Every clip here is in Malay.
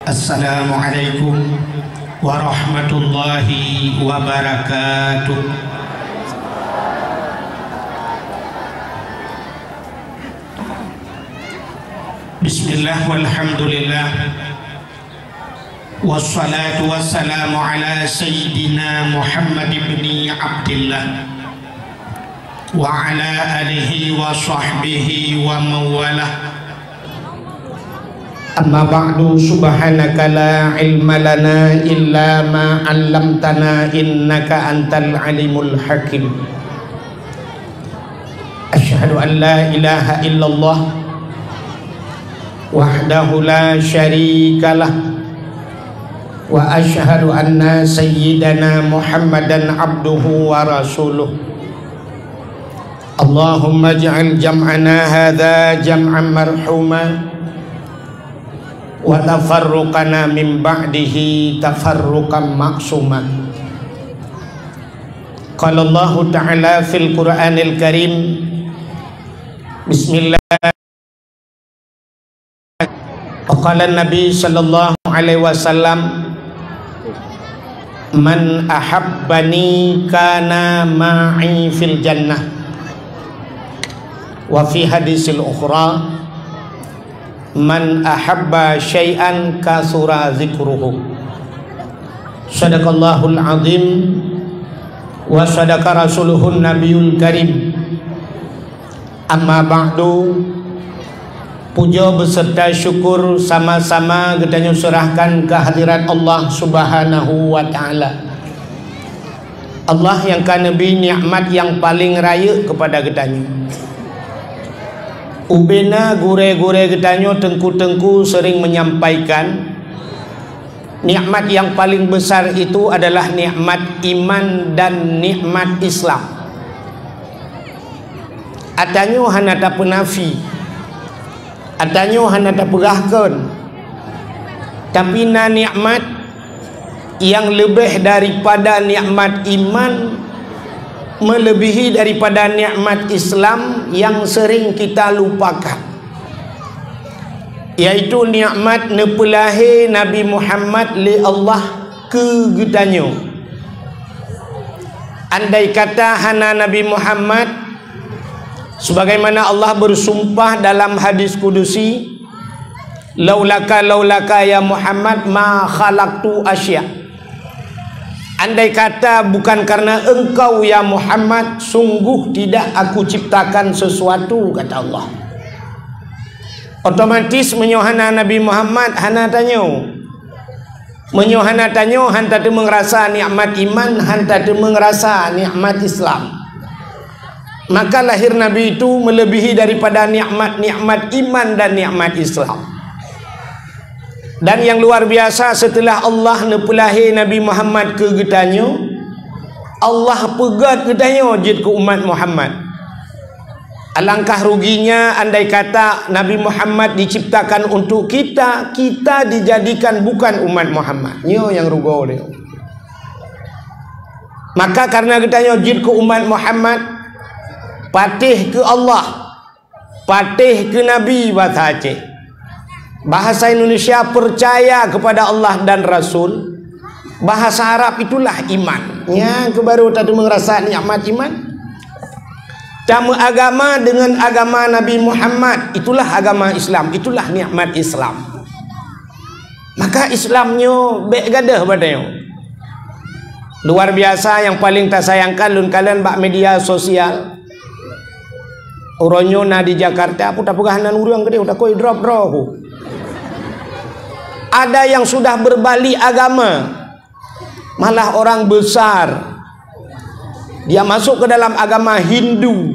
Assalamualaikum warahmatullahi wabarakatuh. Bismillah walhamdulillah wassalatu wassalamu ala sayyidina Muhammad ibn Abdillah wa ala alihi wa sahbihi wa mawalah. Amma ba'du, subhanaka la ilma lana illa ma 'allamtana innaka antal alimul hakim. Asyhadu an la ilaha illallah wahdahu la syarikalah wa asyhadu anna sayyidana Muhammadan abduhu wa rasuluh. Allahumma ij'al jam'ana hadza jam'an marhuma wa tafarruqana min ba'dihi tafarruqan ma'suma. Qala Allah ta'ala fil Qur'anil Karim, bismillah. Qala Nabi sallallahu alaihi wasallam, man ahabbani kana ma'i fil jannah. Wa fi hadisil ukhra, man ahabba syai'an kasura zikruhu. Sadaqallahul azim wa sadaqa rasuluhun nabiyul karim. Amma ba'du, puja beserta syukur sama-sama kita serahkan kehadirat Allah Subhanahu wa taala. Allah yang kana bi nikmat yang paling raya kepada kita. Ubena gure-gure kita tengku-tengku sering menyampaikan nikmat yang paling besar itu adalah nikmat iman dan nikmat Islam. Atanyo hanata penafi, atanyo hanata perahkan, tapi na nikmat yang lebih daripada nikmat iman, melebihi daripada nikmat Islam yang sering kita lupakan, yaitu nikmat nepelahi Nabi Muhammad li Allah ke getanyo. Andai kata hana Nabi Muhammad, sebagaimana Allah bersumpah dalam hadis kudusi, laulaka ya Muhammad ma khalaqtu asya. Andai kata bukan karena engkau ya Muhammad, sungguh tidak aku ciptakan sesuatu, kata Allah. Otomatis menyohana Nabi Muhammad hana tanyo, menyohana tanyo hanta tu mengerasa nikmat iman, hanta tu mengerasa nikmat Islam. Maka lahir Nabi itu melebihi daripada nikmat-nikmat iman dan nikmat Islam. Dan yang luar biasa, setelah Allah nepelahi Nabi Muhammad ke getanyo, Allah pegat getanyo jid ke umat Muhammad. Alangkah ruginya andai kata Nabi Muhammad diciptakan untuk kita, kita dijadikan bukan umat Muhammad. Nyo yang rugo dia. Maka karena getanyo jid ke umat Muhammad, patih ke Allah, patih ke Nabi bahasa Aceh. Bahasa Indonesia percaya kepada Allah dan Rasul. Bahasa Arab itulah iman. Ya, kebaru tadi merasa nikmat iman. Tamu agama dengan agama Nabi Muhammad, itulah agama Islam, itulah nikmat Islam. Maka Islamnya baik gadah padanya. Luar biasa, yang paling tak sayangkan lun kalian bak media sosial. Uronyo na di Jakarta, aku tak pegahanan urang gede, udah koi drop. Ada yang sudah berbalik agama, malah orang besar, dia masuk ke dalam agama Hindu.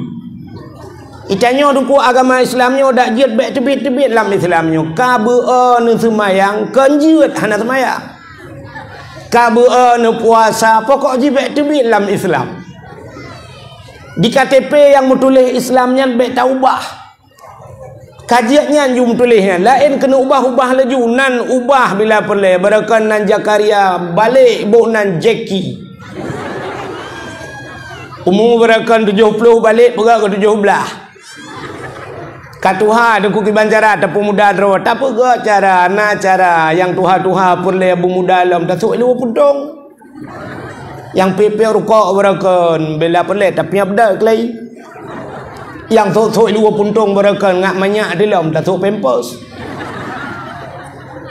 Itanyo duku agama Islamnya dak jiat baik tebit-tebit dalam Islamnya. Kabua nu semayang, kenjiut hana semayang. Kabua nu puasa, pokok ji baik tebit dalam Islam. Di KTP yang menulis Islamnya baik taubah. Kajiannya jum tulisnya lain kena ubah-ubah laju, nan ubah bila perlu berakan nan Jakaria balik bu nan Jackie. Umur berakan 70 balik berak ke 17. Katuha dengku kibancara tepung muda dro tapi ke cara na cara yang tuha perle abu muda lam tasuk lu pudong yang pepe rukok berakan bela perle tapi abda klei yang sok lu puntung berakan ngak banyak dalam tasuk pampers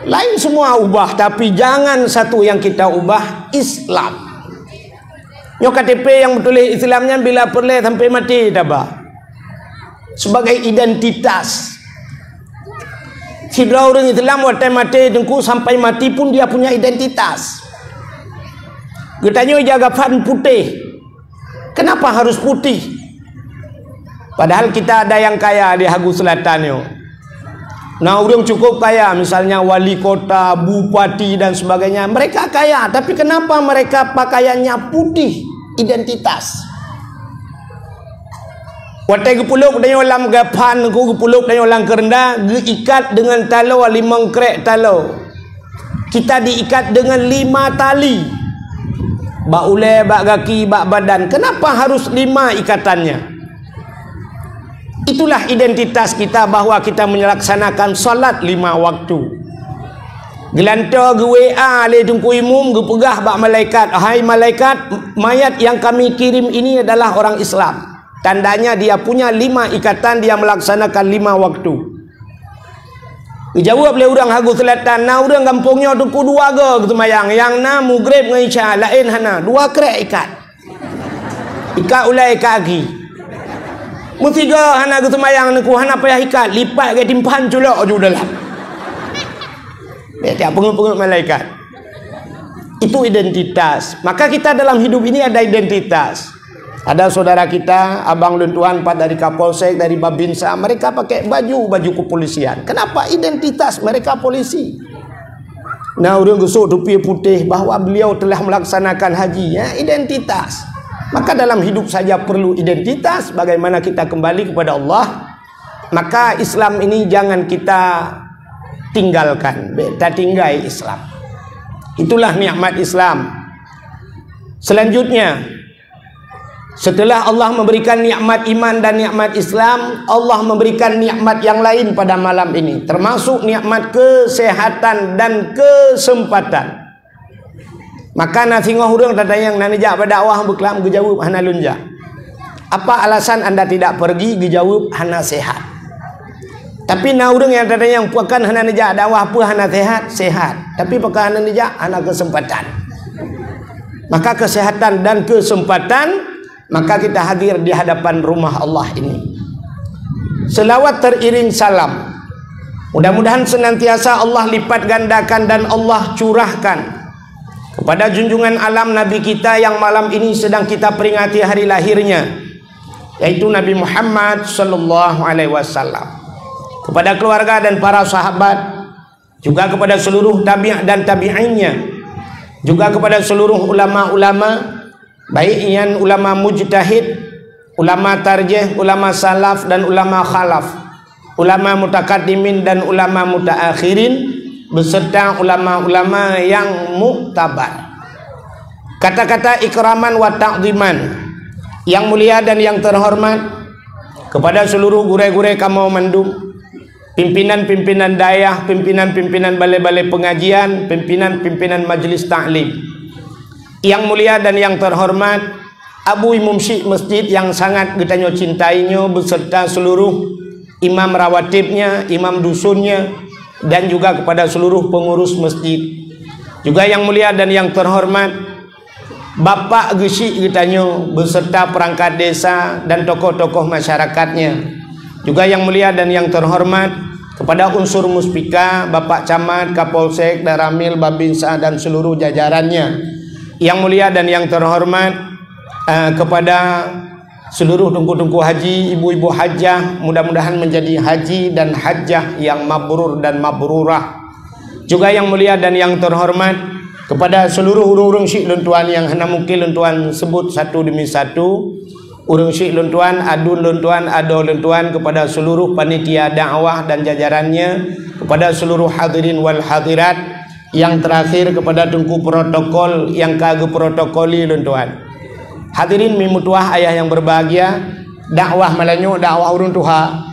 lain semua ubah tapi jangan satu yang kita ubah Islam. Nyo KTP yang betul Islamnya bila perle sampai mati tabah sebagai identitas. Si orang Islam waktu mati dengku sampai mati pun dia punya identitas. Katanya jaga fan putih. Kenapa harus putih? Padahal kita ada yang kaya di Hagu Selatan yo. Nah, orang cukup kaya, misalnya wali kota, bupati dan sebagainya. Mereka kaya, tapi kenapa mereka pakaiannya putih? Identitas. Watai gepuluk dan yolang gapan ku gepuluk dan yolang kerenda diikat dengan talo 5 krek talo. Kita diikat dengan 5 tali. Bak ule, bak kaki, bak badan. Kenapa harus 5 ikatannya? Itulah identitas kita bahwa kita melaksanakan salat 5 waktu. Gelanta ge WA le tungku imum ge pegah bak malaikat. Hai malaikat, mayat yang kami kirim ini adalah orang Islam. Tandanya dia punya 5 ikatan, dia melaksanakan 5 waktu. Dijawab oleh orang Hagu Selatan, na orang kampungnya tu ku 2 ke semayang. Yang na mugrib dengan isya, lain hana 2 krek ikat. Ikat ulai kaki. Mutiga hana ke semayang ku hana payah ikat, lipat ke timpahan culok je dalam. Dia pengut-pengut malaikat. Itu identitas. Maka kita dalam hidup ini ada identitas. Ada saudara kita, abang dan tuan, pak dari Kapolsek, dari Babinsa, mereka pakai baju kepolisian. Kenapa? Identitas mereka polisi. Nah, orang gusuk topi putih bahwa beliau telah melaksanakan haji, ya, identitas. Maka dalam hidup saja perlu identitas. Bagaimana kita kembali kepada Allah? Maka Islam ini jangan kita tinggalkan. Kita tinggai Islam. Itulah nikmat Islam. Selanjutnya, setelah Allah memberikan nikmat iman dan nikmat Islam, Allah memberikan nikmat yang lain pada malam ini, termasuk nikmat kesehatan dan kesempatan. Maka nasi ngahurung tata yang nanijak pada awah berkelam gejawab hana lunja. Apa alasan anda tidak pergi? Gejawab hana sehat. Tapi naurung yang tata yang puakan hana nijak dakwah apa hana sehat? Sehat. Tapi pakai hana nijak hana kesempatan. Maka kesehatan dan kesempatan, maka kita hadir di hadapan rumah Allah ini. Selawat teriring salam. Mudah-mudahan senantiasa Allah lipat gandakan dan Allah curahkan kepada junjungan alam Nabi kita yang malam ini sedang kita peringati hari lahirnya, yaitu Nabi Muhammad sallallahu alaihi wasallam. Kepada keluarga dan para sahabat, juga kepada seluruh tabi' dan tabi'innya, juga kepada seluruh ulama-ulama, baik yang ulama mujtahid, ulama tarjih, ulama salaf dan ulama khalaf, ulama mutakaddimin dan ulama mutaakhirin, beserta ulama-ulama yang muktabar. Kata-kata ikraman wa ta'ziman yang mulia dan yang terhormat kepada seluruh gure-gure Kamau Mandum, pimpinan-pimpinan dayah, pimpinan-pimpinan balai-balai pengajian, pimpinan-pimpinan majelis ta'lim. Yang mulia dan yang terhormat Abu Imam Syekh Masjid yang sangat kita cintainya, beserta seluruh imam rawatibnya, imam dusunnya, dan juga kepada seluruh pengurus masjid. Juga yang mulia dan yang terhormat Bapak Gesyik kitanya, beserta perangkat desa dan tokoh-tokoh masyarakatnya. Juga yang mulia dan yang terhormat kepada unsur muspika, Bapak Camat, Kapolsek, Daramil, Babinsa dan seluruh jajarannya. Yang mulia dan yang terhormat kepada seluruh tungku-tungku haji, ibu-ibu hajjah, mudah-mudahan menjadi haji dan hajjah yang mabrur dan mabrurah. Juga yang mulia dan yang terhormat kepada seluruh urung-urung syekh luntuan yang hena mungkin luntuan sebut satu demi satu, urung syekh luntuan, adun luntuan, ado luntuan, kepada seluruh panitia dakwah dan jajarannya, kepada seluruh hadirin wal hadirat. Yang terakhir kepada tungku protokol yang kagak protokoli luntuan. Hadirin mimutuah ayah yang berbahagia, dakwah melanyu dakwah urun tuha.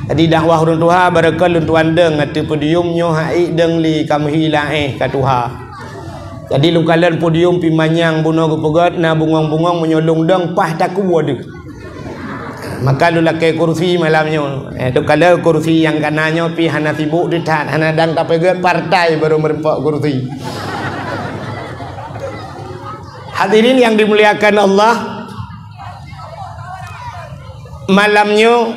Jadi dakwah urang Tuhan barakal tuan deng atu podium nyo hai deng li kam hilae ka Tuhan. Jadi lu kalian podium pi manyang buno gepegat na bungong-bungong menyolong deng pah tak kuwade. Maka lu lake kursi malamnya. Tu kalau kursi yang kanannya pi hana sibuk detat hana dang tak pegat partai baru merempak kursi. Hadirin yang dimuliakan Allah, malamnya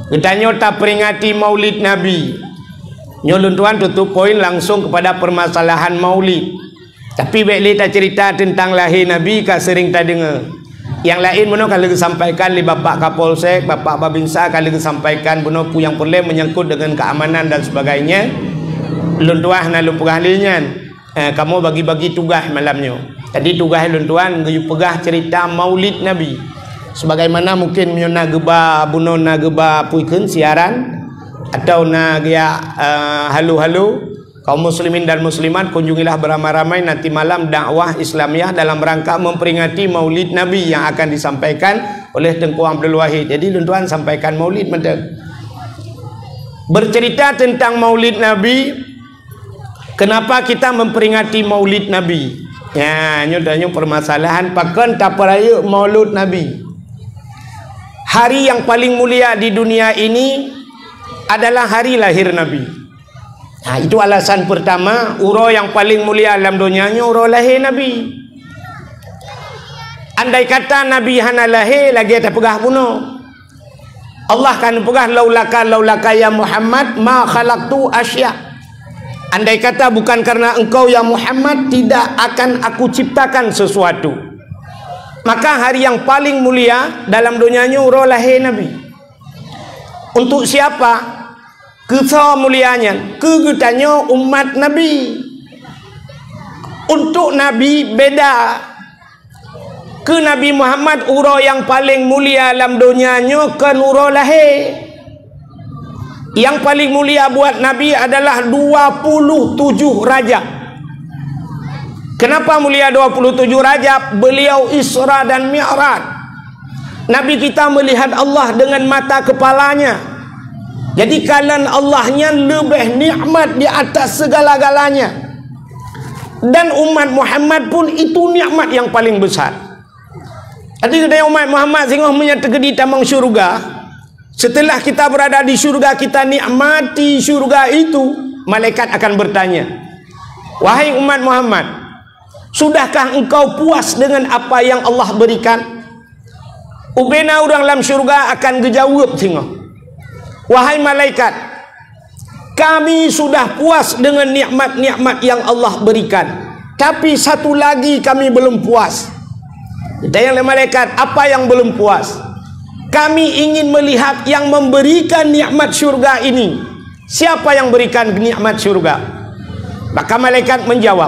katanya tak peringati Maulid Nabi. Nyolong tuan tutup poin langsung kepada permasalahan Maulid. Tapi baiklah tak cerita tentang lahir Nabi kau sering tak dengar. Yang lain benar kalau disampaikan li Bapak Kapolsek, Bapak Babinsa kalau disampaikan benar yang perlu menyangkut dengan keamanan dan sebagainya. Lun tuan nak lu pegahlinya. Kamu bagi-bagi tugas malamnya. Jadi tugas lun tuan gayu pegah cerita Maulid Nabi. Sebagaimana mungkin menyona geba buno na geba puikeun siaran atau na dia halu-halu kaum muslimin dan muslimat kunjungilah beramai-ramai nanti malam dakwah Islamiah dalam rangka memperingati Maulid Nabi yang akan disampaikan oleh Tengku Abdul Wahid. Jadi tuan sampaikan Maulid mendek. Bercerita tentang Maulid Nabi, kenapa kita memperingati Maulid Nabi? Ya, nyo permasalahan pakan tak peraya Maulud Nabi. Hari yang paling mulia di dunia ini adalah hari lahir Nabi. Nah, itu alasan pertama, uro yang paling mulia dalam dunianya uro lahir Nabi. Andai kata Nabi hana lahir lagi tak pegah bunuh. Allah kan pegah laulaka ya Muhammad ma khalaqtu asya. Andai kata bukan karena engkau ya Muhammad tidak akan aku ciptakan sesuatu. Maka hari yang paling mulia dalam dunianya uro lahir Nabi. Untuk siapa? Kesa mulianya, kegetanya umat Nabi. Untuk Nabi beda. Ke Nabi Muhammad uro yang paling mulia dalam dunianya kan uro lahir. Yang paling mulia buat Nabi adalah 27 Rajab. Kenapa mulia 27 Rajab? Beliau Isra dan Mi'raj. Nabi kita melihat Allah dengan mata kepalanya. Jadi kalian Allahnya lebih nikmat di atas segala-galanya. Dan umat Muhammad pun itu nikmat yang paling besar. Jadi ketika umat Muhammad sehingga menyatakan di tamang syurga, setelah kita berada di syurga, kita nikmati syurga itu, malaikat akan bertanya, wahai umat Muhammad, sudahkah engkau puas dengan apa yang Allah berikan? Ubena orang dalam syurga akan dijawab sehingga, wahai malaikat, kami sudah puas dengan nikmat-nikmat yang Allah berikan, tapi satu lagi kami belum puas. Ditanya oleh malaikat, apa yang belum puas? Kami ingin melihat yang memberikan nikmat syurga ini. Siapa yang berikan nikmat syurga? Maka malaikat menjawab,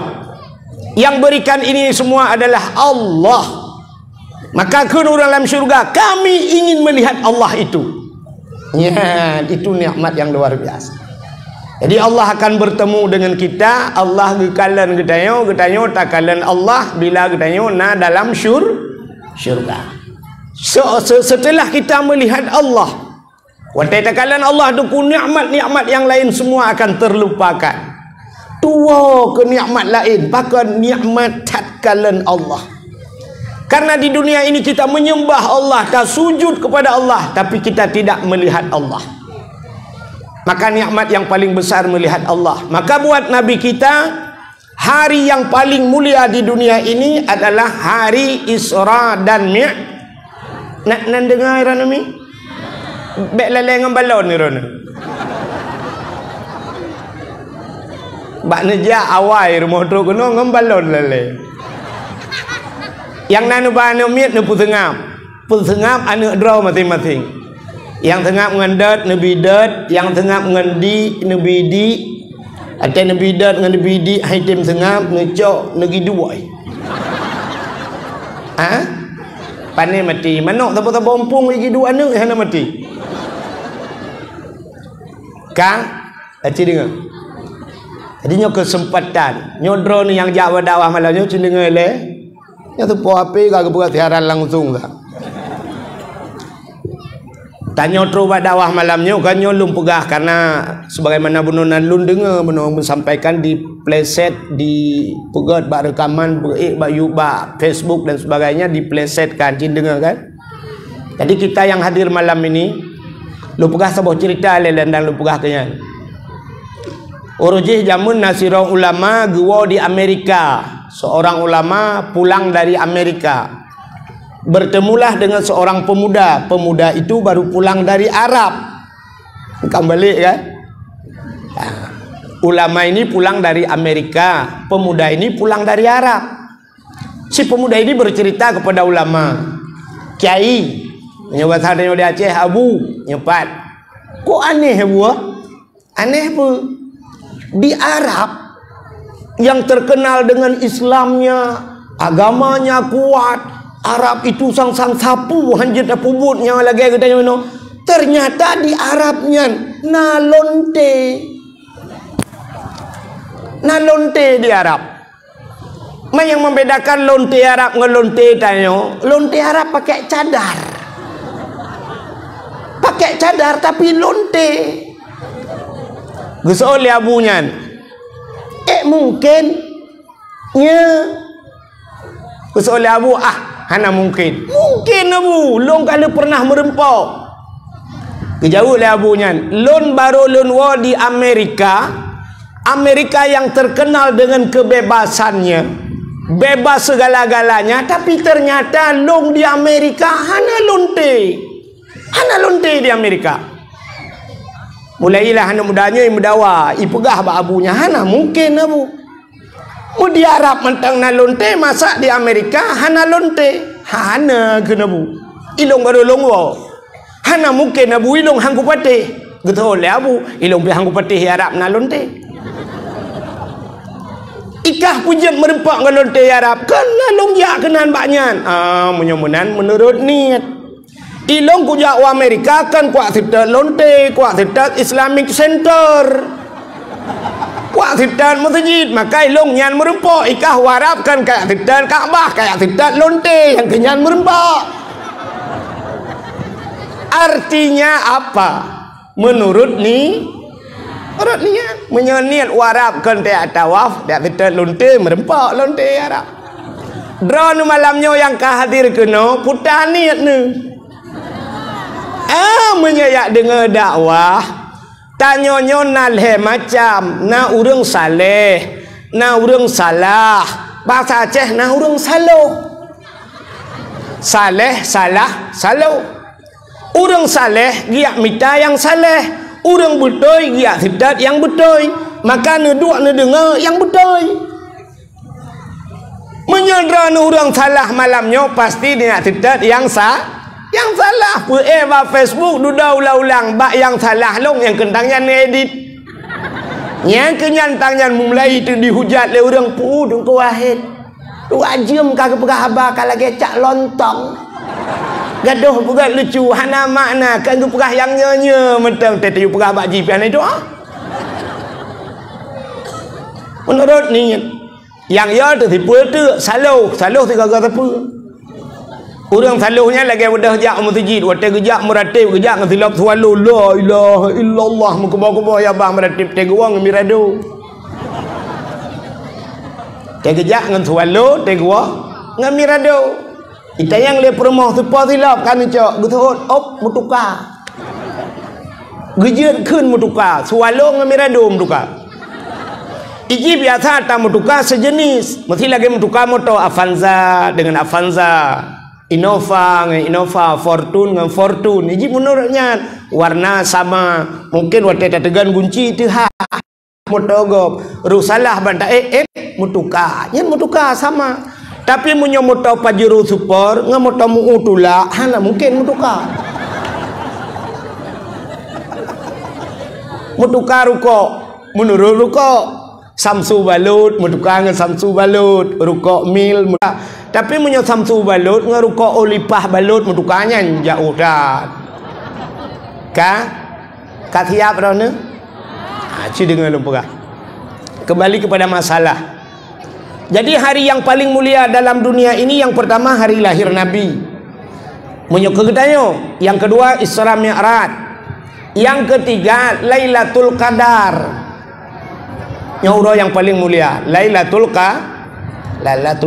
yang berikan ini semua adalah Allah. Maka orang dalam syurga, kami ingin melihat Allah itu. Ya, itu nikmat yang luar biasa. Jadi Allah akan bertemu dengan kita. Allah gekalan getanyo tak kalan Allah bila getanyo na dalam syurga. Setelah kita melihat Allah, wantai tak kalan Allah tu nikmat-nikmat yang lain semua akan terlupakan. Tua ke nikmat lain, bahkan nikmat tatkalan Allah. Karena di dunia ini kita menyembah Allah, kita sujud kepada Allah, tapi kita tidak melihat Allah. Maka nikmat yang paling besar melihat Allah. Maka buat Nabi kita, hari yang paling mulia di dunia ini adalah hari Isra dan Mi'raj. Nak dengar Rana mi? Bek lelai dengan balon ni Rana. Bak nejak awai rumah tu kena dengan balon lelai. Yang nanu banu miat nu pusengap. Pusengap anu draw masing-masing. Yang tengah mengendat nabi dat, yang tengah mengendi nabi di, atau nabi dat dengan nabi di haitim sengap ngecok negi dua. Pandai mati. Manok tak bompong lagi dua anak yang mati. Kang, aci dengar. Jadi nyo kesempatan, nyodro ni yang Jawa dakwah malamnya cuma dengar le. Nya tu po ape kagak buat siaran langsung tak. Tanya terus dakwah malamnya kan nyolong pegah karena sebagaimana benar lun dengar benar menyampaikan di playset di pegat bak rekaman bak YouTube Facebook dan sebagainya di playset kan cin dengar kan. Jadi kita yang hadir malam ini lu pegah sebuah cerita lelan dan lu pegah kenya. Urujih jamun nasirah ulama gua di Amerika. Seorang ulama pulang dari Amerika. Bertemulah dengan seorang pemuda. Pemuda itu baru pulang dari Arab. Kembali kan? Nah, ulama ini pulang dari Amerika. Pemuda ini pulang dari Arab. Si pemuda ini bercerita kepada ulama. Kiai, nyebat hadanya di Aceh, Abu, nyepat. Kok aneh bu? Aneh bu. Di Arab yang terkenal dengan Islamnya, agamanya kuat. Arab itu sang-sang sapu hanjit pubutnya lagi katanya no. Ternyata di Arabnya nalonte di Arab. Yang membedakan lonte Arab dengan lonte tanya, lonte Arab pakai cadar. Pakai cadar tapi lonte. Gesol abunya. Mungkin nya gesol abu hana mungkin abu long kalau pernah merempok kejauh le abunya lon baru lon wa di Amerika yang terkenal dengan kebebasannya, bebas segala-galanya, tapi ternyata long di Amerika hana lonte di Amerika. Mulailah hana mudanya yang mendawa ipegah ba abunya hana mungkin abu. Mu di Arab mentang na lonte masa di Amerika hana lonte hana kena bu ilong baru long wo hana mungkin abu ilong hangku patih gitu le abu ilong pi hangku patih Arab na lonte ikah pujian merempak dengan lonte Arab kan long ya kenan baknyan menyomunan menurut niat ilong kujak wa Amerika kan kuat tidak lonte kuat tidak Islamic Center kuat tidak masjid maka ilong nyan merempak ikah warap kan kayak tidak Ka'bah kayak tidak lonte yang kenyan merempak. Artinya apa? Menurut niat menyeniat warap kan kayak tawaf kayak tidak lonte merempak lonte Arab. Drone malamnya yang kahadir kena putar niat ni. Menyayak dengar dakwah tanyonyo nalhe macam na urang saleh na urang salah bahasa Aceh na urang saloh saleh salah saloh urang saleh giak mita yang saleh urang betul giak tidak yang betul maka neduk nedengar yang betul menyedra urang salah malamnya pasti dia tidak yang yang salah ba Facebook duda ulang-ulang bak yang salah long yang kentangnya edit yang kenyantangnya mulai itu dihujat le orang pu dong ko wahid tu ajem kagak pegah haba kalau gecak lontong gaduh pegah lucu hana makna kagak pegah yang nyonya mentang tetu pegah bak jipian itu menurut ni yang ya tu tipu tu saluh tu kagak tepu. Orang saluhnya lagi udah jak masjid, waktu gejak meratib, gejak ngesilap sualu la ilaha illallah mukubah-kubah ya bah meratib teguang mirado. Tegejak ngan sualu teguang ngamirado. Ita yang le permoh sepa silap kan cok, betul op mutuka. Gejeut keun mutuka, sualu ngamirado mutuka. Iji biasa ta mutuka sejenis, mesti lagi mutuka moto Avanza dengan Avanza. Innova Fortune dengan Fortune ini menurutnya warna sama mungkin waktu tegan kunci itu motogop rusalah banta mutuka sama tapi punya motor pajero super nggak motor muutula hana mungkin mutuka ruko menurut ruko Samsu balut mutuka dengan Samsu balut ruko mil tapi punya Samsu balut ngeruko olipah balut mutukanya jauh dah siap dah ne dengar lupa kembali kepada masalah. Jadi hari yang paling mulia dalam dunia ini yang pertama hari lahir Nabi. Menyuka getayo. Yang kedua Isra Mi'raj. Yang ketiga Lailatul Qadar. Nyaura yang paling mulia Lailatul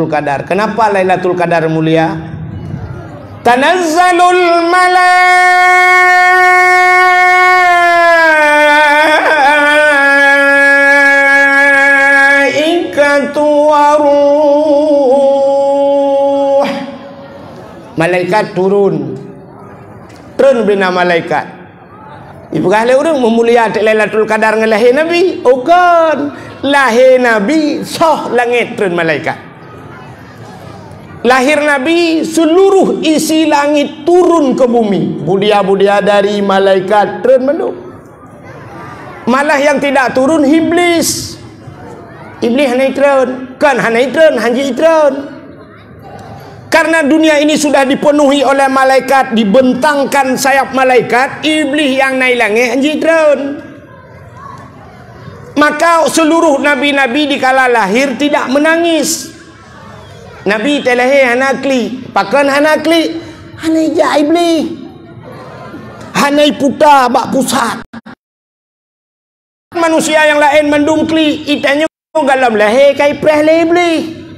Qadar. Kenapa Lailatul Qadar mulia? Tanazzalul malaikatu waruh. Malaikat turun bina malaikat. Ibu kali orang memulia Lailatul Qadar dengan lahir Nabi. Oh kan, lahir Nabi soh langit turun malaikat. Lahir Nabi seluruh isi langit turun ke bumi. Budia-budia dari malaikat turun menduk. Malah yang tidak turun iblis. Iblis hanai turun, kan hanai turun, hanji turun. Karena dunia ini sudah dipenuhi oleh malaikat, dibentangkan sayap malaikat, iblis yang naik langit anjidron. Maka seluruh nabi-nabi di kala lahir tidak menangis. Nabi terlahir hanakli, pakan hanakli, hanai ja iblis, hanai puta bak pusat. Manusia yang lain mendungkli, itanya galam lahir kai preh iblis.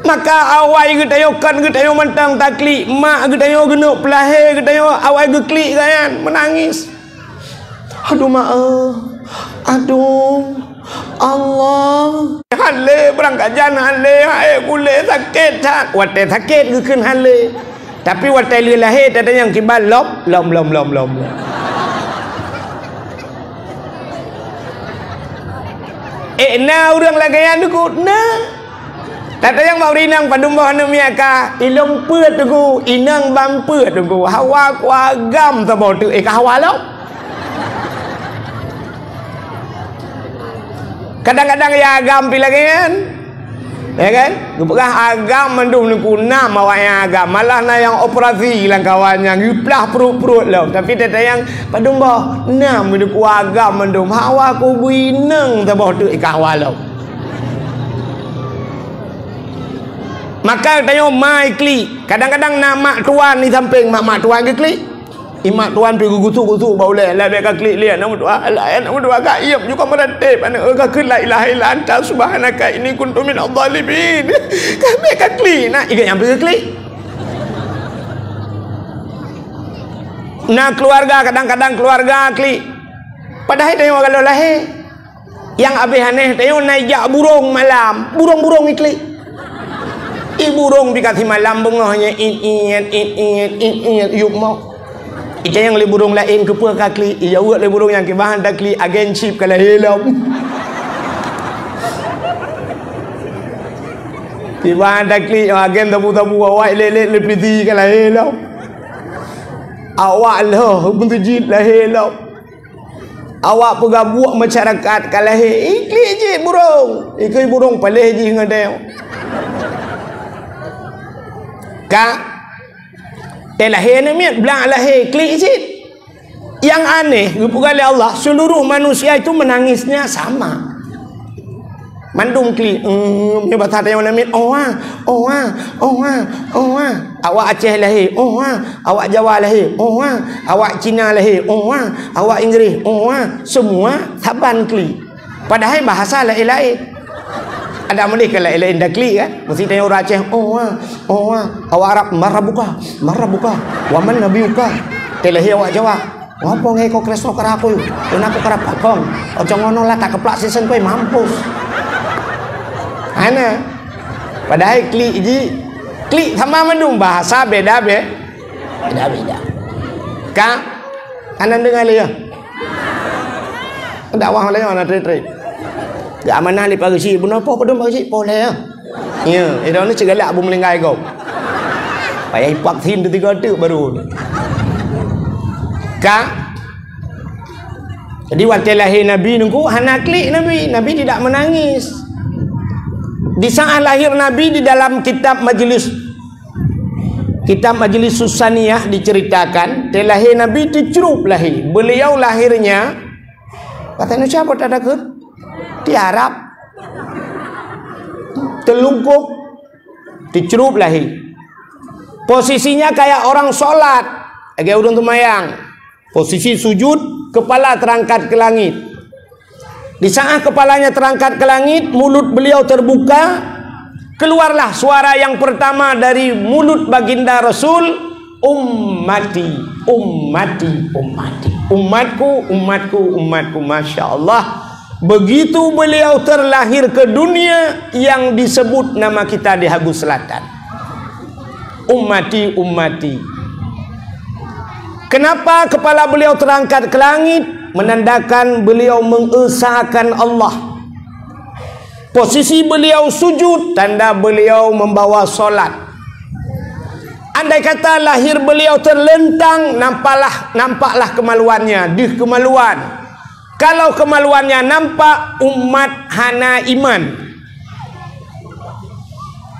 Maka awai getayo kan getayo mentang takli, mak getayo genuk pelahir getayo awai geklik kan menangis. Aduh mak, aduh Allah. Hale berangkat jana hale, hai kule sakit tak, wate sakit gekeun hale. Tapi wate li lahir ada yang kibal lom. Na urang lagayan ku na. Tata yang mau rinang padumba hana miaka ilong peut tu inang bam peut tu hawa kwa gam ta bo tu ka hawa lo. Kadang-kadang ya agam pi lagi kan. Ya kan? Gupah agam mendum ku nam awak yang agam malah na yang operasi hilang kawannya giplah perut-perut lo. Tapi tata yang padumba nam ku agam mendum hawa ku buinang ta bo tu ka hawa lo. Maka tanya mai klik. Kadang-kadang nak mak tuan ni samping mak tuan ke klik. Mak tuan pergi gutuk-gutuk bau le la beka klik lian nama doa la nama doa ka iam juga meratib ana ka kul la ilaha illa anta subhanaka inni kuntu minadh dhalimin. Ka beka klik nak ikat yang pergi klik. Nah keluarga kadang-kadang keluarga klik. Padahal tanya kalau lahir yang habis aneh tanya naik burung malam, burung-burung iklik. Burung dikasih malam bengahnya in yuk mau. Itu yang le burung lain ke pua kali. Ia uat le burung yang ke bahan takli agen chip kalau helom. Di bahan takli agen tabu-tabu awak lele piti kalau helom. Awak lah bentuk jid lah helom. Awak pegabuak masyarakat kalau ikli je burung. Ikli burung paleh je ngadeo. Kak telahir ni miat belang lahir klik sikit. Yang aneh bukan Allah seluruh manusia itu menangisnya sama. Mandum klik ni bahasa yang miat awak Aceh lahir awak Jawa lahir awak Cina lahir awak Inggeris semua saban klik. Padahal bahasa lain-lain. Ada mereka lain-lain dah klik kan. Mesti tanya orang Aceh awak Arab marabuka wa man nabiyuka. Telahi awak Jawa apa ngai kau kresno kara aku aku kara pakong ojo ngono lah tak keplak sisen kowe mampus ana. Padahal klik sama mendung bahasa beda Kak kanan dengar dia dakwah lain ana trade gak amanah li pagi bunda apa pedum pagi boleh ya. Ya, itu ni cegalak bu melingkai kau. Payah ipak tin tu 3 detik baru. Kak. Jadi waktu lahir Nabi nunggu hanaklik Nabi tidak menangis. Di saat lahir Nabi di dalam kitab Majlis Susaniyah diceritakan, lahir Nabi itu cerup lahir. Beliau lahirnya katanya siapa tak ada di Arab telungkup dicerup lahir. Posisinya kayak orang sholat, kayak udun tumayang. Posisi sujud, kepala terangkat ke langit. Di saat kepalanya terangkat ke langit, mulut beliau terbuka, keluarlah suara yang pertama dari mulut baginda Rasul, ummati, ummati, ummati. Umatku, umatku, umatku. Masya Allah. Begitu beliau terlahir ke dunia, yang disebut nama kita di Hagu Selatan, ummati, ummati. Kenapa kepala beliau terangkat ke langit? Menandakan beliau mengesahkan Allah. Posisi beliau sujud, tanda beliau membawa solat. Andai kata lahir beliau terlentang, nampaklah kemaluannya, di kemaluan. Kalau kemaluannya nampak, umat hana iman.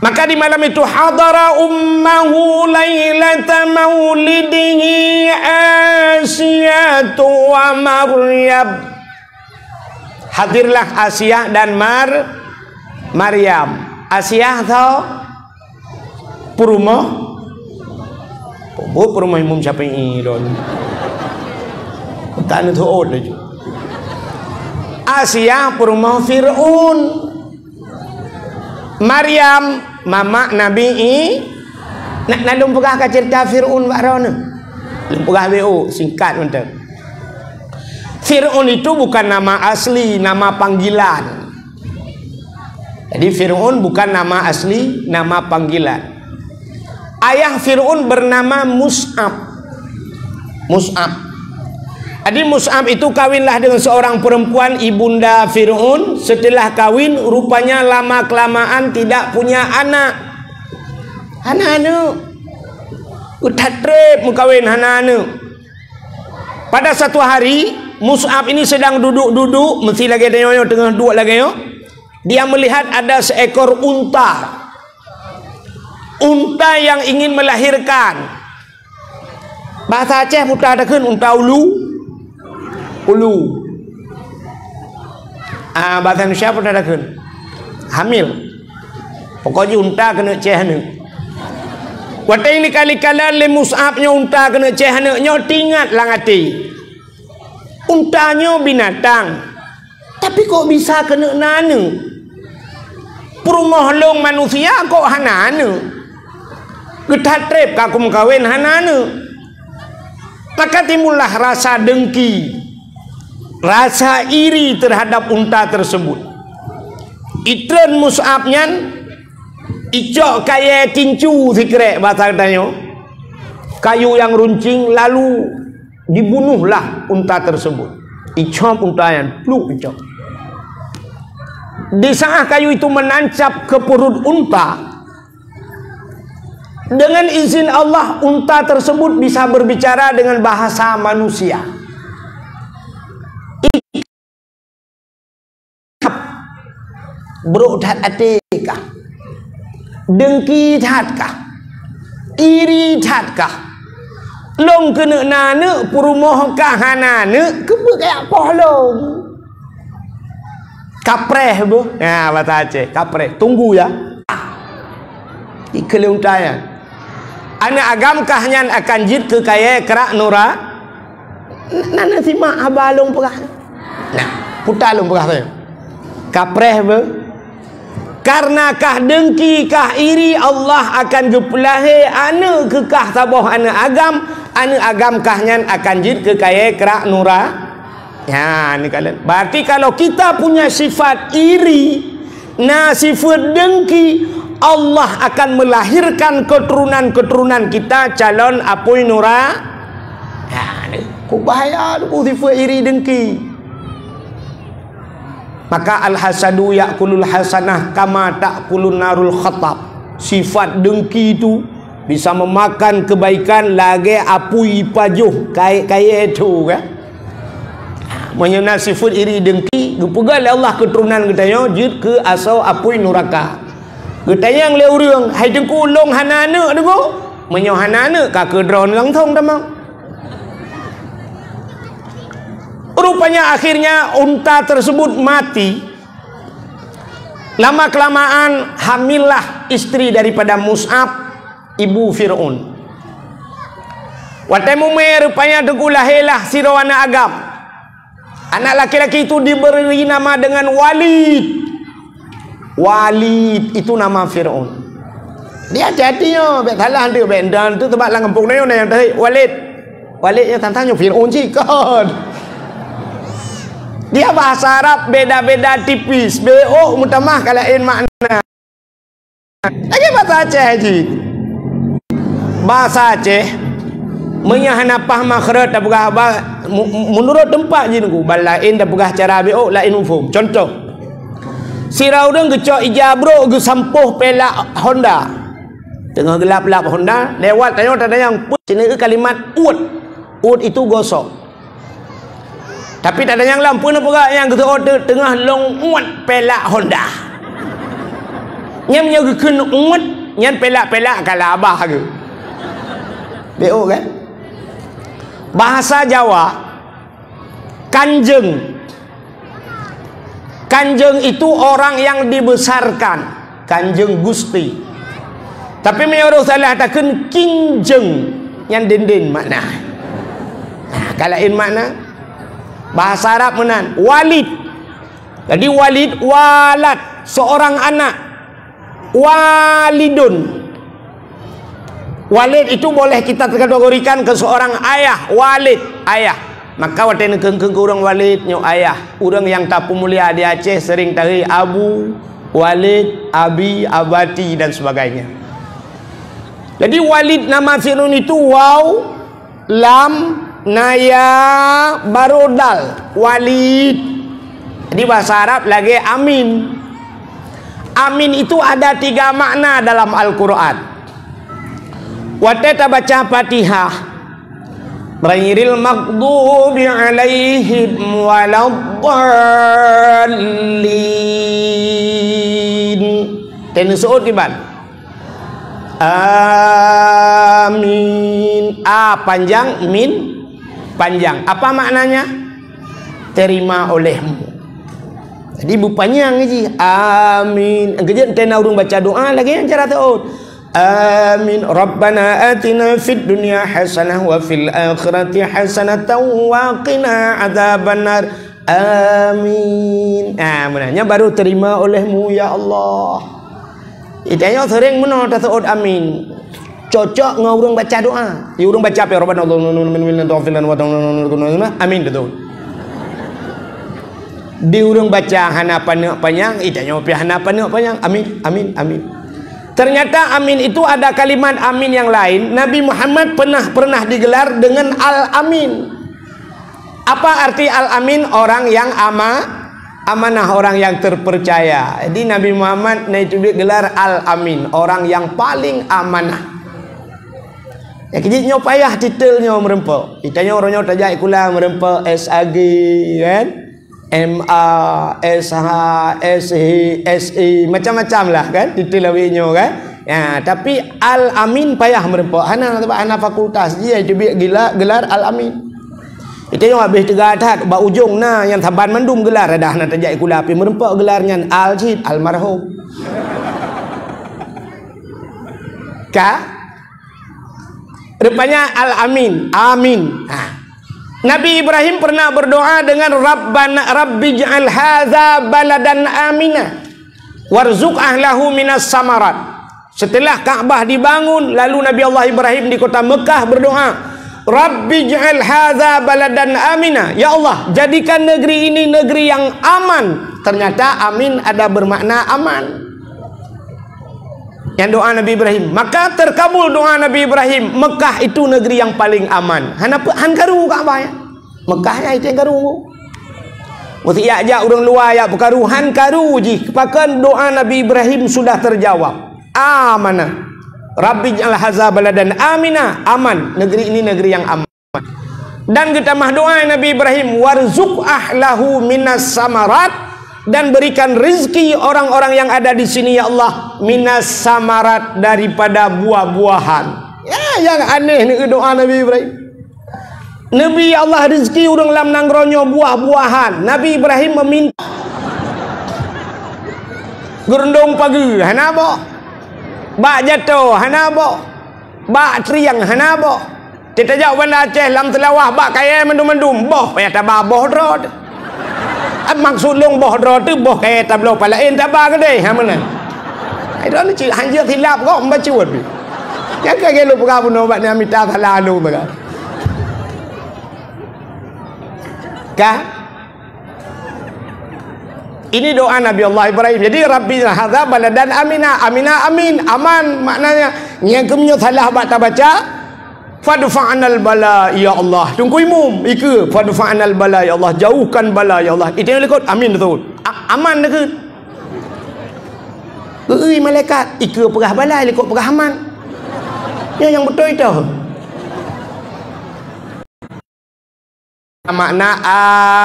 Maka di malam itu hadara ummahu lailata maulidihi Asiyatu wa Maryam. Hadirlah Asiyah dan Maryam. Asiyah atau Purumo? Purumo Imam Syafi'i don. Tak ada tuh aja. Asiyah Purumo Fir'aun. Maryam mama Nabi nak lumpugah ka cerita Fir'aun bakrona. Lumpugah BO singkat untuk. Fir'aun itu bukan nama asli, nama panggilan. Jadi Fir'aun bukan nama asli, nama panggilan. Ayah Fir'aun bernama Mus'ab. Mus'ab. Jadi Mus'ab itu kawinlah dengan seorang perempuan, ibunda Fir'aun. Setelah kawin, rupanya lama-kelamaan tidak punya anak. Anak-anak udah trip mengkawin anak-anak. Pada satu hari, Mus'ab ini sedang duduk-duduk, mesti lagi ada nyonya tengah duduk lagi yo. Dia melihat ada seekor unta. Unta yang ingin melahirkan. Bahasa Aceh putar adakun unta ulu. Ulu. Bahasa Indonesia putar adakun hamil. Pokoknya unta kena cehna. Waktu ini kali-kala le Mus'abnya unta kena cehna, nyo tingat lang hati. Untanya binatang, tapi kok bisa kena nana? Perumah long manusia kok hanana? Getah trip kakum kawin hanana. Maka timbullah rasa dengki, rasa iri terhadap unta tersebut. Itren Mus'abnya icok kaya tincu sikrek bahasa katanya, kayu yang runcing, lalu dibunuhlah unta tersebut. Icok unta yang pluk icok. Di saat kayu itu menancap ke perut unta, dengan izin Allah unta tersebut bisa berbicara dengan bahasa manusia. Bro dat atikah, dengki datkah, iri datkah, long kena nana perumoh kahanana kebe kayak pohlong. Kapreh bu, ya bahasa Aceh kapreh. Tunggu ya. Ikele untaya. Anak agam kahnya akan jid ke kaya kerak nura. Nana simak abalong perah. Nah, putalong perah tu. Kapreh bu. Karena kah dengki kah iri, Allah akan gepelahe ane kekah taboh ane agam kahnya akan jid ke kaya kerak nura. Ya, ini kalian. Berarti kalau kita punya sifat iri, sifat dengki, Allah akan melahirkan keturunan-keturunan kita calon apoi nura. Ya, ini kok bahaya tu sifat iri dengki. Maka al-hasadu ya'kulul hasanah kama ta'kulun narul khatab. Sifat dengki itu bisa memakan kebaikan lagi apui pajuh kaya itu kan. Menyena sifat iri dengki, gepegal Allah keturunan katanya jid ke asal apui neraka. Katanya yang le urang, hai dengku long hanana dengo. Menyo hanana ka ke drone lang thong tamang. Rupanya akhirnya unta tersebut mati. Lama kelamaan hamillah istri daripada Mus'ab. ibu Fir'aun. Waktu mume rupanya teguh lahirlah si anak agam. Anak laki-laki itu diberi nama dengan Walid. Walid itu nama Fir'aun. Dia hati-hati yo, bet salah dia bet dan tu tempat lang kampung dia yang tadi Walid. Walid yang tantang Fir'aun sih kan. Dia bahasa Arab beda-beda tipis. BO mutamah kalain makna. Lagi bahasa Aceh haji. Bahasa Aceh menyahanapah makhraj tak pegah menurut tempat je nunggu balain tak pegah cara BO lain umum. Contoh. Sirau deng gecok ijabro ge sampuh pelak Honda. Tengah gelap-gelap Honda lewat tanya yang sini kalimat ud. Ud itu gosok. Tapi tak ada yang lampu nak pegak yang kita order tengah long ud pelak Honda. Nyam nya gekeun ud nyan pelak-pelak kala abah ke. BO kan? Bahasa Jawa kanjeng. Kanjeng itu orang yang dibesarkan, kanjeng Gusti. Tapi menurut salah takkan kinjeng yang dindin makna. Nah, kalain makna bahasa Arab menan walid. Jadi walid walad, seorang anak. Walidun. Walid itu boleh kita kategorikan ke seorang ayah, walid, ayah. Maka waktu ini kengkeng orang walid nyo ayah. Orang yang tapu mulia di Aceh sering tarik abu, walid, abi, abati dan sebagainya. Jadi walid nama Fir'aun itu waw, lam, naya, baru dal, walid. Jadi bahasa Arab lagi amin. Amin itu ada 3 makna dalam Al-Quran. Waktu kita baca Fatihah, ghairil maghdubi alaihim waladdallin. Ten suud kiban. Amin. A panjang, min panjang. Apa maknanya? Terima olehmu. Jadi bupanya ngaji. Amin. Kemudian ten urung baca doa lagi yang cara tahu. Amin. Rabbana atina fid dunya hasanah wa fil akhirati hasanah wa qina adzabannar. Amin. Menanya baru terima olehmu ya Allah. Itanya sering meno tasaud amin. Cocok ngurung baca doa. Ya urang baca apa Rabbana amin betul. Di urang baca hanapan panjang, itanya pi hanapan panjang. Amin, amin, amin. Ternyata amin itu ada kalimat amin yang lain. Nabi Muhammad pernah digelar dengan al-amin. Apa arti al-amin? Orang yang amanah, orang yang terpercaya. Jadi Nabi Muhammad itu digelar al-amin, orang yang paling amanah. Ya kiji nyo payah titelnya merempo. Itanya orangnya tajak kula merempo SAG kan? MA, SH, SI, SI, macam-macam lah kan titel awinyo kan. Ya, tapi al-amin payah merempo. Hana fakultas dia itu gelar al-amin. Itu yang habis 3 adat ba ujung nah yang taban mendum gelar dah nak tajak kula api merempo gelarnya al-jid almarhum. Rupanya al-amin, amin. Nabi Ibrahim pernah berdoa dengan Rabbana Rabbij'al hadza baladan amina warzuq ahlahu minas samarat. Setelah Ka'bah dibangun, lalu Nabi Allah Ibrahim di kota Mekah berdoa, Rabbij'al hadza baladan amina. Ya Allah, jadikan negeri ini negeri yang aman. Ternyata amin ada bermakna aman. Yang doa Nabi Ibrahim, maka terkabul doa Nabi Ibrahim. Mekah itu negeri yang paling aman. Han karu Ka'bah ya. Mekahnya itu yang karu. Mesti ajak orang luar ya perkaru han karu ji. Pakan doa Nabi Ibrahim sudah terjawab. Amanah. Rabbij'al hadza baladan amina, aman. Negeri ini negeri yang aman. Dan kita mah doa Nabi Ibrahim, warzuq ahlahu minas samarat. Dan berikan rezeki orang-orang yang ada di sini ya Allah minas samarat, daripada buah-buahan. Ya yang aneh ni doa Nabi Ibrahim. Nabi ya Allah rezeki orang lam nangronyo buah-buahan. Nabi Ibrahim meminta gerundung pagi hanabo bak jatuh hanabo Bak triang hana boh. Kita jauh benda Aceh lam telawah bak kaya mendum-mendum boh payah tabah boh drod. Maksud long boh drod tu boh kaya tablo palain tabah ke deh ha mana. Ai đó nó chỉ hành dương thì lạp gõ mà chuột. Yang kaya lu pegah bunuh bak ni amita thalalu tu kan. Kah? Ini doa Nabi Allah Ibrahim. Jadi Rabbi hadza baladan amina, amina amin, aman maknanya yang kemnya salah baca fadfa'anal bala ya Allah. Tunggu imum iku fadfa'anal bala ya Allah, jauhkan bala ya Allah. Itu yang likut amin betul. Aman dah ke? Ui malaikat iku pegah bala likut pegah aman. Ya yang betul itu. Makna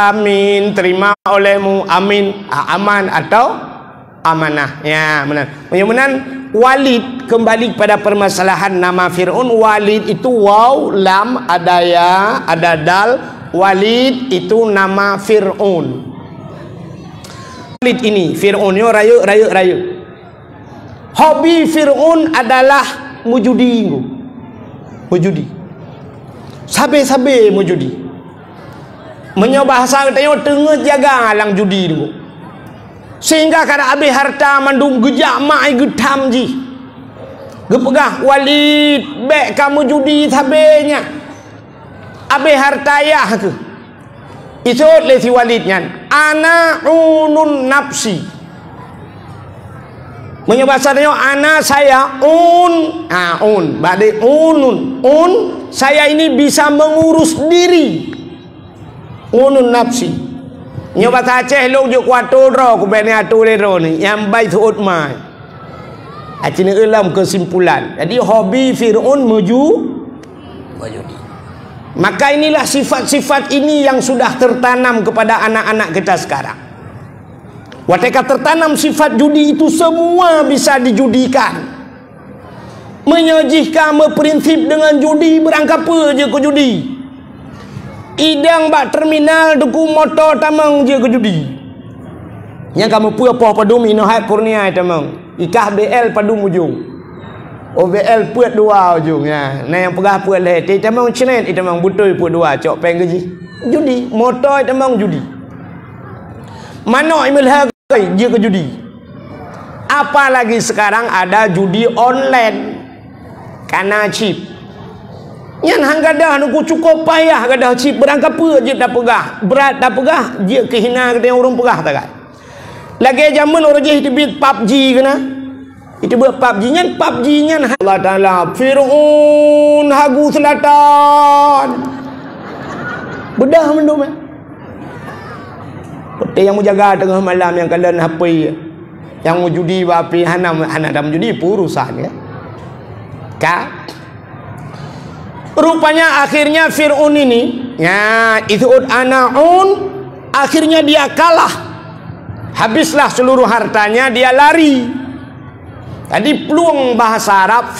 amin, terima olehmu, amin, aman atau amanah. Ya, benar. Kemudian Walid, kembali pada permasalahan nama Fir'aun. Walid itu waw, lam, ada ya, ada dal. Walid itu nama Fir'aun. Walid ini Fir'aunnya raya. Hobi Fir'aun adalah mujudi. Sabe mujudi. Menyoba bahasa katanya tengah jaga lang judi dulu. Sehingga kada habis harta mandung gejak mai getam ji. Gepegah Walid, bek kamu judi sabenya. Habis harta ya ke. Isut le si Walid nyan. Ana unun nafsi. Menyoba bahasa katanya ana saya badai unun. Saya ini bisa mengurus diri. Unun nafsi. Nyoba Aceh lu juk kuatu ro ku bene atu ro ni yang baik suut mai. Acini ulam kesimpulan. Jadi hobi Fir'aun mujudi. Maka inilah sifat-sifat ini yang sudah tertanam kepada anak-anak kita sekarang. Ketika tertanam sifat judi itu semua bisa dijudikan. Menyejihkan, berprinsip dengan judi, berangkap je ke judi. Idang bak terminal duku motor tamang je ke judi. Yang kamu puah padum inohat kurnia tamang. Ikah BL padum ujung. OBL puat dua ujung ya. Nah yang pegah puat leh. Ti tamang cenet itu tamang butuh puat dua cok peng gaji. Judi, motor tamang judi. Mana imel je ke judi. Apalagi sekarang ada judi online. Karena chip. Yang hang gadah nu cukup payah gadah chip berangkat apa je tak pegah. Berat tak pegah, je kehina kata orang pegah tak. Lagi zaman orang je itu bit PUBG kena. Itu buat PUBG nya Allah Taala Fir'aun hagu selatan. Bedah mendum. Betul yang menjaga tengah malam yang kalian HP yang mau judi api hanam dalam judi urusan ya. Rupanya akhirnya Fir'aun ini ya itu anaun akhirnya dia kalah, habislah seluruh hartanya, dia lari. Tadi peluang bahasa Arab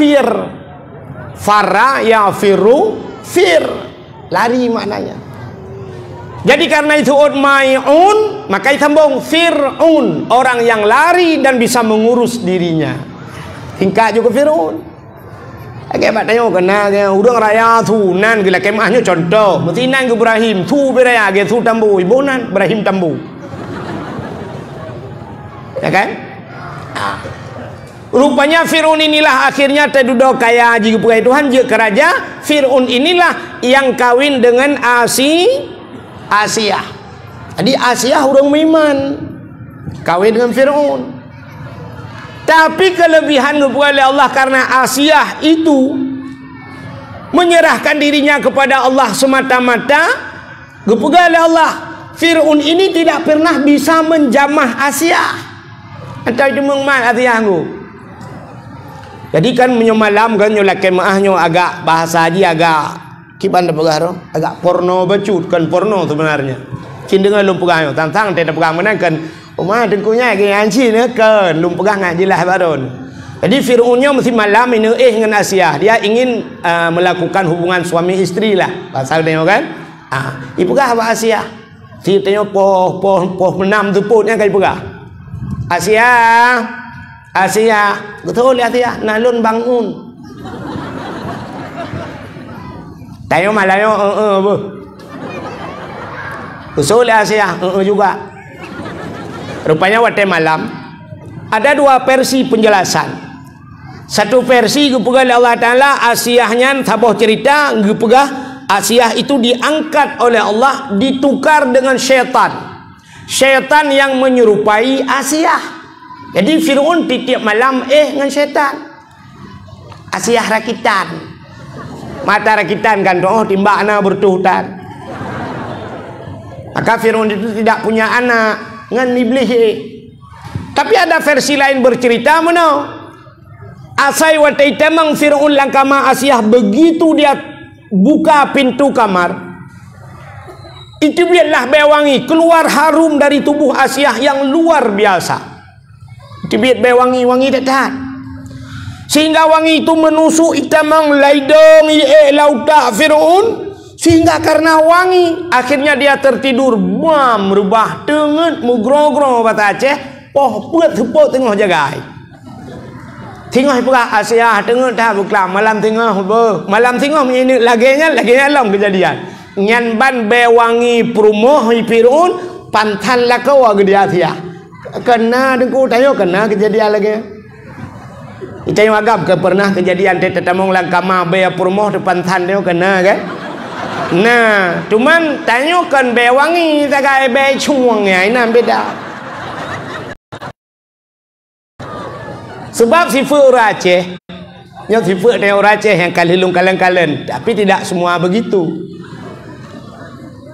farra ya firu lari maknanya. Jadi karena itu mai'un maka ditambung Fir'aun, orang yang lari dan bisa mengurus dirinya. Tingkat juga Fir'aun. Agak bat tanya kena ke udang raya tu nan gila kemahnya contoh mesti nan ke Ibrahim tu beraya ke tu tambu ibunan Ibrahim tambu ya kan. Rupanya Fir'aun inilah akhirnya terduduk kaya jika pegai Tuhan je keraja. Fir'aun inilah yang kawin dengan Asia. Jadi Asia orang Miman kawin dengan Fir'aun. Tapi kelebihan oleh Allah karena Asia itu menyerahkan dirinya kepada Allah semata-mata. Gepegal oleh Allah. Fir'aun ini tidak pernah bisa menjamah Asia. Atau cuma mat Asia aku. Jadi kan menyemalam kan nyolak kemahnya agak bahasa aja agak kiban pegah agak porno bacut kan porno sebenarnya. Kin dengar lum pegah tantang tidak pegang menangkan. Umah tengkunya ke anci ne kan lum pegang ngaji lah baron. Jadi Fir'aunnya mesti malam ini dengan Asia. Dia ingin melakukan hubungan suami istri lah. Pasal tengok kan? Ibu kah apa Asia? Si tengok poh menam tu potnya kai pegah. Asia. Betul lihat ya, nalun bangun. Tanya Malayo apa? Usul Asia juga. Rupanya waktu malam ada dua versi penjelasan. Satu versi gepegah Allah Ta'ala Asiahnya sabuh cerita gepegah Asiah itu diangkat oleh Allah, ditukar dengan syaitan. Syaitan yang menyerupai Asiah. Jadi Fir'aun tiap malam dengan syaitan. Asiah rakitan. Mata rakitan kan oh timbak na bertuhutan. Maka Fir'aun itu tidak punya anak dengan iblis. Tapi ada versi lain bercerita mana? Asai watai temang Fir'aun langkama Asiah begitu dia buka pintu kamar. Itu biarlah bewangi keluar harum dari tubuh Asiah yang luar biasa. Itu biar bewangi dekat. Sehingga wangi itu menusuk itamang laidong lauta Fir'aun. Sehingga karena wangi akhirnya dia tertidur. Merubah tenget mugrogro kata Aceh. Poh puat tepuk tengah jagai. Tengah pula Asiah tengah dah buklam malam tengah malam tengah ini laginya lom kejadian nyan ban bewangi perumoh Fir'aun pantan lah kau dia dia kena dengku tayo kena kejadian lagi kita yang agak ke pernah kejadian tetamong langkama be perumoh depan tan dia kena kan nah cuman tayo kan bewangi tagai be cuangnya ini beda. Sebab sifat orang Aceh, yang sifat dengan orang Aceh yang kalilung kalen-kalen, tapi tidak semua begitu.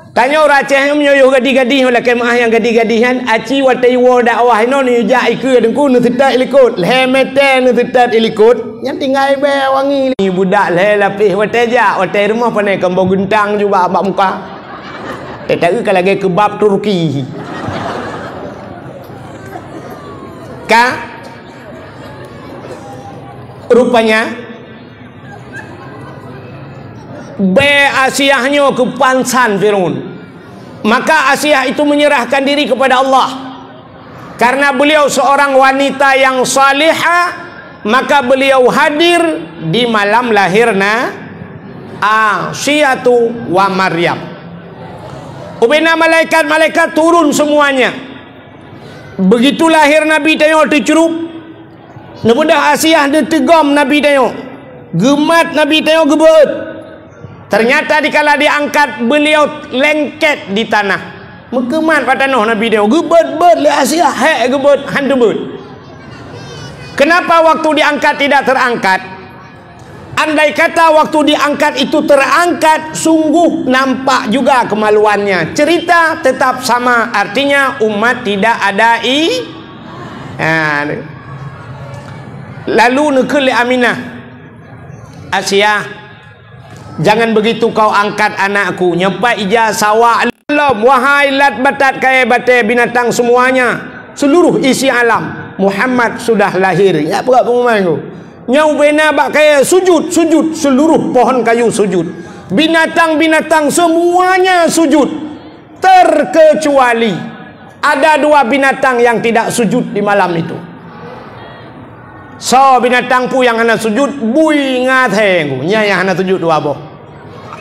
Tanya orang Aceh yang menyoyoh gadih-gadih oleh kemah yang gadih-gadihan, aci watai wo dakwah ino ni jai ke dengku nu tetat ilikut, lehmete nu tetat ilikut, yang tinggal be wangi ni budak leh lapih watai ja, watai rumah panai kembang gentang juga abak muka. Tetapi kalau lagi kebab Turki. Ka rupanya be Asiahnya ke pansan Fir'aun. Maka Asiah itu menyerahkan diri kepada Allah. Karena beliau seorang wanita yang salihah, maka beliau hadir di malam lahirna Asiyatu wa Maryam. Ubena malaikat-malaikat turun semuanya. Begitu lahir Nabi tengok dicerup. Namudah Asiah dia tegam Nabi tengok. Gemat Nabi tengok gebet. Ternyata dikala diangkat beliau lengket di tanah. Mekemat pada tanah Nabi tengok. Gebet-bet le Asiah. Gebet handebet. Kenapa waktu diangkat tidak terangkat? Andai kata waktu diangkat itu terangkat, sungguh nampak juga kemaluannya. Cerita tetap sama. Artinya umat tidak ada lalu nekeli Aminah, Asiah, jangan begitu kau angkat anakku. Nyepai ija sawak alam, wahai lat batat kaya bate binatang semuanya, seluruh isi alam, Muhammad sudah lahir. Ya apa pengumuman tu? Nyau bena bak kaya sujud, seluruh pohon kayu sujud, binatang-binatang semuanya sujud, terkecuali ada dua binatang yang tidak sujud di malam itu. So binatang pu yang hana sujud bui ngateng nya yang hana sujud dua boh.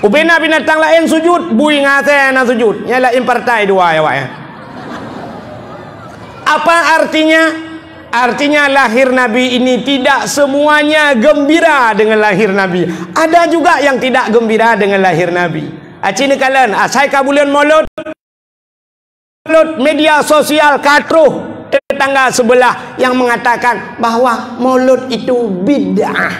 Ubena binatang lain sujud bui ngateng hana sujud nya lain partai dua ya wak ya. Apa artinya? Artinya lahir Nabi ini tidak semuanya gembira dengan lahir Nabi. Ada juga yang tidak gembira dengan lahir Nabi. Acini kalian asai kabulian maulud media sosial katruh tetangga sebelah yang mengatakan bahwa maulud itu bid'ah.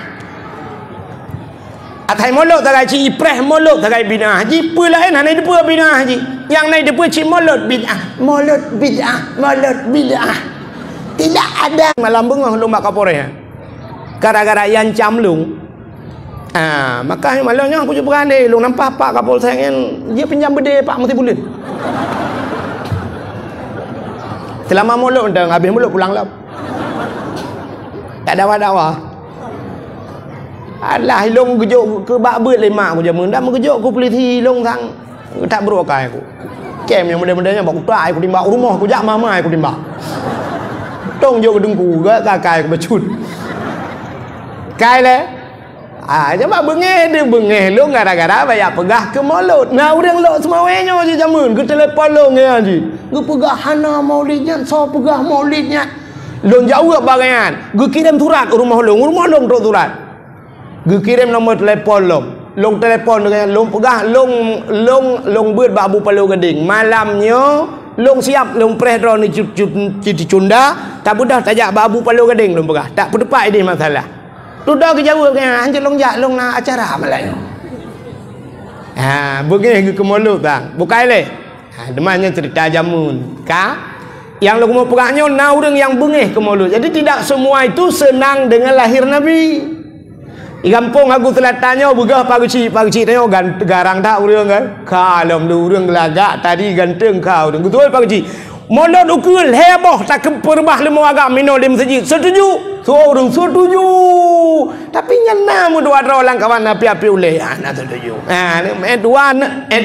Atai maulud tagai ci ipreh maulud tagai bid'ah. Ji pu lain hanai depa bid'ah ji. Yang nai depa ci maulud bid'ah. Maulud bid'ah, maulud bid'ah. Tidak ada malam bengah lomba kapore. Gara-gara yang camlung. Maka malangnya aku juga berani lu nampak Pak Kapol sayang dia pinjam bede Pak mesti bulan. Selama mulut dah habis mulut pulang lah. Tak dawa-dawa. Alah hilong gejuk ke bak beut lemak aku jamun dah mengejuk aku peliti hilong sang tak berokai aku. Kem yang muda-mudanya baku tak aku timbak rumah aku jak mama aku timbak. Tong jo gedengku gak kakai aku becut. Kai le. Coba bengih lu gara-gara banyak pegah ke mulut. Nah orang lok semawanya je jamun ke telefon lu ya ji. Gu pegah hana maulidnya, so pegah maulidnya. Long jauh bagian. Gu kirim surat rumah long tok surat. Gu kirim nombor telefon long telefon dengan long pegah long buat babu palu geding. Malamnya long siap long preh drone cuci cunda, tak budah tajak babu palu geding long pegah. Tak berdepak ini masalah. Sudah ke jauh kan anjir long nak acara malai. Begini ke mulut bang. Bukai le. Demanya cerita jamun. Yang lu mau pegahnya orang yang bengih ke mulut. Jadi tidak semua itu senang dengan lahir Nabi. Di kampung aku telah tanya begah pagi tanya garang tak urang kan. Kalau urang gelagak tadi ganteng kau. Betul pagi. Mulut ukul heboh tak keperbah lemu agak minum di masjid. Setuju? Orang setuju. Tapi nyana mu dua orang kawan api-api uleh. Nak setuju.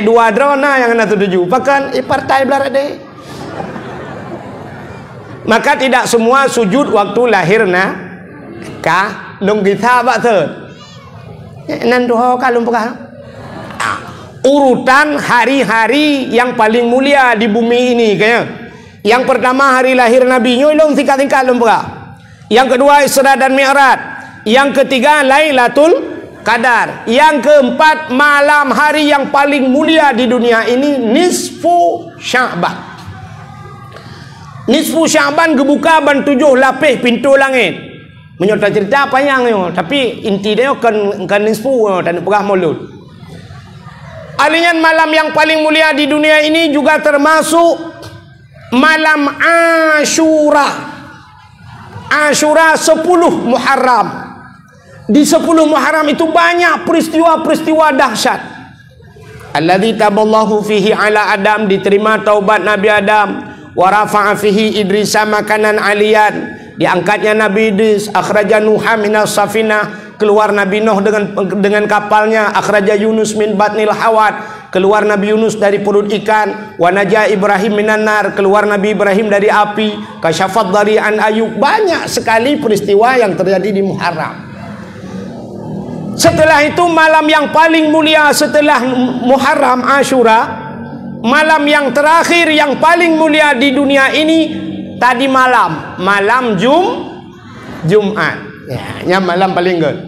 Dua drona yang nak setuju. Bahkan partai belar deh. Maka tidak semua sujud waktu lahir long kita bak ter. Nan doa kalau bukan. Urutan hari-hari yang paling mulia di bumi ini kayaknya. Yang pertama hari lahir Nabi nyolong tingkat-tingkat lembah. Yang kedua Isra dan Mi'raj. Yang ketiga Lailatul Qadar. Yang keempat malam hari yang paling mulia di dunia ini nisfu Sya'ban. Nisfu Sya'ban gebuka ban 7 lapis pintu langit. Menyota cerita panjang yo, tapi inti dia kan nisfu dan pegah mulut. Alian malam yang paling mulia di dunia ini juga termasuk malam Asyura. Asyura 10 Muharram. Di 10 Muharram itu banyak peristiwa-peristiwa dahsyat. Alladzi taballahu fihi ala Adam, diterima taubat Nabi Adam. Wa rafa'a fihi Idrisa makanan aliyan, diangkatnya Nabi Idris. Akhraja Nuha minas safinah, keluar Nabi Nuh dengan kapalnya. Akhraja Yunus min batnil hawat, keluar Nabi Yunus dari perut ikan. Wa naja Ibrahim minan nar, keluar Nabi Ibrahim dari api. Kasyafat dari an Ayub. Banyak sekali peristiwa yang terjadi di Muharram. Setelah itu malam yang paling mulia setelah Muharram, Asyura. Malam yang terakhir yang paling mulia di dunia ini tadi malam Jumat. Ya, malam paling good.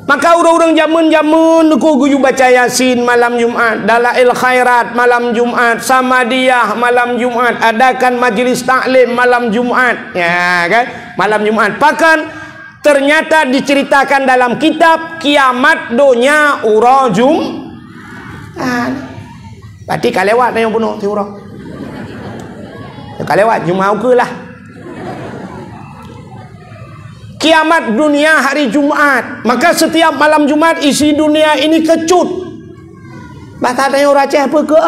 Maka orang-orang jamun ku guyu baca Yasin malam Jumat, Dalail Khairat malam Jumat, Samadiyah malam Jumat, adakan majlis taklim malam Jumat. Ya kan? Malam Jumat. Bahkan ternyata diceritakan dalam kitab kiamat donya ura Jumat. Berarti kalewat yang bunuh ti ura. Kalewat Jumat ke lah. Kiamat dunia hari Jumat. Maka setiap malam Jumat isi dunia ini kecut. Bahasa tanya orang Aceh apa ke?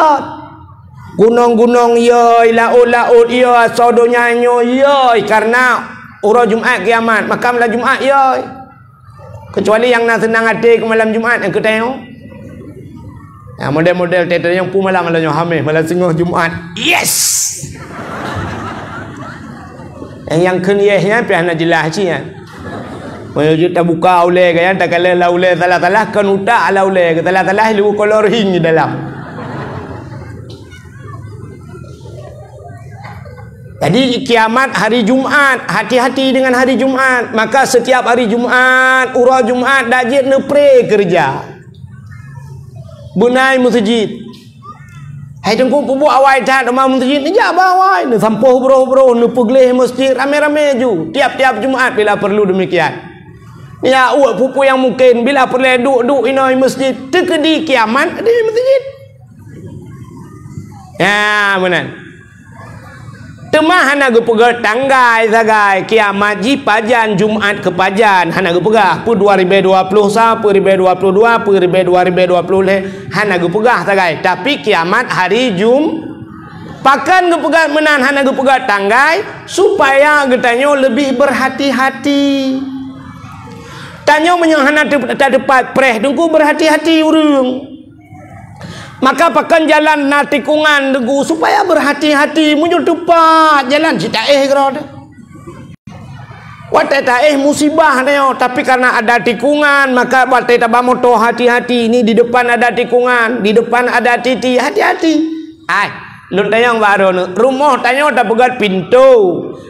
Gunung-gunung yoi, laut-laut yoi, sodonya yoi. Karena ura Jumat kiamat. Maka malam Jumat yoi. Kecuali yang nak senang hati ke malam Jumat yang ketengok. Ya, model-model teater yang pu malam hamil malam sengah Jumat. Yes. Yang kenyehnya pian nak jelas cian. Menuju tak buka oleh kan tak kala laule salah-salah kan utak laule salah-salah lu kolor hing di dalam. Jadi kiamat hari Jumat, hati-hati dengan hari Jumat. Maka setiap hari Jumat, ura Jumat dajit nepre kerja. Bunai masjid. Hai tengku pubu awai tak rumah masjid ni ja bawai ni sampuh bro ni pegleh masjid rame-rame ju tiap-tiap Jumaat bila perlu demikian. Ya pupu yang mungkin bila perlu duduk inoi masjid tekedi kiamat di masjid. Ya benar. Temah hana gu pegat tanggai sagai kiamat ji pajan Jumat ke pajan hana gu pegah pu 2020 sa pu 2022 pu 2020 hana gu pegah sagai tapi kiamat hari pakan gu pegat menan hana gu pegat tanggai supaya getanyo lebih berhati-hati. Tanyo menyang hana tak dapat preh dengku berhati-hati urang. Maka pakan jalan na tikungan degu supaya berhati-hati muncul tepat jalan cita gerode. Watai musibah neo, tapi karena ada tikungan maka watai tabamoto hati-hati. Ini di depan ada tikungan, di depan ada titi, hati-hati. Lu tayang baru rumah tanya tak pegat pintu,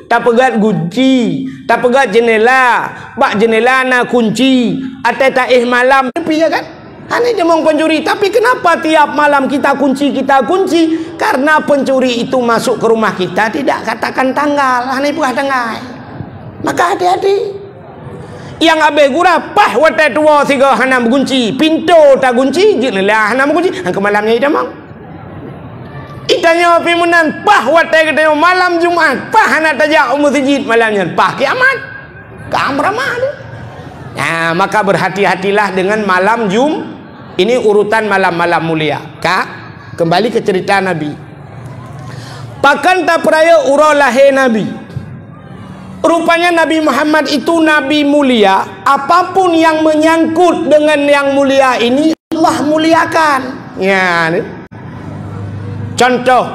tak pegat kunci, tak pegat jendela, bak jendela na kunci. Atai malam tapi ya kan? Ini dia mau pencuri, tapi kenapa tiap malam kita kunci? Karena pencuri itu masuk ke rumah kita tidak katakan tanggal, ini bukan tanggal. Maka hati-hati. Yang abe gura pah watai tua tiga hanam kunci, pintu tak kunci, jendela hanam kunci, ke malamnya itu mang. Itanya pimunan pah watai kita malam Jumat, pah anak tajak masjid malamnya, pah kiamat. Kamramah tu. Nah, maka berhati-hatilah dengan malam ini urutan malam-malam mulia. Kak, kembali ke cerita Nabi. Pakan tak peraya urau lahir Nabi. Rupanya Nabi Muhammad itu Nabi mulia. Apapun yang menyangkut dengan yang mulia ini Allah muliakan. Ya, ni. Contoh,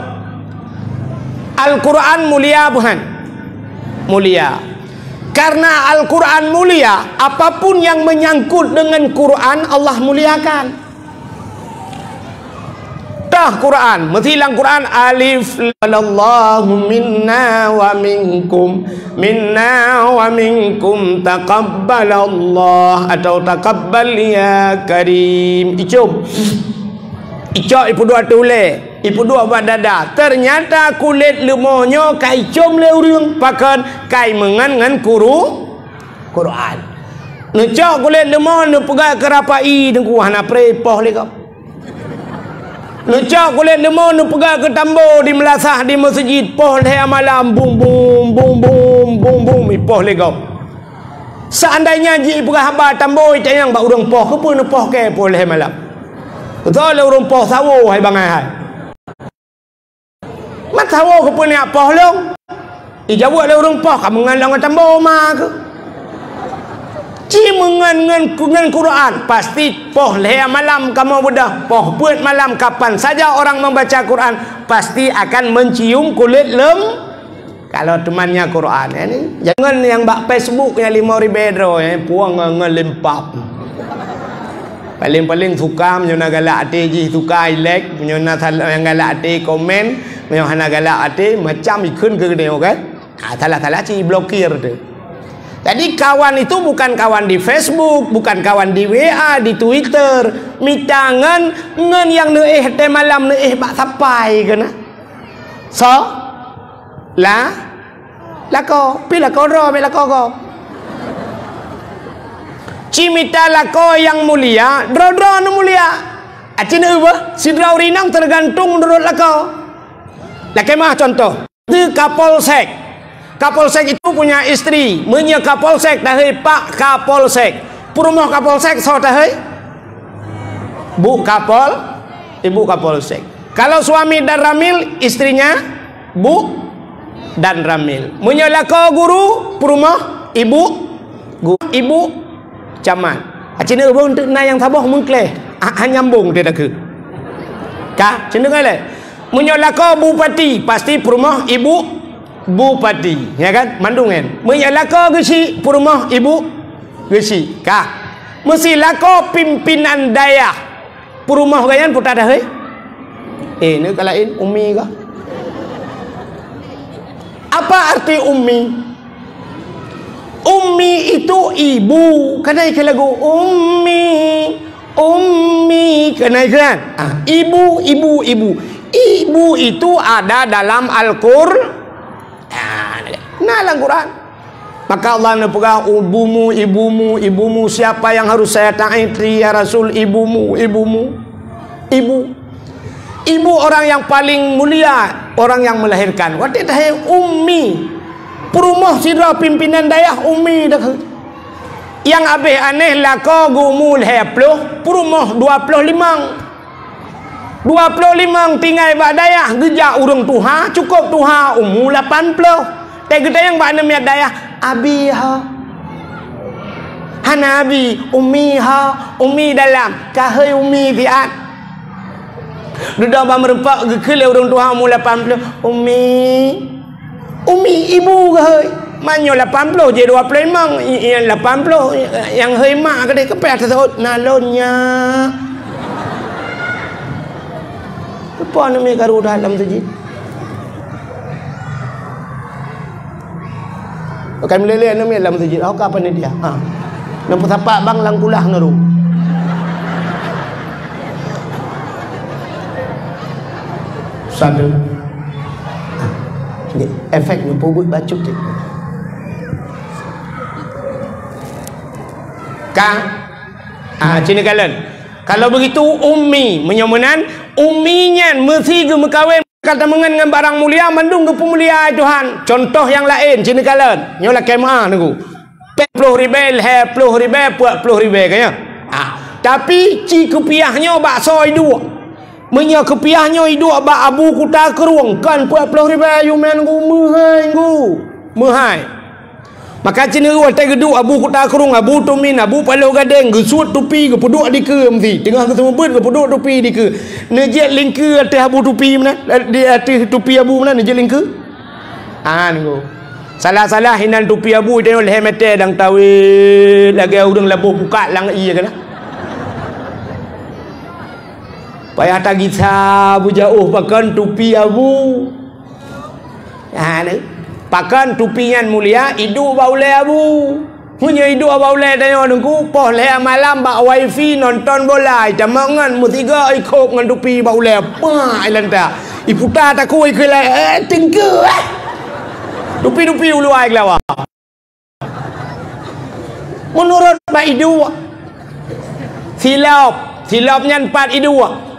Al-Quran mulia bukan? Mulia. Karena Al-Quran mulia, apapun yang menyangkut dengan Quran Allah muliakan. Dah Quran, mestilah Quran alif lallahu minna wa minkum taqabbalallah atau taqabbal ya karim. Icok ipu dua tule, ipu dua buat dada. Ternyata kulit lemohnya kai com le urang pakan kai mengan Quran. Necok kulit lemoh ne pegang kerapai dengku hana prepoh le kau. Necok kulit lemoh ne pegang ke tambo di melasah di masjid poh le malam bum bum bum bum bum bum poh le kau. Seandainya ji pegang haba tambo tayang ba urang poh ke pun poh ke poh le malam. Betul le urang poh sawo hai bangai hai. Mat sawo ke pun ya poh long. Ijawat le urang poh ka mengalang tambo ma ke. Ci mengan Quran pasti poh le malam kamu bedah poh buat malam kapan saja orang membaca Quran pasti akan mencium kulit kalau temannya Quran ini jangan yang bak Facebook yang 5.000 ya puang ngelempap paling suka menyona galak ate ji suka ilek menyona yang galak ate komen menyona galak ate macam ikun ke dia kan salah ci blokir tu. Jadi kawan itu bukan kawan di Facebook, bukan kawan di WA, di Twitter. Mitangan ngen yang neeh teh malam neeh bak sampai kena. So, lako, pi lako ro, pi lako ko. Cimita lako yang mulia, dro nu mulia. Acin eueuh, si drau rinang tergantung menurut lako. Laki mah contoh, itu Kapolsek. Kapolsek itu punya istri, menye Kapolsek tahe Pak Kapolsek. Purmoh Kapolsek so tahe Bu Kapol, Ibu Kapolsek. Kalau suami dan Ramil, istrinya Bu dan Ramil. Menye lako guru, purmoh Ibu Camat. Acina ubung na yang taboh mengkleh, nyambung dia dak ke. Kah, cenderung ale. Menye lako bupati, pasti purmoh Ibu Bupati, ya kan? Mandungan. Menyalako gesi purmoh ibu gesi. Kah? Mesti lako pimpinan daerah. Purmoh gayan putar dah he. Ini kalain ummi kah? Apa arti ummi? Ummi itu ibu. Kena ikan lagu ummi kena ikan. Ibu. Ibu itu ada dalam Al-Qur'an. Nalang Quran. Maka Allah pegang ibumu siapa yang harus saya taati ya Rasul? Ibu orang yang paling mulia, orang yang melahirkan. Waktu dah ummi perumoh sidra pimpinan daerah ummi dah. Yang abih aneh lako gumul heploh perumoh 25 tinggal bak daerah gejak urang tuha cukup tuha umur 80. Kita yang bak namanya daya abi ha hanabi ummi dalam kahai ummi fiat duduk bak merempak gekele urang tuha umur 80 ummi ibu kahai Manyo 80 je 25 yang 80 yang hemat ke dia kepeh tersebut nalonya. Apa nama karu dalam masjid? Bukan meleleh nama dalam masjid. Oh apa ni dia? Ha. Nampak tapak bang lang kulah naru. Satu. Ni efek ni pubut bacuk je. Cina kalian. Kalau begitu ummi menyomenan umminya mesti ke mekawin kata mengan dengan barang mulia mandung ke pemulia Tuhan. Contoh yang lain cina kalian. Nyola kemah nunggu. 10,000 10,000 40,000 kaya. Tapi ci kepiahnya bak soi dua. Menya kepiahnya iduk bak abu kuta keruang kan 40,000 you men ngu mehai. Maka cina ruang tak geduk abu kuta kerung abu tumin abu palau gadeng gesut tupi ke peduk di ke mesti tengah ke semua ke peduk tupi di ke nejek lingke atas abu tupi mana di atas tupi abu mana nejek lingke nunggu salah hinan tupi abu tengok leher mete dang tawil lagi udang labuh buka lang iya kan payah tak kisah abu jauh pakan tupi abu ni pakan tupian mulia hidup baule abu punya hidup baule tanya nunggu poh le malam bak wifi nonton bola jamangan mutiga ikut dengan tupi baule apa ilanta iputa tak kuai ke tingke tupi ulu ai lawa menurut bak hidup silap nyan 4 hidup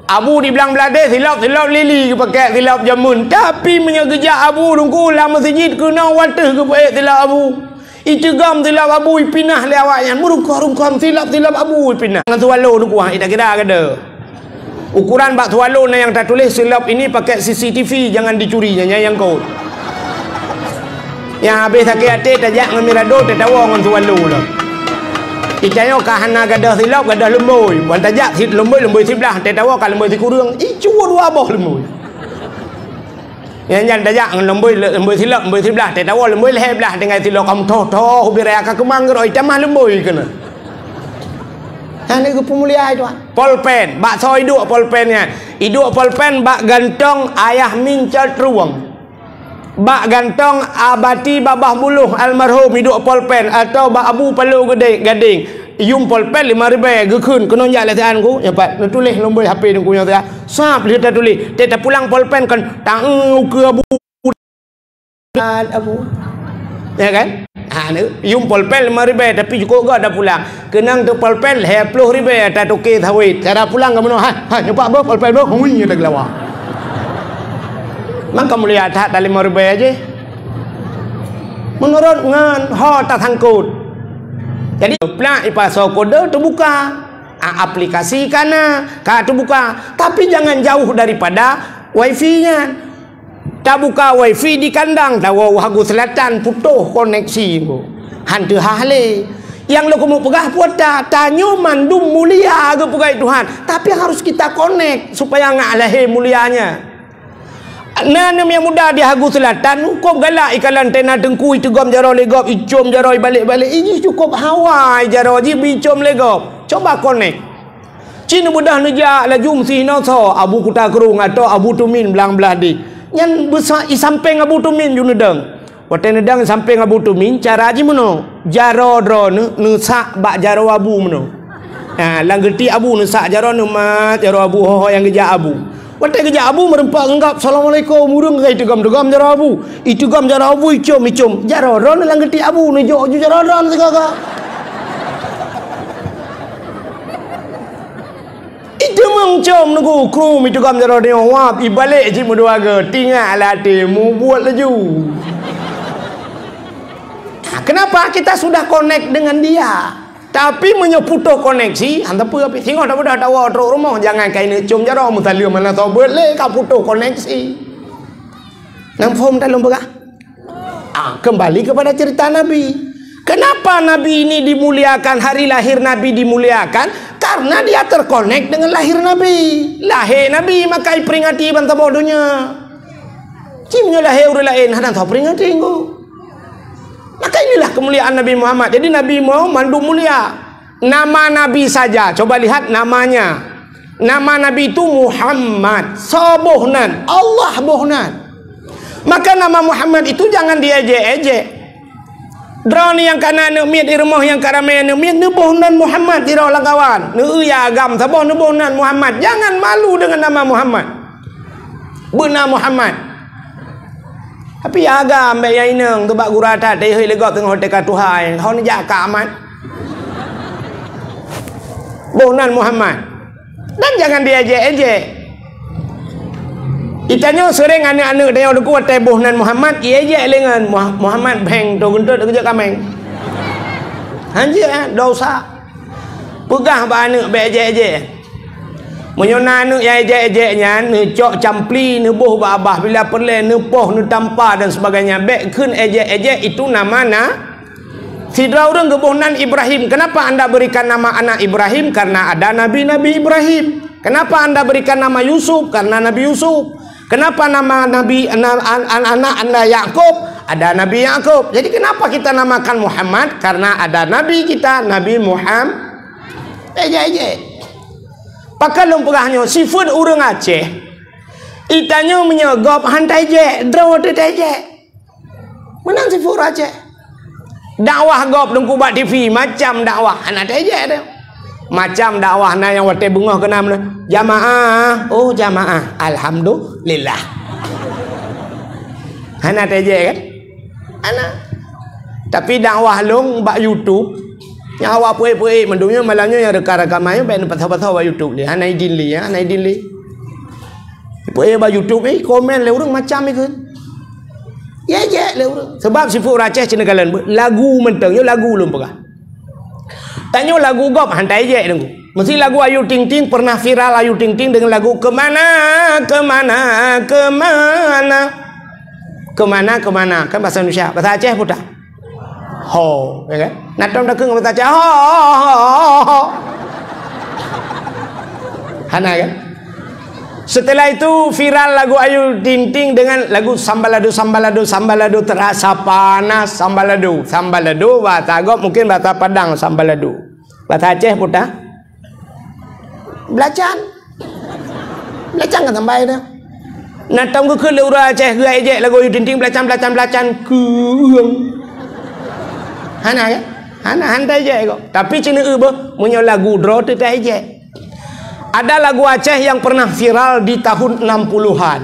abu di belang belade silap lili ke pakai silap jamun tapi menyegejak abu nunggu lah masjid kena watah ke pakai silap abu itu gam silap abu ipinah le awaknya merungkam silap abu ipinah dengan tualo nunggu ida kira ada ukuran bak tualo yang tak tulis silap ini pakai CCTV jangan dicuri yang kau yang habis sakit hati tajak dengan mirado tetawa dengan tualo lah Icaya kahana gadah silap gadah lemboi. Wan tajak sit lemboi sebelah. Tetawa ka lemboi kurang. Cua dua boh lemboi. Yang tajak lemboi silap lemboi sebelah. Tetawa lemboi leher belah dengan silap kamu toh birai ka kemang geroi tamah lemboi kena. Ini ke pemulia itu. Polpen, bak so iduk polpennya. Iduk polpen bak gantong ayah mincat ruang. Bak gantong abati babah buluh almarhum hidup polpen atau bak abu palu gading yum polpen 5,000 gekun kena jak latihan ku nyapat tulis nombor HP ku nya sap dia tulis dia pulang polpen kan tang ke abu ya kan yum polpen 5,000 tapi cukup gak dah pulang kenang tu polpen 10,000 tak okey thawit cara pulang ke mana nyapak ber polpen ber hui tak lawa maka mulia tak 5,000 aja menurut ngan tak sangkut jadi plak ipasau kode terbuka aplikasi kana terbuka tapi jangan jauh daripada wifi nya tak buka wifi di kandang tahu hagu selatan putuh koneksi hantu hale yang lo kamu pegah puata tanyo mandum mulia ke pegai Tuhan tapi harus kita connect supaya ngak lahir mulianya. Nanam yang muda di hagu selatan hukum galak ikalan tena dengku itu gom jaro legop icom jaro balik-balik ini cukup hawai jaro ji bicom legop coba connect cina mudah nejak laju mesti so abu kuta kerung atau abu tumin belang belah di yang besar samping abu tumin ju nedang waktu nedang samping abu tumin cara ji meno jaro dro nusak bak jaro abu meno lang gerti abu nusak jaro mat jaro abu ho yang gejak abu Watai kerja abu merempak enggap assalamualaikum murung ke itu gam jara abu itu gam jara abu icom jara ron lang geti abu nejo ju jara ron segala itu mengcom nunggu krum itu gam jara dia wap ibalik ji mudua ke tinggal latih mu buat laju kenapa kita sudah connect dengan dia tapi menyeputuh koneksi hantar apa api tengok dah dah tahu truk rumah jangan kain cium jaro mutalia mana tahu boleh kau putuh koneksi nang form dalam berah kembali kepada cerita Nabi kenapa Nabi ini dimuliakan hari lahir Nabi dimuliakan karena dia terkonek dengan lahir Nabi maka peringati bantah bodohnya cimnya lahir orang lain hadang tahu peringati engkau Maka inilah kemuliaan Nabi Muhammad. Jadi Nabi Muhammad mulia. Nama Nabi saja, coba lihat namanya. Nama Nabi itu Muhammad. Sobohnan, Allah bohnan. Maka nama Muhammad itu jangan diejek-ejek. Drone yang kana nak miat di rumah yang karamai nak miat ni bohnan Muhammad di rawang kawan. Ni ya agam sabah ni bohnan Muhammad. Jangan malu dengan nama Muhammad. Benar Muhammad. Tapi ya agam baik yang inang tu bak gurata teh hei legok tengah hotel katuhai. Kau ni jak amat. Bohnan Muhammad. Dan jangan diejek-ejek. Itanya sering anak-anak dia ada kuat bohnan Muhammad, ia je dengan Muhammad beng tu guntur kerja kameng. Hanya dosa. Pegah ba anak be ejek-ejek. Menyona anak yang ejek-ejeknya ne cok campli ne boh ba abah bila perle ne poh ne tampa dan sebagainya. Be keun ejek-ejek itu nama Sidra orang ke bohnan Ibrahim. Kenapa anda berikan nama anak Ibrahim? Karena ada Nabi-Nabi Ibrahim. Kenapa anda berikan nama Yusuf? Karena Nabi Yusuf. Kenapa nama Nabi anak anda Yakub? Ada Nabi Yakub. Jadi kenapa kita namakan Muhammad? Karena ada Nabi kita, Nabi Muhammad. Ejek-ejek. Pakai lumpurahnya sifat orang Aceh. Itanya menyegop hantai ejek, draw ejek. Menang sifat Aceh. Dakwah gop dengku buat TV macam dakwah anak ejek dia. Macam dakwah na yang wate bungah kena mana? Jamaah. Oh jamaah. Alhamdulillah. Anak ejek kan? Anak. Tapi dakwah long bak YouTube. Yang awak puik-puik mendunya malamnya yang rekam-rekamnya baik patah-patah bak YouTube ni. Anak idin li ya, anak idin li. Puik bak YouTube ni komen le orang macam ni kan. Ya je le orang. Sebab sifat Aceh cina kalian lagu mentengnya lagu lum pegah. Tanya lagu gop hantai je dengku. Mesti lagu Ayu Ting Ting pernah viral Ayu Ting Ting dengan lagu kemana kemana kemana kemana kemana kan bahasa Indonesia, bahasa Aceh pun tak. Ho, ya kan? Natom dah keng bahasa Aceh. Ho. Hana kan? Setelah itu viral lagu Ayu Ting Ting dengan lagu Sambalado Sambalado Sambalado terasa panas Sambalado Sambalado bahasa gop mungkin bahasa Padang Sambalado. Bahasa Aceh pun tak. Belacan kan sampai dah. Natom ke leura Aceh gai je lagu Ayu Ting Ting belacan keung. Hana kan? Hana hantai je kok. Tapi cina punya lagu draw tu tak je. Ada lagu Aceh yang pernah viral di tahun 60-an.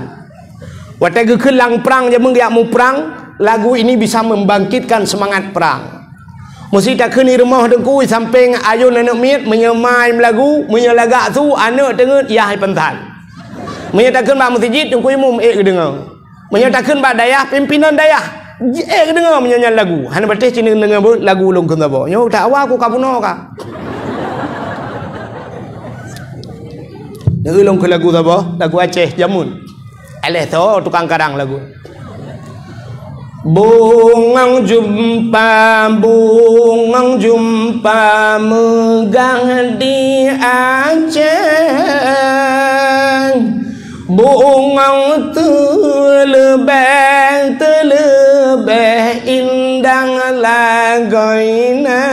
Waktu ke lang perang je menggiak mu perang, lagu ini bisa membangkitkan semangat perang. Mesti tak kena rumah dengku samping ayun anak miat menyemai lagu, menyelagak tu anak dengar ya pentan. Menyatakan bak masjid dengku imum dengar. Menyatakan bak dayah pimpinan dayah dengar menyanyi lagu. Hana betul cina dengar lagu ulung kena bawa. Nyo tak awak aku kapuno ka. Ulung ke lagu apa? Lagu Aceh Jamun. Aleh tu tukang karang lagu. Bungang jumpa megang di Aceh. Bungang terlebih indah lagoina.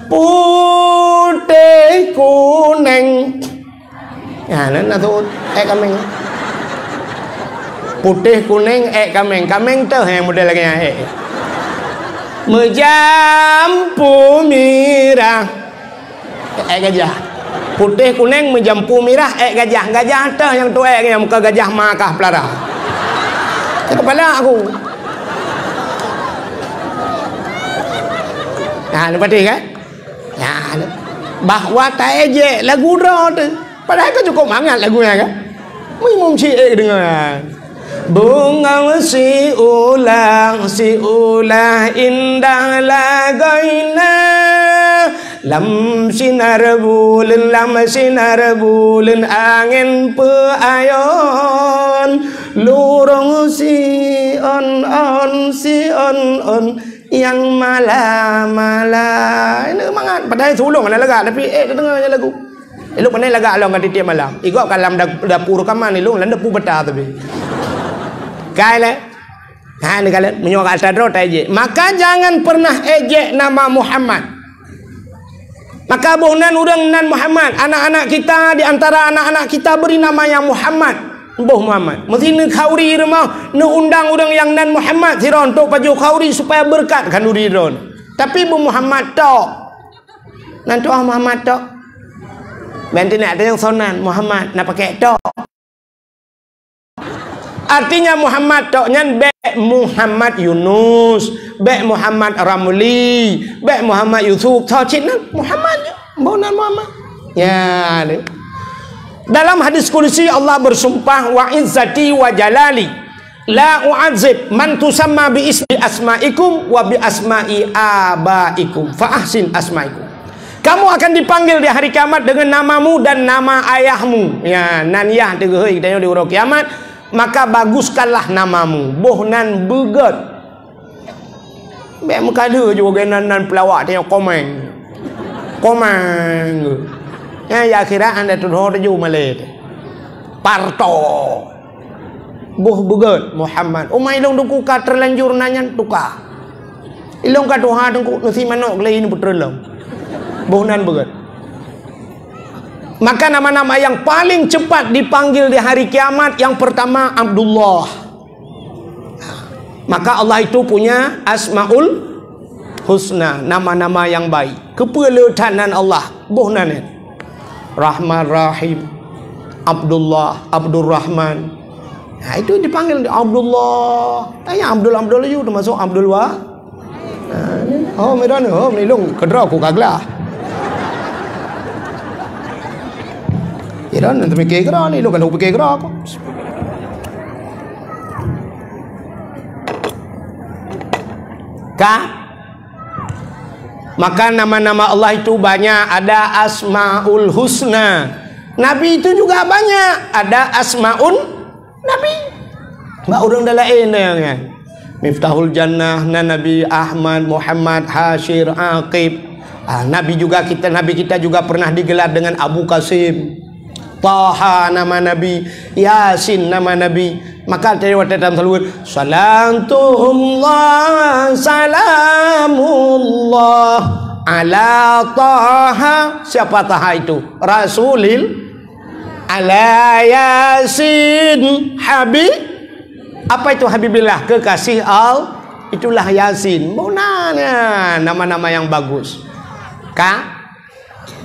Putih kuning. Ya, nah tu kameng. Putih kuning kameng tu yang model lagi menjampu mirah gajah. Putih kuning menjampu mirah gajah tu yang tu yang muka gajah makah pelara. Kepala aku. Nah, nampak kan? Ya, bahwa tak ejek lagu dah tu. Padahal kan cukup hangat lagunya kan. Minum cik dengan bunga si ulang indah lagoina lam sinar bulan angin peayon lurung si on yang malam ini semangat. Padahal sulung ada lega tapi dengarnya lagu. Elok pandai lagak long kat tiap malam. Igok kalam dapur rekaman ni long lan dapur betah tapi. Kai le. Ha, ni kalian menyuruh atas roh tak ejek. Maka jangan pernah ejek nama Muhammad. Maka bohnan orang nan Muhammad. Anak-anak kita, di antara anak-anak kita beri nama yang Muhammad. Boh Muhammad. Mesti ni khauri rumah, ni undang orang yang nan Muhammad siron untuk baju khauri supaya berkat kan duri ron. Tapi bu Muhammad tok. Nan tu Muhammad tok. Bantu nak ada yang sonan Muhammad nak pakai tok. Artinya Muhammad tok nyan be Muhammad Yunus, be Muhammad Ramli, be Muhammad Yusuf. Tho cik nan Muhammad je. Bo nan Muhammad. Ya ni. Dalam hadis qudsi Allah bersumpah wa izzati wa jalali la u'adzib man tusamma bi ismi asma'ikum wa bi asma'i abaikum fa ahsin asma'ikum. Kamu akan dipanggil di hari kiamat dengan namamu dan nama ayahmu. Ya, nan yah tegeh kita di hari kiamat, maka baguskanlah namamu. Boh nan beget. Be muka dia juga nan pelawak tengok komen. Komen. Ya akhirat anda tuduh tu Malay. Parto. Boh beget Muhammad. Umai long duku ka terlanjur nanyan tukar. Ilong ka Tuhan tungku nasi manok lain putrelong. Bohnan berat. Maka nama-nama yang paling cepat dipanggil di hari kiamat, yang pertama Abdullah. Maka Allah itu punya Asmaul Husna, nama-nama yang baik. Kepeletanan Allah, bohnan. Rahman Rahim, Abdullah, Abdul Rahman. Nah, itu dipanggil Abdullah. Tanya Abdul itu termasuk Abdul Wah. Oh, medan oh, melong kedra aku kaglah. Iran nanti mikir kera ni, lo kan aku mikir kera aku. Maka nama-nama Allah itu banyak. Ada Asmaul Husna. Nabi itu juga banyak. Ada Asmaun Nabi. Mbak orang dah lain kan. Miftahul Jannah, Nabi Ahmad, Muhammad, Hashir, Aqib. Nabi kita juga pernah digelar dengan Abu Qasim. Taha nama Nabi, Yasin nama Nabi. Maka dari waktu dalam salawat, salamullah salamullah ala Taha. Siapa Taha itu? Rasulil ala Yasin Habib. Apa itu Habibillah? Kekasih Allah. Itulah Yasin. Bonanya nama-nama yang bagus.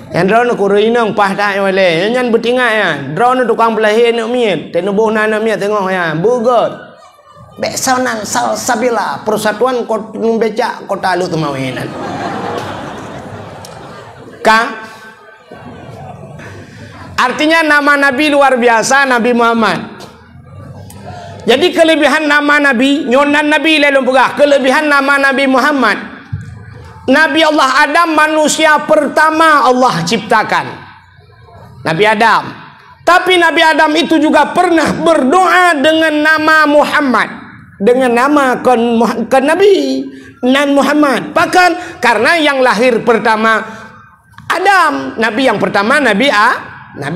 Yang drone ku reinang pah tak oleh. Yang bertingkat ya. Drone tukang pelahir nak miet. Tenubuh nak miet tengok ya. Bugot. Beksanan salsabila persatuan kota becak kota lu temawinan. Artinya nama Nabi luar biasa, Nabi Muhammad. Jadi kelebihan nama Nabi, nyonan Nabi lalu pegah. Kelebihan nama Nabi Muhammad. Nabi Allah Adam manusia pertama Allah ciptakan. Nabi Adam. Tapi Nabi Adam itu juga pernah berdoa dengan nama Muhammad. Dengan nama ke Nabi Nan Muhammad. Bahkan karena yang lahir pertama Adam. Nabi yang pertama Nabi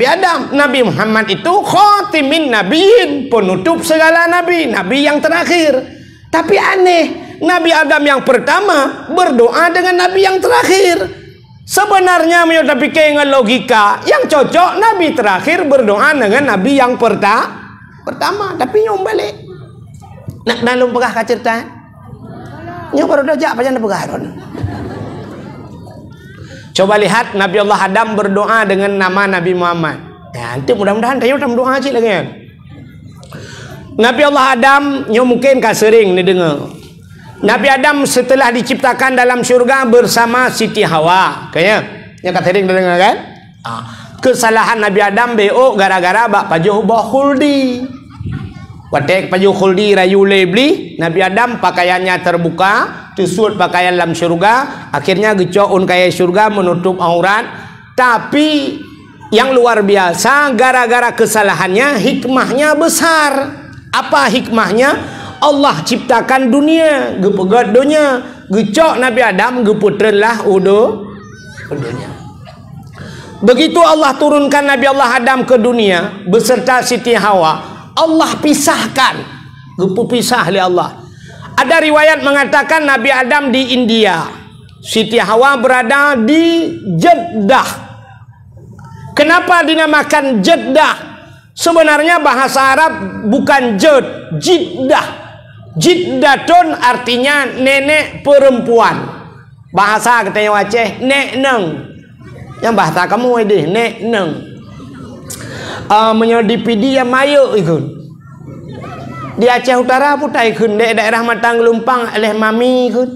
Adam. Nabi Muhammad itu khatimin nabiin, penutup segala nabi, nabi yang terakhir. Tapi aneh, Nabi Adam yang pertama berdoa dengan nabi yang terakhir. Sebenarnya menurut pikir dengan logika yang cocok, nabi terakhir berdoa dengan nabi yang pertama. Tapi nyom balik. Nak dalam pegah ka cerita. Nyom baru dojak apa jangan pegah. Coba lihat Nabi Allah Adam berdoa dengan nama Nabi Muhammad. Ya, nanti mudah-mudahan tayo dalam doa cik lagi. Nabi Allah Adam nyo mungkin ka sering ni dengar. Nabi Adam setelah diciptakan dalam syurga bersama Siti Hawa. Kayaknya yang kata sering dengar kan? Kesalahan Nabi Adam beo gara-gara bak pajuh khuldi. Watek pajuh khuldi rayu lebli, Nabi Adam pakaiannya terbuka. Tusut pakaian dalam syurga, akhirnya gecoun kaya syurga menutup aurat. Tapi yang luar biasa, gara-gara kesalahannya hikmahnya besar. Apa hikmahnya? Allah ciptakan dunia, gepegat dunia, gecok Nabi Adam, geputrelah udunya. Begitu Allah turunkan Nabi Allah Adam ke dunia beserta Siti Hawa, Allah pisahkan, gepu pisah oleh Allah. Ada riwayat mengatakan Nabi Adam di India, Siti Hawa berada di Jeddah. Kenapa dinamakan Jeddah? Sebenarnya bahasa Arab bukan Jeddah. Jiddatun artinya nenek perempuan. Bahasa katanya Aceh nek neng. Yang bahasa kamu ini nek neng. Menyodipidi yang mayu ikut. Di Aceh Utara putai ikut. Di daerah Matang Lumpang oleh mami ikut.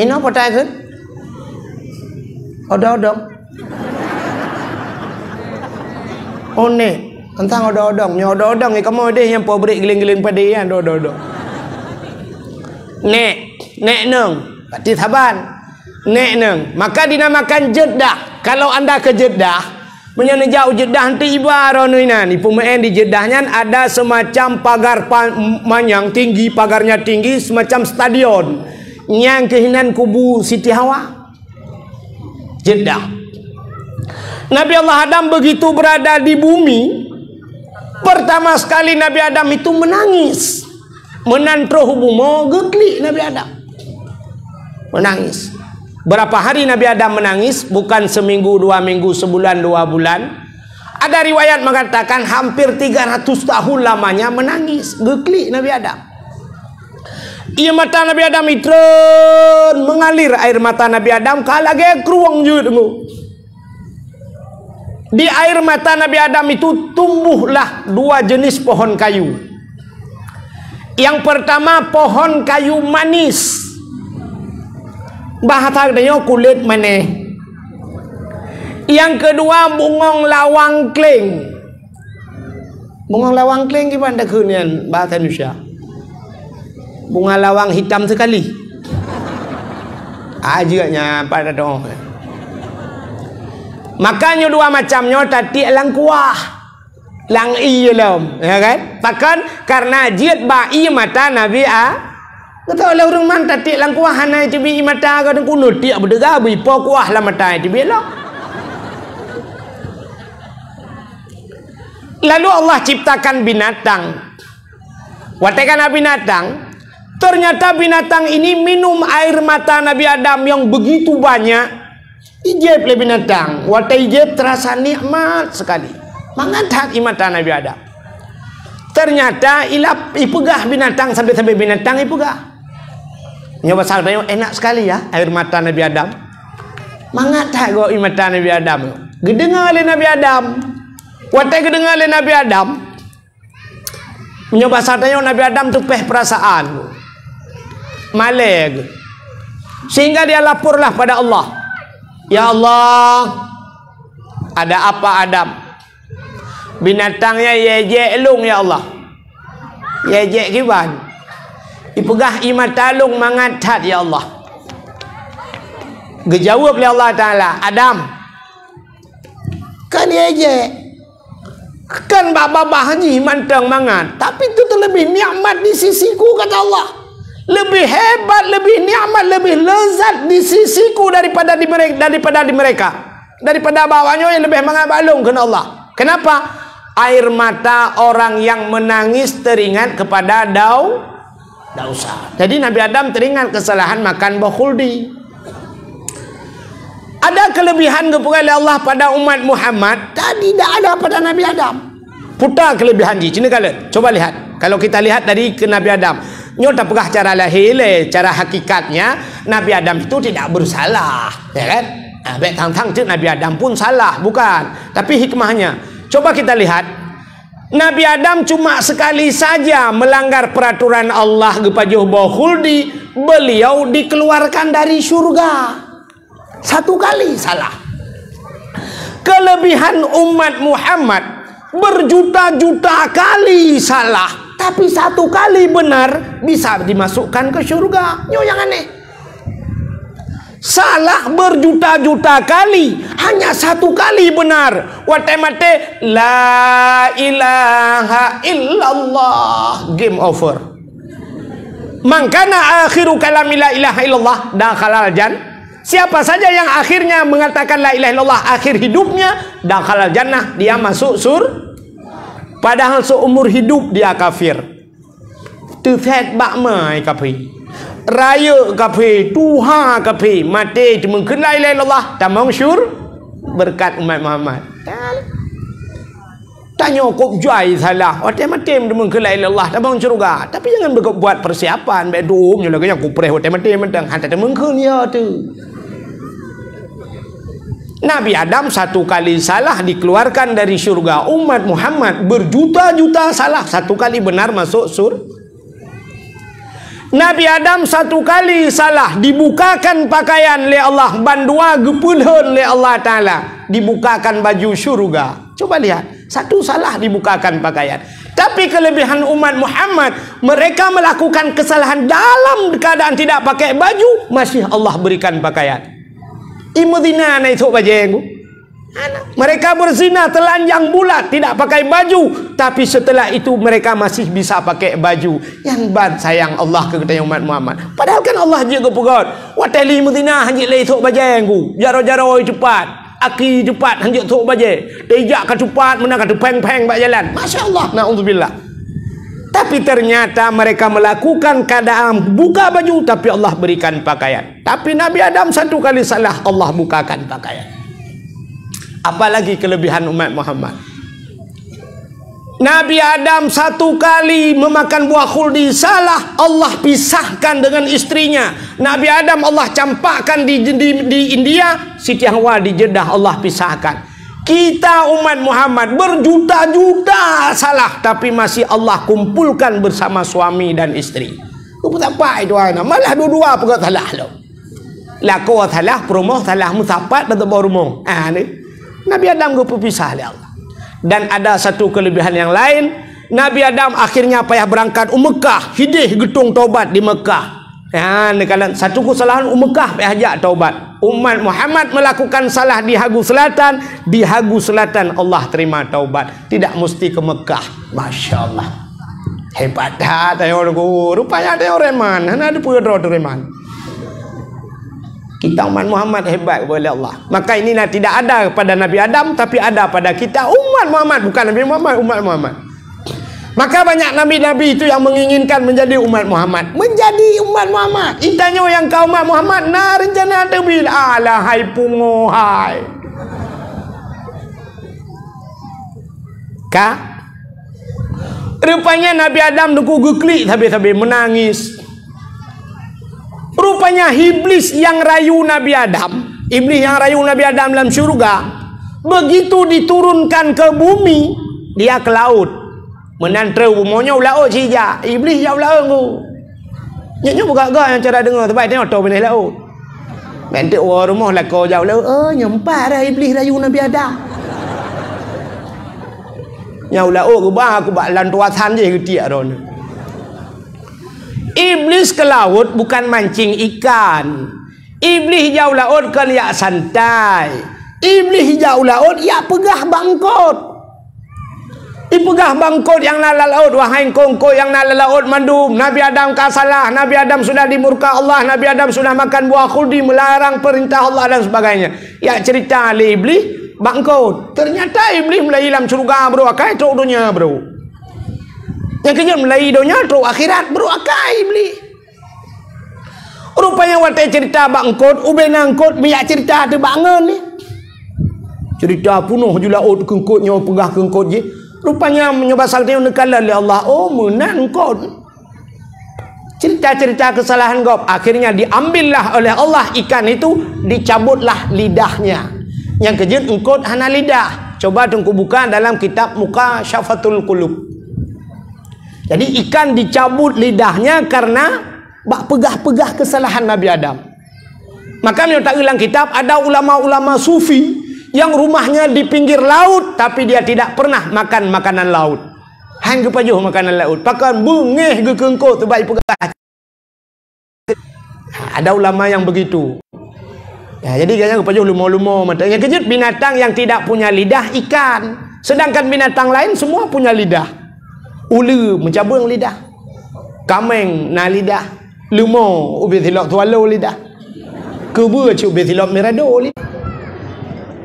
Ini putai ikut. Odong-odong. Oh nek. Tentang odong-odong. Yang odong-odong ni kamu deh yang pobrik giling-giling pada dia. Odong-odong. Nek neng. Berarti saban. Nek neng. Maka dinamakan Jeddah. Kalau anda ke Jeddah, menyenejau Jeddah nanti ibarat ni pemain di Jeddahnya ada semacam pagar panjang tinggi, pagarnya tinggi semacam stadion yang kehinan kubu Siti Hawa. Jeddah. Nabi Allah Adam begitu berada di bumi, pertama sekali Nabi Adam itu menangis. Menantroh bumo geklik Nabi Adam. Menangis. Berapa hari Nabi Adam menangis? Bukan seminggu, 2 minggu, sebulan, 2 bulan. Ada riwayat mengatakan hampir 300 tahun lamanya menangis. Geklik Nabi Adam. Ia mata Nabi Adam itu mengalir air mata Nabi Adam kalage keruang juga. Di air mata Nabi Adam itu tumbuhlah 2 jenis pohon kayu. Yang pertama pohon kayu manis. Bahasa katanya kulit maneh. Yang kedua bungong lawang kling. Bungong lawang kling gimana kunian bahasa Indonesia? Bunga lawang hitam sekali. Ajanya pada dong. Makanya 2 macamnya tadi lang kuah. Lang i lom, ya kan? Takkan karena jiat bai mata Nabi kata oleh orang man tadi lang kuah hanai tibi mata ka deng kunut dia berdegabi po kuah la mata tibi lo. Lalu Allah ciptakan binatang. Watekan binatang. Ternyata binatang ini minum air mata Nabi Adam yang begitu banyak. Ijeb le binatang. Watai ijeb terasa nikmat sekali. Mengangkat mata Nabi Adam. Ternyata ipegah binatang sampai binatang ipegah. Nyoba salbanya enak sekali ya air mata Nabi Adam. Mengangkat go mata Nabi Adam. Gedengar oleh Nabi Adam. Watai gedengar oleh Nabi Adam. Nyoba salbanya Nabi Adam tu peh perasaan. Maleg. Sehingga dia laporlah pada Allah. Ya Allah, ada apa Adam? Binatangnya yejek lung ya Allah. Yejek kiban. Ipegah imat talung mangatat ya Allah. Gejawab oleh Allah Ta'ala, Adam, kan yejek. Kan babah haji mantang mangat. Tapi itu terlebih nikmat di sisiku kata Allah. Lebih hebat, lebih nikmat, lebih lezat di sisiku daripada di mereka. Daripada bawahnya yang lebih mengabalung kena Allah. Kenapa? Air mata orang yang menangis teringat kepada dosa. Jadi Nabi Adam teringat kesalahan makan bakhuldi. Ada kelebihan kepada Allah pada umat Muhammad tadi tidak ada pada Nabi Adam. Putar kelebihan ji. Cina kala. Coba lihat. Kalau kita lihat dari ke Nabi Adam. Nyota pegah cara lahir, cara hakikatnya Nabi Adam itu tidak bersalah, ya kan? Baik tang-tang tu Nabi Adam pun salah, bukan? Tapi hikmahnya. Coba kita lihat. Nabi Adam cuma sekali saja melanggar peraturan Allah gepajuh bakhuldi, beliau dikeluarkan dari surga. 1 kali salah. Kelebihan umat Muhammad berjuta-juta kali salah. Tapi 1 kali benar bisa dimasukkan ke surga. Nyo yang aneh. Salah berjuta-juta kali, hanya 1 kali benar. Watemate la ilaha illallah. Game over. Mangkana akhiru kalami la ilaha illallah dakhalal jannah. Siapa saja yang akhirnya mengatakan la ilaha illallah akhir hidupnya dakhalal jannah, dia masuk surga. Padahal seumur hidup dia kafir. Tu fet bak mai kafir. raya kafe, tuha kafe, mati cuma kena la ilaha illallah, tamang syur berkat umat Muhammad. Tanya kok juai salah. Mati-mati cuma kena la ilaha illallah, tamang syurga. Tapi jangan buat persiapan, bedum je lagi aku preh mati-mati mentang hantar tamang kena tu. Nabi Adam satu kali salah dikeluarkan dari syurga. Umat Muhammad berjuta-juta salah, satu kali benar masuk surga. Nabi Adam satu kali salah dibukakan pakaian oleh Allah, bandua gepulhun oleh Allah Ta'ala, dibukakan baju syurga. Coba lihat, satu salah dibukakan pakaian. Tapi kelebihan umat Muhammad, mereka melakukan kesalahan dalam keadaan tidak pakai baju, masih Allah berikan pakaian. Imudina na itu baju. Mereka berzina telanjang bulat, tidak pakai baju, tapi setelah itu mereka masih bisa pakai baju. Yang bad sayang Allah ke kita umat Muhammad. Padahal kan Allah juga pegot. Watali imudina hanjik le itu baju. Jaro-jaro cepat, aki cepat hanjik tu baju. Tejak ke cepat mana kata peng-peng bak jalan. Masya-Allah, naudzubillah. Tapi ternyata mereka melakukan keadaan buka baju, tapi Allah berikan pakaian. Tapi Nabi Adam satu kali salah, Allah bukakan pakaian. Apalagi kelebihan umat Muhammad. Nabi Adam satu kali memakan buah khuldi, salah, Allah pisahkan dengan istrinya. Nabi Adam Allah campakkan di India, Siti Hawa di Jeddah Allah pisahkan. Kita umat Muhammad berjuta-juta salah, tapi masih Allah kumpulkan bersama suami dan istri. Apa tak apa itu anak? Malah dua-dua pun salah lo. Lako salah, promoh salah, musapat dan berumong. Ni Nabi Adam gue pisah oleh Allah. Dan ada satu kelebihan yang lain. Nabi Adam akhirnya payah berangkat Mekah, hidih getung taubat di Mekah. Kalau satu kesalahan Mekah payah ajak taubat. Umat Muhammad melakukan salah di Hagu Selatan, di Hagu Selatan Allah terima taubat. Tidak mesti ke Mekah. Masya Allah, hebat dah tayo rupanya tayo reman. Ada pun reman. Kita umat Muhammad hebat oleh Allah. Maka inilah tidak ada pada Nabi Adam, tapi ada pada kita umat Muhammad, bukan Nabi Muhammad, umat Muhammad. Maka banyak nabi-nabi itu yang menginginkan menjadi umat Muhammad, menjadi umat Muhammad. Itanya yang kau umat Muhammad, nah rencana ada bila alah hai pungo hai. Kak, rupanya Nabi Adam duku geklik habis-habis menangis. Rupanya iblis yang rayu Nabi Adam, iblis yang rayu Nabi Adam dalam syurga, begitu diturunkan ke bumi, dia ke laut. Menantrau bumonya ulau cija, iblis jauh laut. Nyanya buka gak yang cara dengar terbaik tengok tau benih laut. Nanti orang rumah lah kau jauh laut. Nyempat dah iblis rayu Nabi Adam. Jauh laut ke bah aku bak lantuatan je ketiak dah. Iblis ke laut bukan mancing ikan. Iblis jauh laut kan yak santai. Iblis jauh laut yak pegah bangkot. Ipegah bangkot yang nala laut, wahai kongko yang nala laut mandum. Nabi Adam kasalah, Nabi Adam sudah dimurka Allah, Nabi Adam sudah makan buah khuldi, melarang perintah Allah dan sebagainya. Ya cerita oleh iblis bangkot. Ternyata iblis mulai dalam surga bro, akai teruk dunia bro. Yang kejut mulai dunia teruk akhirat bro, akai iblis. Rupanya waktu cerita bangkot, ube nangkot, biar cerita tu bangun ni. Cerita punuh je laut kengkotnya, pegah kengkot je. Rupanya menyebasal dia nekalan oleh Allah. Oh menan kau. Cerita-cerita kesalahan kau. Akhirnya diambillah oleh Allah ikan itu, dicabutlah lidahnya. Yang kejut engkau hana lidah. Coba tunggu buka dalam kitab Mukasyafatul Qulub. Jadi ikan dicabut lidahnya karena bak pegah-pegah kesalahan Nabi Adam. Maka tak ulang kitab, ada ulama-ulama sufi yang rumahnya di pinggir laut, tapi dia tidak pernah makan makanan laut. Hang kepajuh makanan laut. Pakan bengeh ke kengkau terbaik pegah. Ada ulama yang begitu. Ya, jadi jangan kepajuh lumo-lumo mata. Yang kejut binatang yang tidak punya lidah ikan. Sedangkan binatang lain semua punya lidah. Ulu mencabung lidah. Kameng na lidah. Lumo ubi thilok tualo lidah. Kebu cu ubi thilok mirado lidah.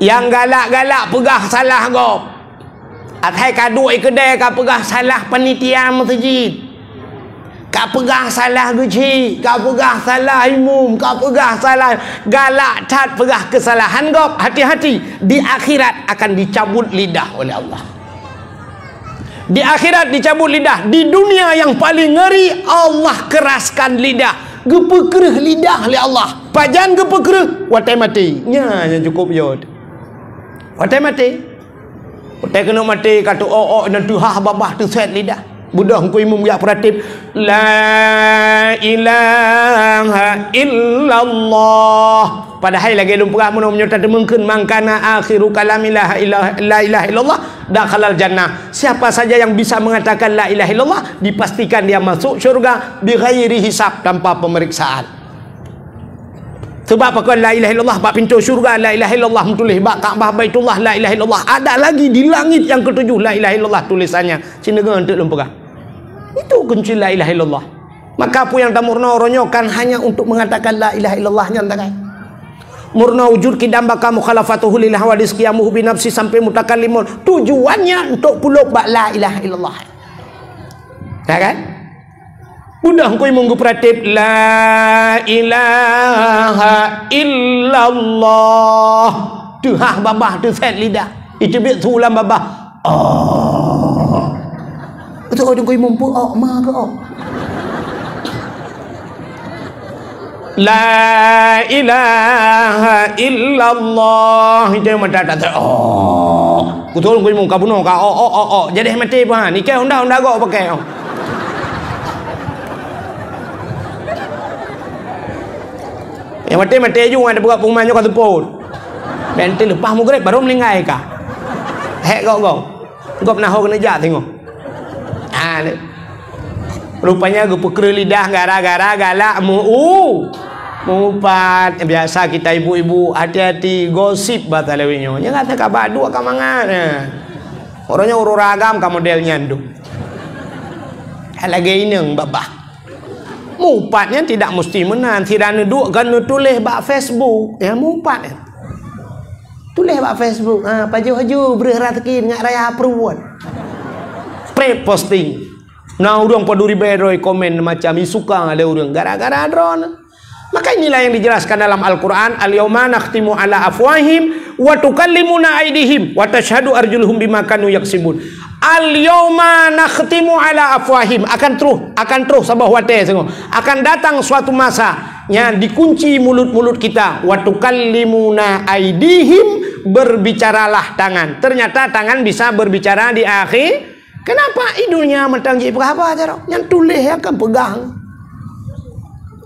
Yang galak-galak pegah salah kau. Atai kaduk kedai kau pegah salah panitia masjid. Kau pegah salah guci, kau pegah salah imum, kau pegah salah galak cat pegah kesalahan kau. Hati-hati, di akhirat akan dicabut lidah oleh Allah. Di akhirat dicabut lidah. Di dunia yang paling ngeri, Allah keraskan lidah. Gepekereh lidah oleh Allah. Pajan gepekereh, watai mati. Nya yang cukup yod. Watai mati. Watai kena mati kata dan tuhah babah tu set lidah. Budak ku imam ya peratib la ilaha illallah. Padahal lagi lum perah mun menyota demengkeun mangkana akhiru kalamilah la ilaha illallah dakhalal jannah. Siapa saja yang bisa mengatakan la ilaha illallah dipastikan dia masuk syurga bighairi hisab, tanpa pemeriksaan. Sebab apa la ilaha illallah bab pintu syurga, la ilaha illallah tulis bab Kaabah Baitullah, la ilaha illallah. Ada lagi di langit yang ketujuh la ilaha illallah tulisannya. Cinega untuk lum perah. Itu kunci la ilaha illallah. Maka apa yang tamurna ronyokan hanya untuk mengatakan la ilaha illallah nya entah. Murna wujud kidam baka mukhalafatuhu lil hawadis qiyamuhu bi nafsi sampai mutakallimun. Tujuannya untuk puluk bak la ilaha illallah. Ya kan? Budak kau munggu peratib la ilaha illallah. Tuhah babah tu set lidah. Itu biar sulam babah. Betul orang kau mampu ma ke la ilaha illallah. Itu mata tak betul kau mampu kabuno ka jadi mati apa ni ke honda go pakai yang mati juga ada buka pengumanya kau tepun nanti lepas mu grep baru melingai kah hek kau pernah kena jat tengok. Rupanya gue peker lidah gara-gara galak mupat. Biasa kita ibu-ibu hati-hati gosip batalewinyo. Nya kata kabar dua kamangan. Orangnya ururagam ka modelnya ndu. Lagi ineng babah. Mupatnya tidak mesti menan. Tidak duk kan tulis bak Facebook. Ya mupat. Tulis bak Facebook. Paju-haju berhati ngak raya perbuat. Pre-posting. Nah urang paduri beroi komen macam suka ada urang gara-gara drone. Maka inilah yang dijelaskan dalam Al-Qur'an, al-yauma nakhtimu ala afwahim wa tukallimuna aydihim wa tashhadu arjuluhum bima kanu yaksibun. Al-yauma nakhtimu ala afwahim, akan terus sabah wate sengok. Akan datang suatu masa yang dikunci mulut-mulut kita, wa tukallimuna aydihim, berbicaralah tangan. Ternyata tangan bisa berbicara di akhir. Kenapa hidungnya mentanggi berapa aja yang tulis akan pegang.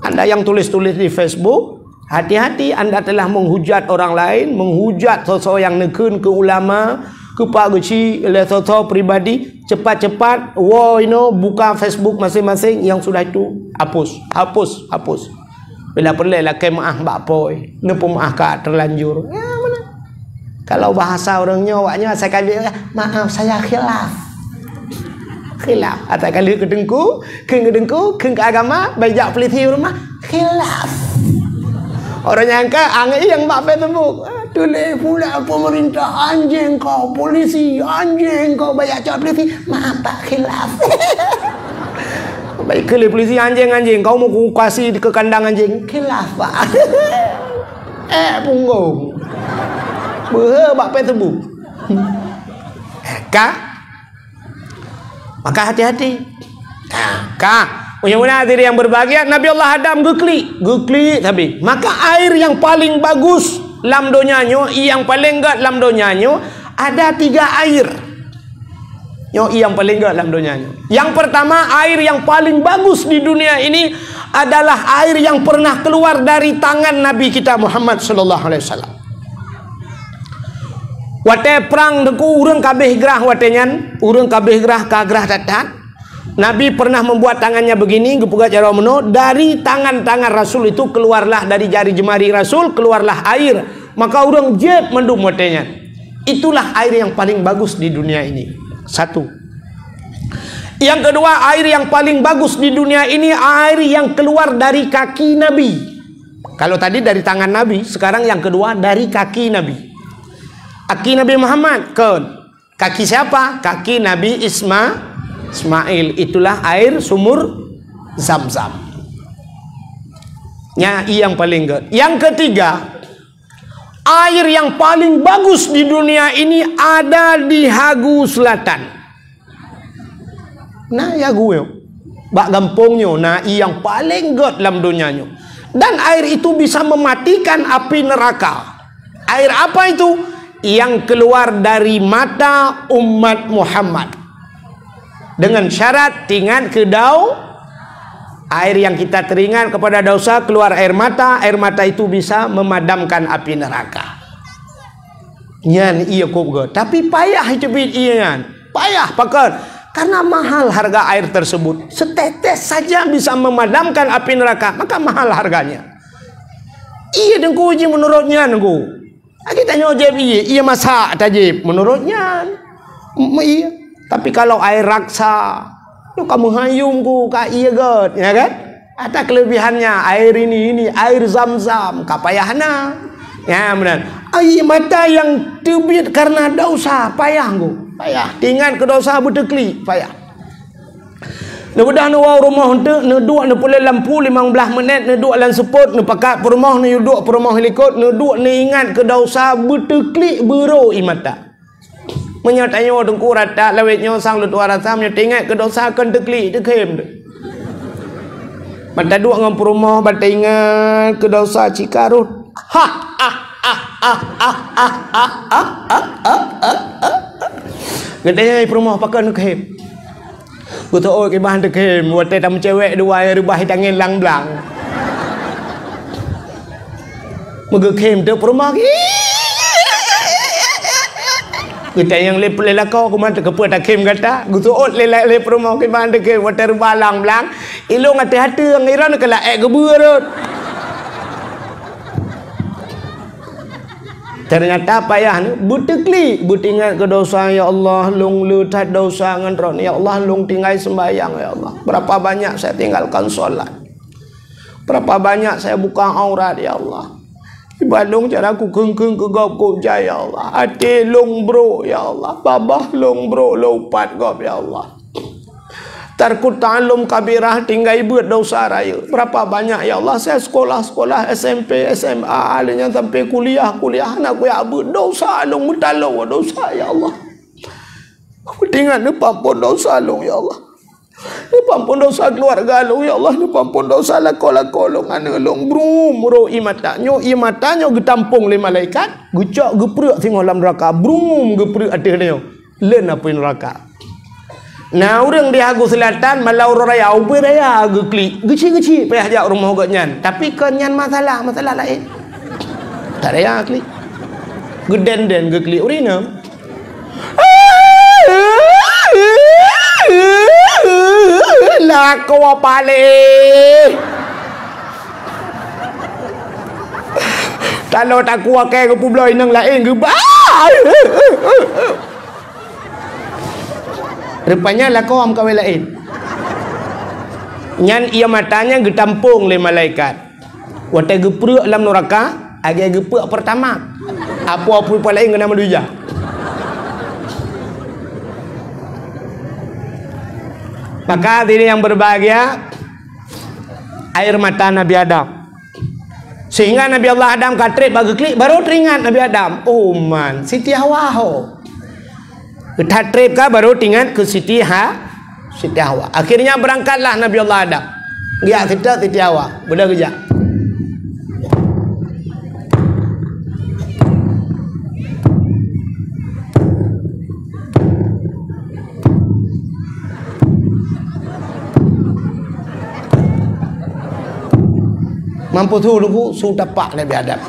Anda yang tulis-tulis di Facebook, hati-hati Anda telah menghujat orang lain, menghujat sosok yang nekun ke ulama, ke Pak Guci, oleh sosok pribadi. Cepat-cepat buka Facebook masing-masing, yang sudah itu hapus. Bila perlu lah kemaah mbak poi, nepemaah kak terlanjur. Ya mana? Kalau bahasa orangnya awaknya saya kali maaf saya khilaf. Atau kali kedengku ke agama bajak peliti rumah khilaf. Orang nyangka angai yang mbak tembuk tulis pula pemerintah anjing kau, polisi anjing kau, banyak cak polisi maaf pak khilaf. Baik ke polisi anjing kau mau kasih ke kandang anjing khilaf pak. Punggung mbak tembuk kak. Maka hati-hati. Punya diri yang berbahagia. Nabi Allah Adam gekli tapi. Maka air yang paling bagus lam donyanyo, yang paling enggak lam donyanyo, ada 3 air. Yang paling enggak lam donyanyo. Yang pertama, air yang paling bagus di dunia ini adalah air yang pernah keluar dari tangan Nabi kita Muhammad sallallahu alaihi wasallam. Wate perang deku urang kabeh gerah watenyan, urang kabeh gerah kagrah dadat. Nabi pernah membuat tangannya begini, gepuga cara meno, dari tangan-tangan Rasul itu keluarlah, dari jari jemari Rasul keluarlah air. Maka urang jeb mendum watenyan. Itulah air yang paling bagus di dunia ini. Satu. Yang kedua, air yang paling bagus di dunia ini air yang keluar dari kaki Nabi. Kalau tadi dari tangan Nabi, sekarang yang kedua dari kaki Nabi. Kaki Nabi Muhammad kaki siapa? Kaki Nabi Ismail. Itulah air sumur Zam-zam. Yang paling good. Yang ketiga, air yang paling bagus di dunia ini ada di Hagu Selatan. Nah, ya gue, bak gampungnya, nah yang paling good dalam dunianya. Dan air itu bisa mematikan api neraka. Air apa itu? Yang keluar dari mata umat Muhammad. Dengan syarat tingan kedau, air yang kita teringat kepada dosa keluar air mata itu bisa memadamkan api neraka. Nyan iya kok, tapi payah cepit iya, payah pakai. Karena mahal harga air tersebut. Setetes saja bisa memadamkan api neraka, maka mahal harganya. Iya dengku uji menurutnya dengku. Kita tanya Jeb iya masak tajib menurutnya. Iya. Tapi kalau air raksa, lu kamu hayung ku ka iya god, ya kan? Ada kelebihannya air ini air Zam-zam, kapayahna. Ya benar. Air mata yang terbit karena dosa payah ku. Payah. Tinggal ke dosa bertekli payah. Nebedah nu wau rumah hente ne duk ne pulai lampu 15 minit ne duk lan seput ne pakat rumah ne duk rumah helikot ne duk ne ingat ke dosa bertekli bero imata. Menyatanya dengku rata lawetnya sang lu tua rasa menyatingat ke dosa kan tekli de kem de. Mata duk ngam rumah bata ingat ke dosa Cikarut. Gedenya rumah pakai nak hem. Betul oh ke bahan tak hem. Buat tamu cewek dua yang rubah tangan lang-lang. Megak hem tu rumah. Kita yang lelak kau kumanta keput tak hem kata. Betul oh lelak rumah ke bahan tak hem. Buat rubah lang-lang. Ilong hati-hati yang iran kalau gebur. Ternyata payah ni butekli butingat ke dosa ya Allah long lutat dosa ngan ya Allah long tinggal sembahyang ya Allah. Berapa banyak saya tinggalkan solat. Berapa banyak saya buka aurat ya Allah. Ibadong cara aku kengkeng ke gop ko jaya ya Allah. Ate long bro ya Allah. Babah long bro lopat gop ya Allah. Tarkut ta'alum kabirah tinggal buat dosa raya. Berapa banyak ya Allah saya sekolah SMP, SMA, alanya sampai kuliah anak aku ya dosa long mutalong dosa ya Allah. Aku tinggal depan pun dosa long ya Allah. Depan pun dosa keluarga long ya Allah. Depan pun dosa lako long ana long bro imatanyo getampung le malaikat, gucok geprek tengok dalam neraka. Brum geprek atenyo. Len apa neraka. Nah orang di Hagu Selatan malau raya ubah raya Hagu klik geci payah jak rumah gotnyan tapi kenyan masalah lain tak raya klik geden ge klik urina lah kau pale kalau tak kuat ke publoi nang lain ge rupanya lah kau am kawin lain. Nyan ia matanya getampung le malaikat. Wate geprek dalam neraka, agi geprek pertama. Apa-apa lain kena meduja. Maka diri yang berbahagia air mata Nabi Adam. Sehingga Nabi Allah Adam katrip bagi klik baru teringat Nabi Adam. Oh man, Siti Hawa ho. Kita trip kah baru tinggal ke Siti Hawa. Akhirnya berangkatlah Nabi Allah Adam. Ya kita Siti Hawa. Benda kerja. Mampu tu dulu su tapak Nabi Adam.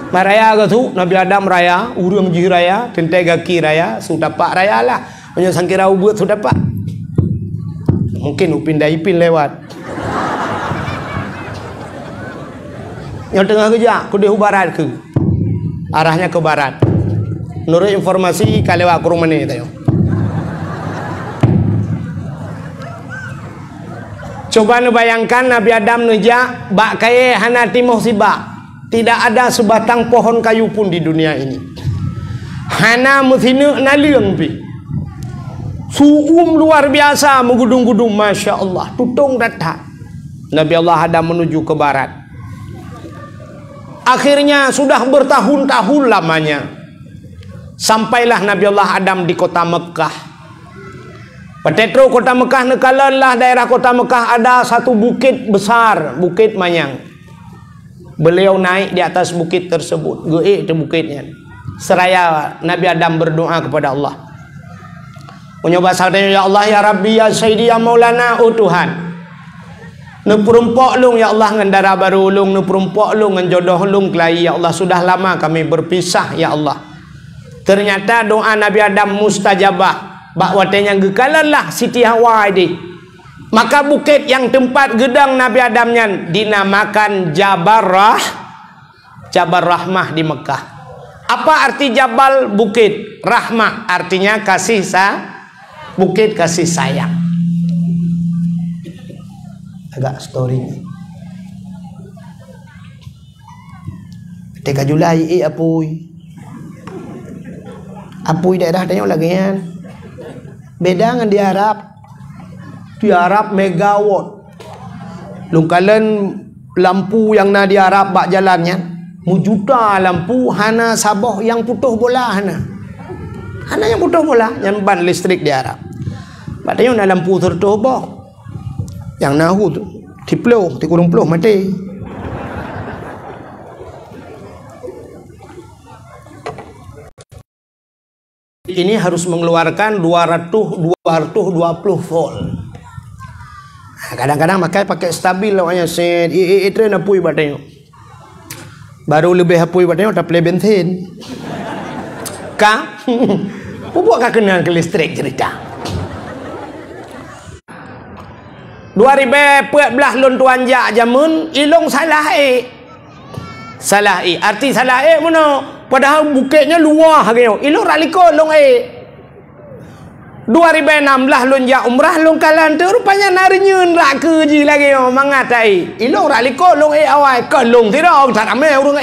Maraya ke tu Nabi Adam raya, urang ji raya, tentai gaki raya, su tapak raya lah. Punya sangkira ubut su tapak. Mungkin upin daipin lewat. Yang tengah kerja, ku di barat ke. Arahnya ke barat. Menurut informasi kalau lewat ke rumah ni tayo. Coba nu bayangkan Nabi Adam nejak bak kaye hana timoh sibak. Tidak ada sebatang pohon kayu pun di dunia ini. Hana methina naliang pi. Suum luar biasa menggudung-gudung, Masya Allah. Tutung datang. Nabi Allah Adam menuju ke barat. Akhirnya sudah bertahun-tahun lamanya, sampailah Nabi Allah Adam di kota Mekah. Petetro kota Mekah nekalanlah daerah kota Mekah ada satu bukit besar, Bukit Manyang. Beliau naik di atas bukit tersebut. Geik itu bukitnya. Seraya Nabi Adam berdoa kepada Allah. Menyoba sahaja, ya Allah, ya Rabbi, ya Sayyidi, ya Maulana, oh Tuhan. Nu perumpok lung ya Allah ngendara baru lung, nu perumpok lung ngenjodoh lung kelai ya Allah, sudah lama kami berpisah ya Allah. Ternyata doa Nabi Adam mustajabah. Bak watenya gekalanlah Siti Hawa ini. Maka bukit yang tempat gedang Nabi Adamnya dinamakan Jabal Rahmah di Mekah. Apa arti Jabal? Bukit. Rahmah artinya kasih bukit kasih sayang. Agak story ni. Teka Julai apui daerah tanya lagi kan. Beda dengan di Arab. Di Arab megawatt. Lungkalan lampu yang na di Arab bak jalannya, mujuta lampu hana Sabah yang putuh bola hana yang putuh bola, yang ban listrik di Arab. Batanya na lampu tertuh boh. Yang nahu tu tiploh, tikurung ploh mati. Ini harus mengeluarkan 220 volt. Kadang-kadang pakai stabil namanya set. Train apui batanya. Baru lebih apui batanya tak play bensin. Pupuk kenal ke listrik cerita. 2014 lon tuan jak jamun ilong salah arti salah mana padahal bukitnya luar gitu ilong raliko long 2016 lon jak umrah lon kalan tu rupanya narinyun rak keji lagi mangat ilong raliko long awal ke long tidak tak ramai orang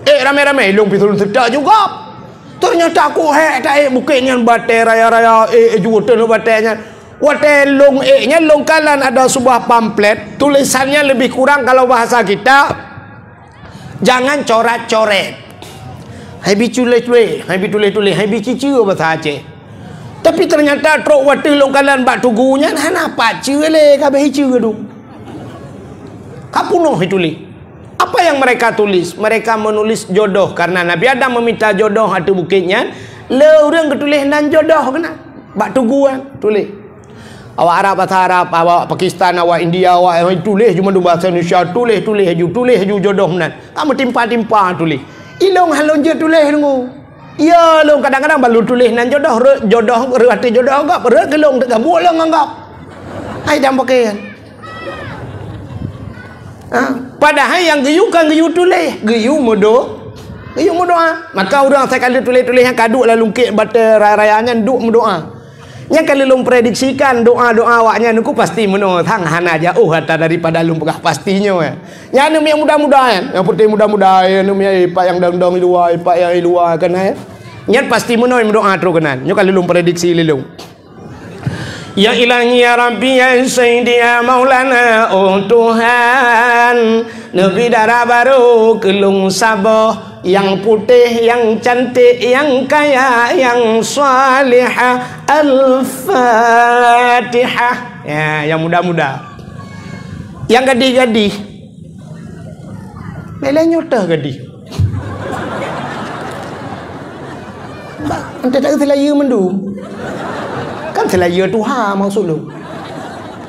rame-rame ilong pitul tidak juga ternyata aku tak bukitnya batai raya-raya juga tu batai Watel long nya long kalan ada sebuah pamflet tulisannya lebih kurang kalau bahasa kita jangan coret-coret. Hai bi tulis-tulis, hai bi tulis-tulis, hai bi cicu bahasa Aceh. Tapi ternyata trok watel long kalan bak tugunya hana pacu le kabeh cicu tu. Kapunoh tulis. Apa yang mereka tulis? Mereka menulis jodoh karena Nabi Adam meminta jodoh atu bukitnya. Le urang ketulis nan jodoh kena. Bak tuguan tulis. Awak Arab bahasa Arab, awak Pakistan, awak India, awak tulis cuma bahasa Indonesia, tulis haju jodoh menan. Kamu timpa tulis. Ilong halon je tulis dengu. Ya long kadang-kadang balu tulis nan jodoh reti jodoh agak berat kelong dekat bolong anggap. Ai dah pakai. Padahal yang geyu kan geyu tulis, geyu modo. Maka orang saya kali tulis yang kaduk lalu lungkit bata raya-rayanya duk mendoa. Yang kalau lum prediksikan doa-doa awaknya nuku pasti menurut hang hana jauh hatta daripada lum pegah pastinya ya nu yang mudah-mudahan yang putih mudah-mudahan nu ipak yang dang-dang luar ipak yang luar kan nyat pasti menurut doa terus kenan nyo kalau lum prediksi lilung ya ilahi ya rabbi ya sayyidi ya maulana oh Tuhan Nabi darah baru kelung Sabah yang putih, yang cantik, yang kaya, yang salihah. Al-Fatihah. Ya, yang muda-muda. Yang gadis-gadis. Meleh nyutah gadis. Ente tak selaya mendu. Kan selaya Tuhan maksud lu.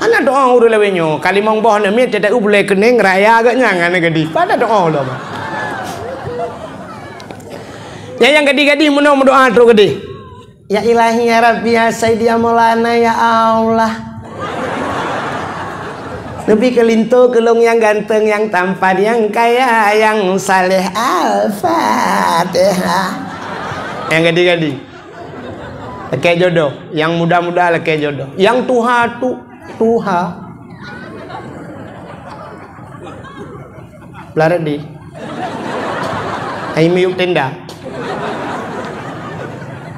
Anak doa urut lawenyo. Kali mong boh na mi tak boleh kening raya agaknya ngane gadis. Pada doa lo. Yang gadis-gadis menang berdoa terus gadis. Ya ilahi ya rabbi ya sayyidi ya maulana ya Allah. Lebih kelinto kelong yang ganteng, yang tampan, yang kaya, yang saleh. Al-Fatihah. Yang gadis-gadis laki jodoh, yang muda-muda laki jodoh. Yang tuha Larat di Hai miuk tenda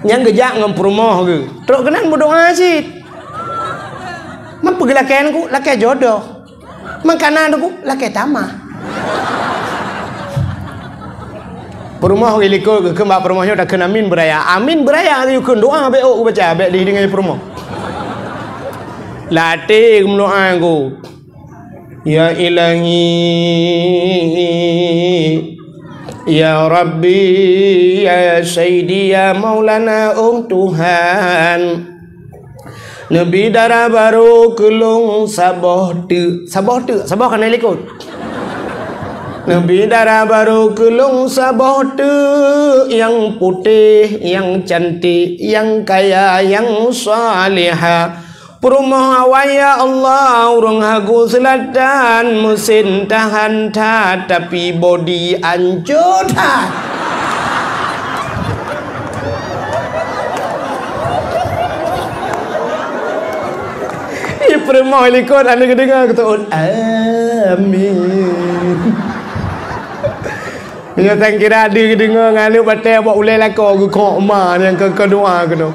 Yang gejak ngam perumoh ke. Teruk kenan berdoa sih. Mampu gelakan ku lakai jodoh. Makanan ku lakai tamah. Perumoh iliko ke mbak perumohnya dah kena amin beraya. Amin beraya tu kun doa be o baca be di dengan perumoh. Latih doa ku. Ya Ilahi, Ya Rabbi, Ya Sayyidi, Ya Maulana, Tuhan. Nabi darah baru kelung sabah kan ikut. Nabi darah baru kelung sabah yang putih, yang cantik, yang kaya, yang salihah. Perumoh awaya Allah urung hagu selatan mesin tahan ta tapi body anjur ta. Perumoh likut anda kedengar kata amin. Dia tak kira ada kedengar nganu batai buat ulai lako ke kok ma yang ke doa ke tu.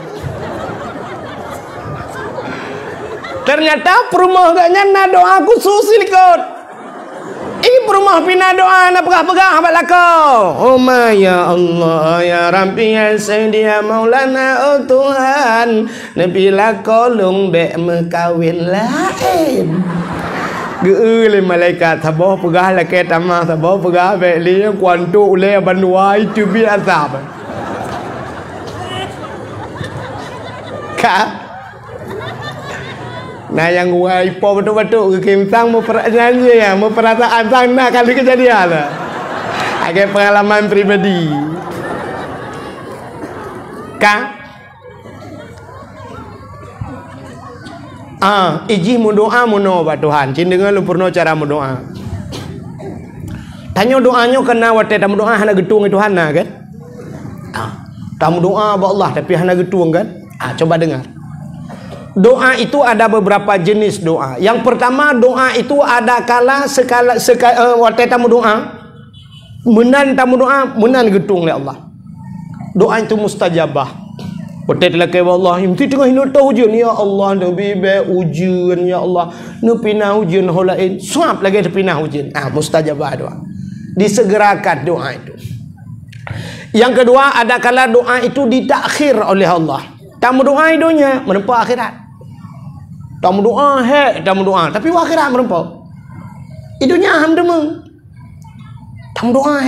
Ternyata perumoh agaknya na doa khusus likut. Ini perumoh pina doa na pegah-pegah abad lakau. Oh ma ya Allah ya Rabbi ya Sayyidi ya Maulana Tuhan. Nabi lakau lung be mekawin lain. Geulai malaikat sabah pegah lakai tamah sabah pegah be li kuantu ulai banua itu bi azab. Ka nah yang gua ipo betul-betul ke kimsang mau nyanyi ya, mau perasaan sang nak kali kejadian lah. Agak pengalaman pribadi. Kak, iji mau doa mau no pak Tuhan. Cing dengar lu pernah cara mau doa. Tanya doanya kena wate tamu doa hana getung itu hana kan? Tamu doa ba Allah tapi hana getung kan? Coba dengar. Doa itu ada beberapa jenis doa. Yang pertama doa itu ada kala waktu tamu doa menan tamu doa menan getung oleh Allah. Doa itu mustajabah. Waktu lelaki Allah mesti tengah hina tahu ujian ya Allah nabi be ujian ya Allah nu pinah ujian holain suap lagi pinah ujian. Mustajabah doa. Disegerakan doa itu. Yang kedua ada kala doa itu ditakhir oleh Allah. Tamu doa idonya menempuh akhirat. Tamu doa tamu doa tapi akhirat menempuh. Idonya ham demeng. Tamu doa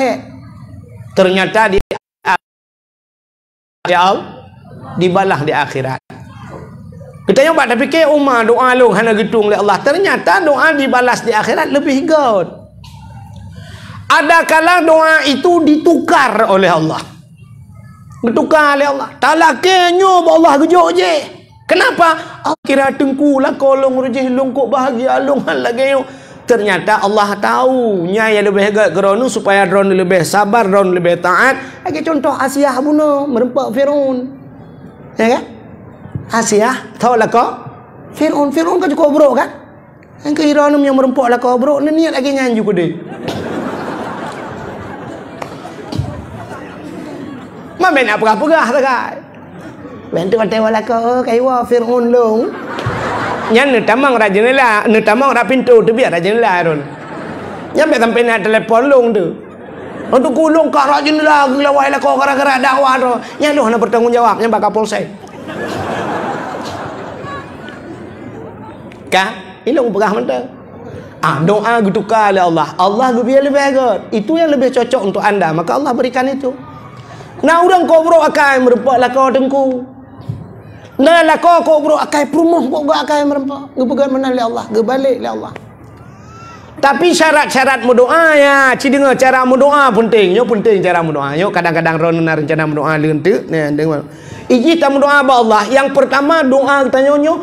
ternyata dibalah di akhirat. Kita nyoba tapi ke umar doa lu hana getung oleh Allah. Ternyata doa dibalas di akhirat lebih god. Ada kala doa itu ditukar oleh Allah. Ditukar oleh Allah. Talakenyo Allah gejuk je. Kenapa? Kira tengku lah kolong rejeh longkok bahagia long hal lagi. Ternyata Allah tahu nya yang lebih agak geronu supaya drone lebih sabar, drone lebih taat. Lagi contoh Asia bunuh merempak Firaun. Ya kan? Asia tahu lah kau Firaun kan cukup buruk kan? Yang kira yang merempak lah kau buruk ni niat lagi nganju ke dia. Main apa-apa tak kai. Bentuk tewa lah kau kaiwa Firaun long. Yang ni tamang ra jendela, ni tamang ra pintu tu biar ra jendela ron. Yang be sampai nak telefon long tu. Untuk kulung kat ra jendela gelawai lah kau gara-gara dakwah tu. Yang lu nak bertanggungjawab yang bakal polsek. Kah? Ilung pegah mentang. Doa ditukar oleh Allah. Allah lebih agak. Itu yang lebih cocok untuk anda. Maka Allah berikan itu. Nah orang kau bro akai merempak lah kau tengku. Nah lah kau bro akai perumuh kau akai merempak. Gepegan mana oleh Allah. Gebalik oleh Allah. Tapi syarat-syarat berdoa ya. Ci dengar cara berdoa penting. Yo penting cara berdoa. Yo kadang-kadang ron rencana berdoa lentuk. Nah dengar. Iji kita berdoa ba Allah. Yang pertama doa kita nyonyo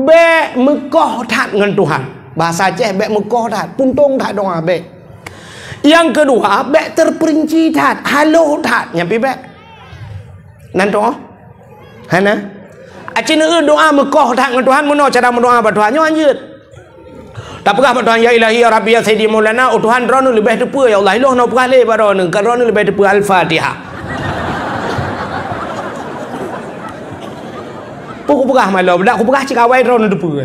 be mekoh tat dengan Tuhan. Bahasa Aceh be mekoh tat. Puntung tat doa be. Yang kedua be terperinci tat. Halo tat. Nyampi be. Nanti hana acina doa mekoh tak dengan Tuhan mana cara berdoa pada Tuhan nyo anjut tak pernah pada Tuhan ya ilahi ya rabbi ya sayyidi maulana Tuhan ron lebih depa ya Allah ilah no pernah le pada ron kan ron lebih depa al-fatihah Aku perah malu budak aku perah cikawai ron depu.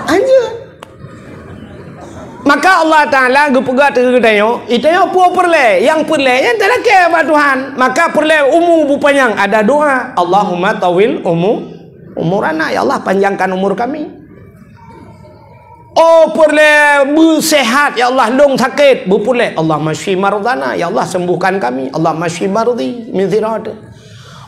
Anjir. Maka Allah Taala gepegak tergedayo, itayo puo perle, yang perle yang tak ke ba Tuhan. Maka perle umur bupanyang ada doa, Allahumma tawil umurana, ya Allah panjangkan umur kami. Oh perle bersehat, ya Allah long sakit, berpulih, Allah masyi mardana, ya Allah sembuhkan kami, Allah masyi mardi min zirad.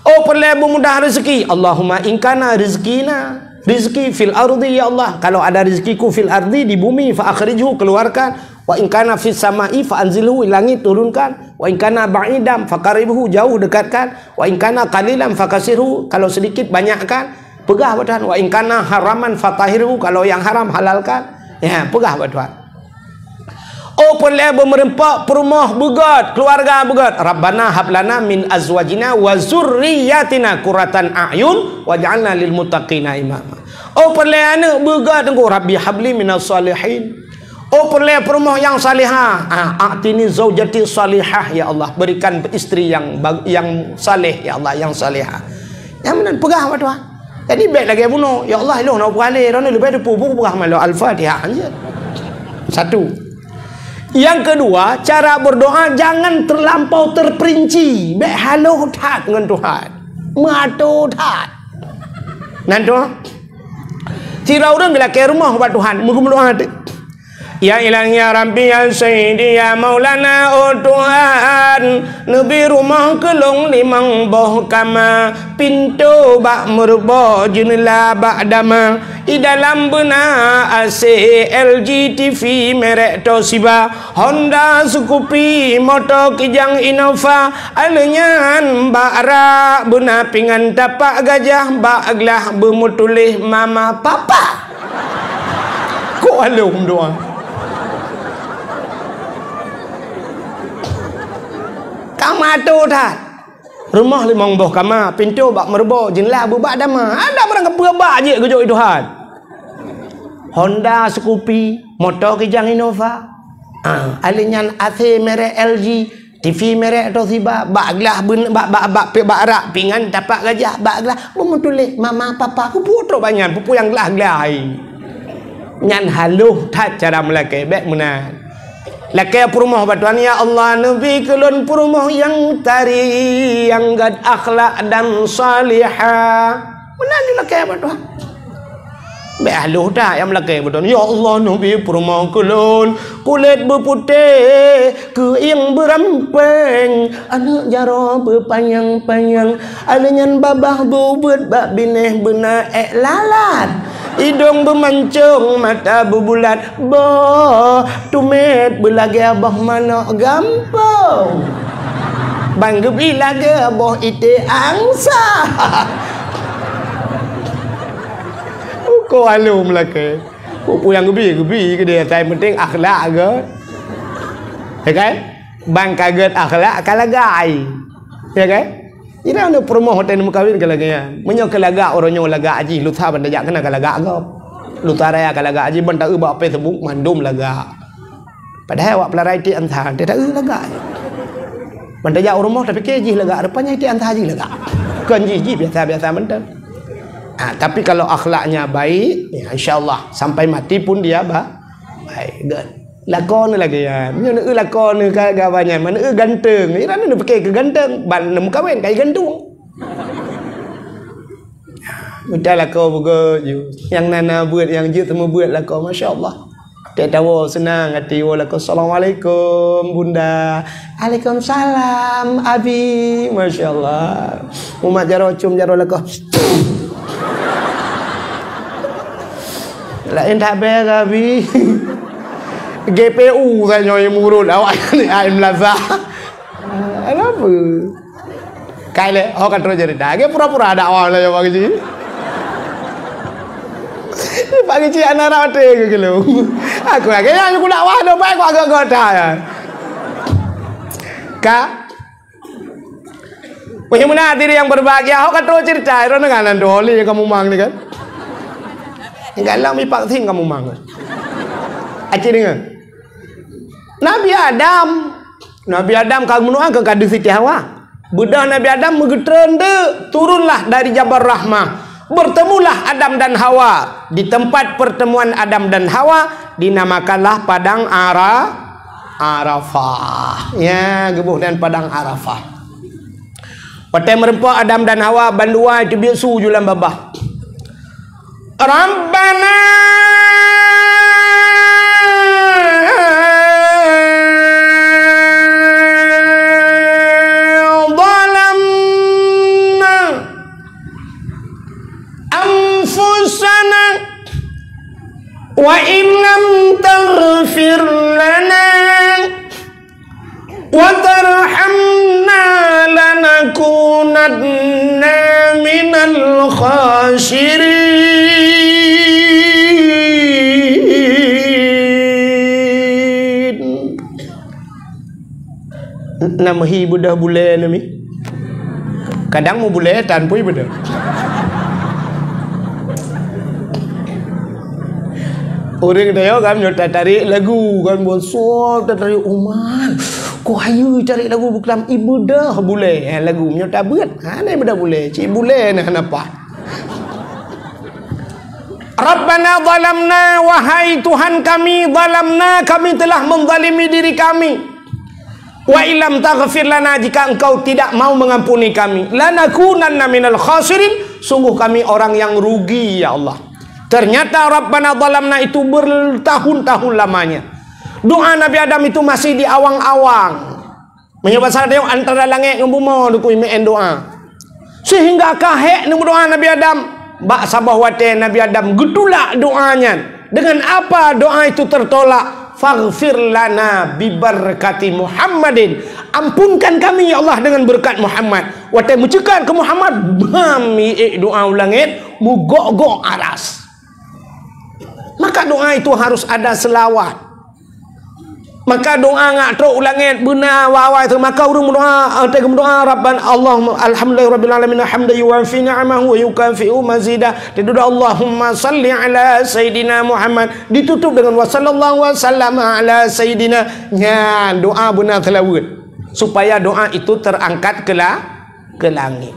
Oh perle bermudah rezeki, Allahumma inkana rizkina rizki fil ardi, ya Allah kalau ada rezekiku fil ardi di bumi fa akhrijhu keluarkan, wa in kana fis samai fa anzilhu langit turunkan, wa in kana ba'idam fa qaribhu jauh dekatkan, wa in kana qalilan fa kasirhu kalau sedikit banyakkan, pegah ba Tuhan, wa in kana haraman fa tahirhu kalau yang haram halalkan, ya pegah ba Tuhan. Oh perle bermerempak perumah begat, keluarga begat, Rabbana hablana min azwajina wa zurriyatina qurratan a'yun waj'alna lil muttaqina imama. Oh perle anak begat engkau, Rabbi habli minas salihin. Oh perle perumah yang salihah, a'tini zaujati salihah, ya Allah berikan istri yang saleh, ya Allah yang salihah. Yang mana pegah apa Tuhan. Jadi baik lagi bunuh, ya Allah lu nak beralih ron lebih depu buku pegah malu al-Fatihah aja. Satu. Yang kedua, cara berdoa jangan terlampau terperinci. Baik haluh tat dengan Tuhan. Matu tat. Nanti Tirau orang bila ke rumah buat Tuhan, mungkin berdoa tu. Ya Ilahi ya Rabbi ya Sayyidi ya Maulana, oh Tuhan, Nabi rumah kelong limang boh kama, pintu bak merubah jenela bak dama, di dalam benar AC LG TV merek Toshiba, Honda Scoopy motor Kijang Innova, alenyan bak rak benar pingan tapak gajah, bak aglah bermutulih mama papa. Kok alum doang? Kama tu dah. Rumah limang boh kama, pintu bak merbo, jenela bubak dama. Ada barang keperbak je kejut Tuhan. Honda Scoopy, motor Kijang Innova. Alinyan AC merek LG, TV merek Toshiba, bak gelah bak rak pingan tapak gajah, bak gelah memutulih mama papa ku putu banyak pupu yang gelah-gelah. Nyan haluh tak cara melaki baik menan. Laki perumah batuan, ya Allah Nabi kelun perumah yang tari, yang gad akhlak dan salihah. Mana ni laki batuan? Behaluh dah yang laki batuan. Ya Allah Nabi perumah kelun kulit berputih, keing berampeng, anak jara berpanjang-panjang, alenyan babah bubut bak bineh benar lalat. Hidung bermancung, mata berbulat, boh tumet berlagi abah mana gampang. Bang gebi lagi abah ite angsa. Kau alum lagi. Pupu yang gebi ke dia, saya penting akhlak ke. Ya kan? Bang kaget akhlak kalagai. Ya kan? Ini ada perumah hotel mukawin kalagaya. Menyo kalaga orangnya laga aji, lu tahu benda jak kena kalaga kau. Lu taraya kalaga aji benda ba Facebook mandum laga. Padahal awak pelarai ti antah, dia tak laga. Benda jak rumah tapi keji laga, rupanya ti antah aji laga. Kan ji biasa-biasa benda. Tapi kalau akhlaknya baik, ya insyaallah sampai mati pun dia baik. Lakon lagi ya. Menyo nak lakon ke gawannya, mana ganteng. Ira nak pakai ke ganteng, ban nak kahwin kai gantung. Mudah lakon bugo yang nana buat yang je temu buat lakon, masya-Allah. Tak tahu senang hati lakon. Assalamualaikum bunda. Waalaikumsalam abi. Masya-Allah. Umat jaro cum jaro lakon. Lain tak ber abi. GPU saya nyoy murut awak ni ai melazah. Apa? Kaile ho kan terus cerita. Ge pura-pura dakwah lah bagi ji. Bagi ji anak rate ke lu. Aku lagi aku dakwah do baik aku agak ya. Kak. Bagaimana diri yang berbahagia? Ho kan terus cerita ro dengan doli yang kamu mang ni kan. Enggak lah mi pak ting kamu mang. Acik dengar. Nabi Adam kalau menuang ke kadu Siti Hawa. Budak Nabi Adam megetren de turunlah dari Jabal Rahmah. Bertemulah Adam dan Hawa. Di tempat pertemuan Adam dan Hawa dinamakanlah Padang Arafah. Ya, gebuh dan Padang Arafah. Patai merempak Adam dan Hawa bandua itu biasa jualan babah. Rabbana zalamna anfusana wa in lam taghfir lana wa tarhamna lanakunanna minal khasirin. Nama hi budah bule nami. Kadang mau bule tanpa budah. Orang dia kan nyota tarik lagu kan bosok tarik uman. Ko hayu cari lagu bukan ibu dah bule lagu nyota beut. Ha ni budak bule, cik bule ni kenapa? Rabbana zalamna, wahai Tuhan kami, zalamna, kami telah menzalimi diri kami. Wa illam taghfir lana, jika engkau tidak mau mengampuni kami, lanakunanna minal khasirin, sungguh kami orang yang rugi ya Allah. Ternyata Rabbana zalamna itu bertahun-tahun lamanya. Doa Nabi Adam itu masih di awang-awang. Menyebab salah dia antara langit dengan bumi dukui main doa. Sehingga kahek dengan doa Nabi Adam. Bak sabah wate Nabi Adam gedulak doanya. Dengan apa doa itu tertolak? Faghfir lana bibarakati Muhammadin. Ampunkan kami ya Allah dengan berkat Muhammad. Wate mencekak ke Muhammad. Bami doa ulangit mugok-gok aras. Maka doa itu harus ada selawat. Maka doa ngak teruk ulangit benar wawai tu. Maka urung berdoa tegem doa Rabban Allah alhamdulillahirabbil alamin hamdan yuwafi ni'amahu wa yukafi'u mazida. Didoa Allahumma salli ala sayidina Muhammad, ditutup dengan wa sallallahu wasallam ala sayidina. Ya, doa benar selawat supaya doa itu terangkat ke langit.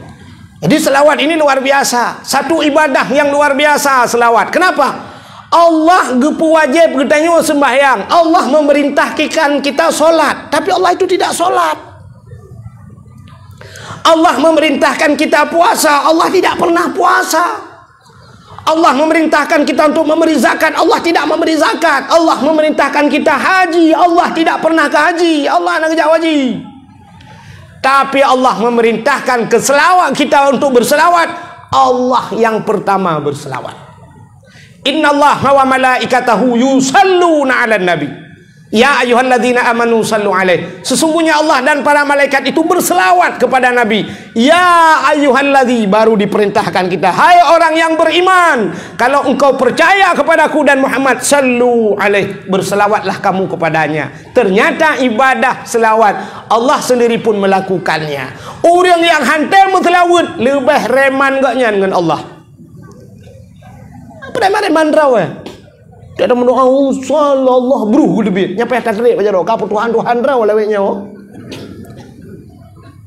Jadi selawat ini luar biasa. Satu ibadah yang luar biasa selawat. Kenapa? Allah gepu wajib bertanya sembahyang. Allah memerintahkan kita solat, tapi Allah itu tidak solat. Allah memerintahkan kita puasa, Allah tidak pernah puasa. Allah memerintahkan kita untuk memberi zakat, Allah tidak memberi zakat. Allah memerintahkan kita haji, Allah tidak pernah ke haji. Allah nak kerja haji. Tapi Allah memerintahkan keselawat kita untuk berselawat. Allah yang pertama berselawat. Innallaha wa malaikatahu yusalluna 'alan nabi. Ya ayyuhalladzina amanu sallu alaihi. Sesungguhnya Allah dan para malaikat itu berselawat kepada Nabi. Ya ayyuhalladzi, baru diperintahkan kita, hai orang yang beriman, kalau engkau percaya kepadaku dan Muhammad, sallu alaihi, berselawatlah kamu kepadanya. Ternyata ibadah selawat Allah sendiri pun melakukannya. Orang yang hantar berselawat lebih reman gaknya dengan Allah. Reman raw dia ada mendoa sallallahu bruh lebih nyampe takrir baca doa Tuhan raw lawetnya.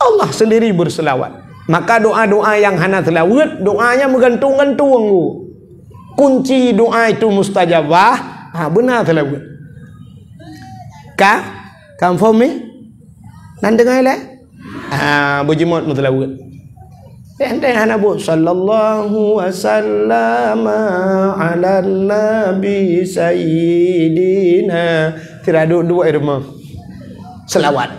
Allah sendiri berselawat. Maka doa-doa yang hana selawat doanya menggantung-gantung. Kunci doa itu mustajabah. Benar selawat. Confirm ni? Nan dengar le? Berjemut selawat. Ente hana bu sallallahu wasallam ala nabi sayyidina. Tidak dua irma selawat.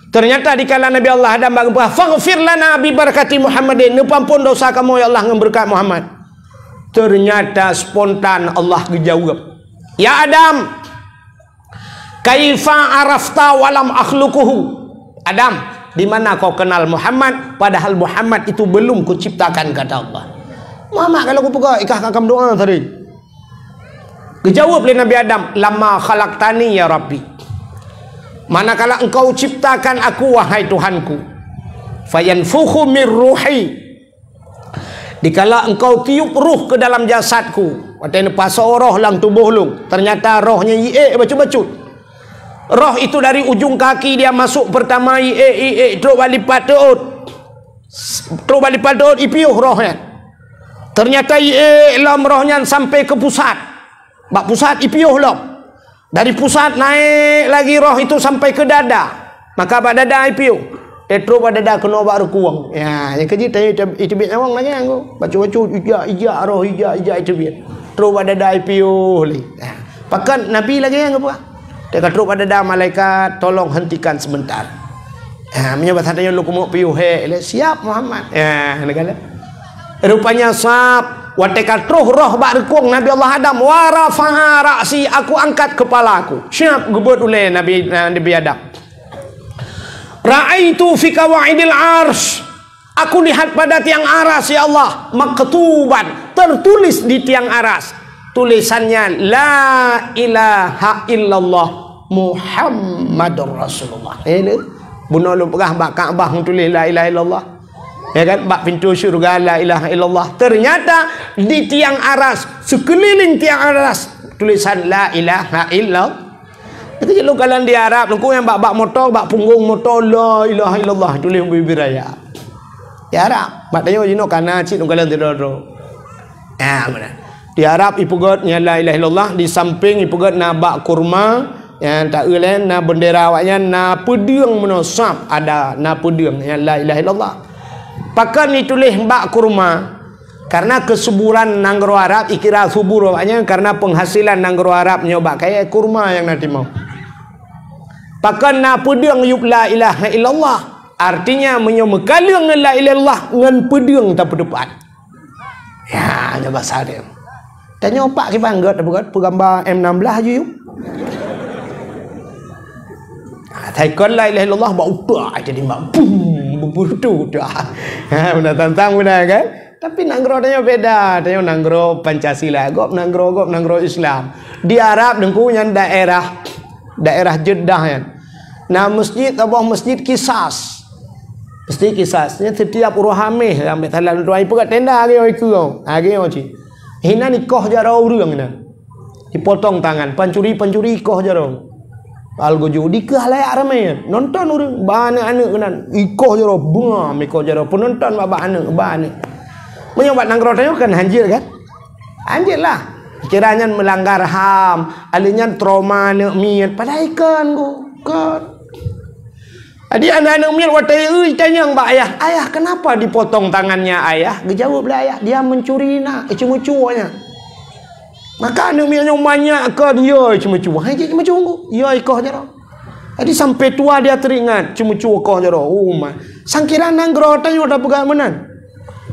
Ternyata di kala Nabi Allah Adam berkata, faghfir lana bi barakati Muhammadin, ampun dosa kamu ya Allah dengan berkat Muhammad. Ternyata spontan Allah dijawab, ya Adam, kaifa arafta walam akhluquhu. Adam, di mana kau kenal Muhammad padahal Muhammad itu belum kuciptakan, kata Allah. Muhammad kalau aku pegang ikah kakam doa tadi. Dijawab oleh Nabi Adam, lama khalaqtani ya Rabbi, manakala engkau ciptakan aku wahai Tuhanku, fayanfukhu mir ruhi, dikala engkau tiup ruh ke dalam jasadku, watene paso roh lang tubuh lung, ternyata rohnya bacut-bacut. Roh itu dari ujung kaki dia masuk pertama terus balik patut ipiuh rohnya. Ternyata iklam rohnya sampai ke pusat. Bak pusat ipiuh lom. Dari pusat naik lagi roh itu sampai ke dada. Maka bak dada ipiuh. Tetro bak dada kena bak rekuang. Ya, yang kerja tanya itu biar nawang lagi aku. Baca-baca ijak roh ijak itu biar. Terus bak dada ipiuh li. Pakan Nabi lagi yang apa? Dia kata pada dah malaikat tolong hentikan sebentar. Menyebut hatanya lu kumuk piuh siap Muhammad. Negala. Rupanya sab wateka truh roh bak rekung Nabi Allah Adam wa rafa'a ra'si, aku angkat kepala aku. Siap gebut oleh Nabi Adam. Ra'aitu fi qawaidil arsy, aku lihat pada tiang aras ya Allah, maktuban, tertulis di tiang aras. Tulisannya la ilaha illallah Muhammadur Rasulullah. Bunuh lu pegah bak Kaabah tulis la ilaha illallah. Ya kan, bak pintu syurga la ilaha illallah. Ternyata di tiang aras, sekeliling tiang aras tulisan la ilaha illallah. Itu lu kalian di Arab, lu yang bak motor, bak punggung motor la ilaha illallah tulis bibir raya. Di Arab, bak tanya jino kana cik lu kalian tidur. Benar. Di Arab ipugot nya la ilaha illallah, di samping ipugot na bak kurma yang tak ulen na bendera awaknya na pedang menosap ada na pedang yang la ilaha illallah. Pakan ditulis bak kurma karena kesuburan nanggro Arab ikira subur awaknya karena penghasilan nanggro Arab nyoba kayak kurma yang nanti mau. Pakan na pedang yuk la ilaha illallah artinya menyomekalang la ilaha illallah ngan pedang tak depan. Ya, nyoba sadem. Tanya opak ke bangga dah buat gambar M16 aja yuk. Taikon la ilaha illallah bau utak jadi mak bum bebutu dah. Benar tantang benar kan? Tapi nanggro tanya beda, tanya nanggro Pancasila, gop nanggro Islam. Di Arab dengkunya daerah Jeddah ya. Nah masjid abah masjid Kisas. Masjid Kisasnya setiap uruhameh ambil talan tuai pegat tenda age oi ku. Age oi. Hina nikoh jarau urang na. Dipotong tangan, pancuri ikoh jarau. Algojo dikah layak ramai. Nonton urang bana anak kenan. Ikoh jarau bunga ikoh jarau penonton baba anak bana. Menyobat nanggro tanya kan hanjir kan? Hanjir lah. Kiranya melanggar HAM, alinya trauma nak miat pada ikan go. Kan. Adik anak-anak miat watai tanya mbak ayah kenapa dipotong tangannya ayah? Dijawablah ayah, dia mencuri nak, cuma-cumanya. Maka anak miat banyak kan, ya cuma-cuma. Hai cuma-cuma, ya ikoh jero. Jadi sampai tua dia teringat cuma-cuma ikoh jero. Sangkira nanggro tanya dah pegang menan.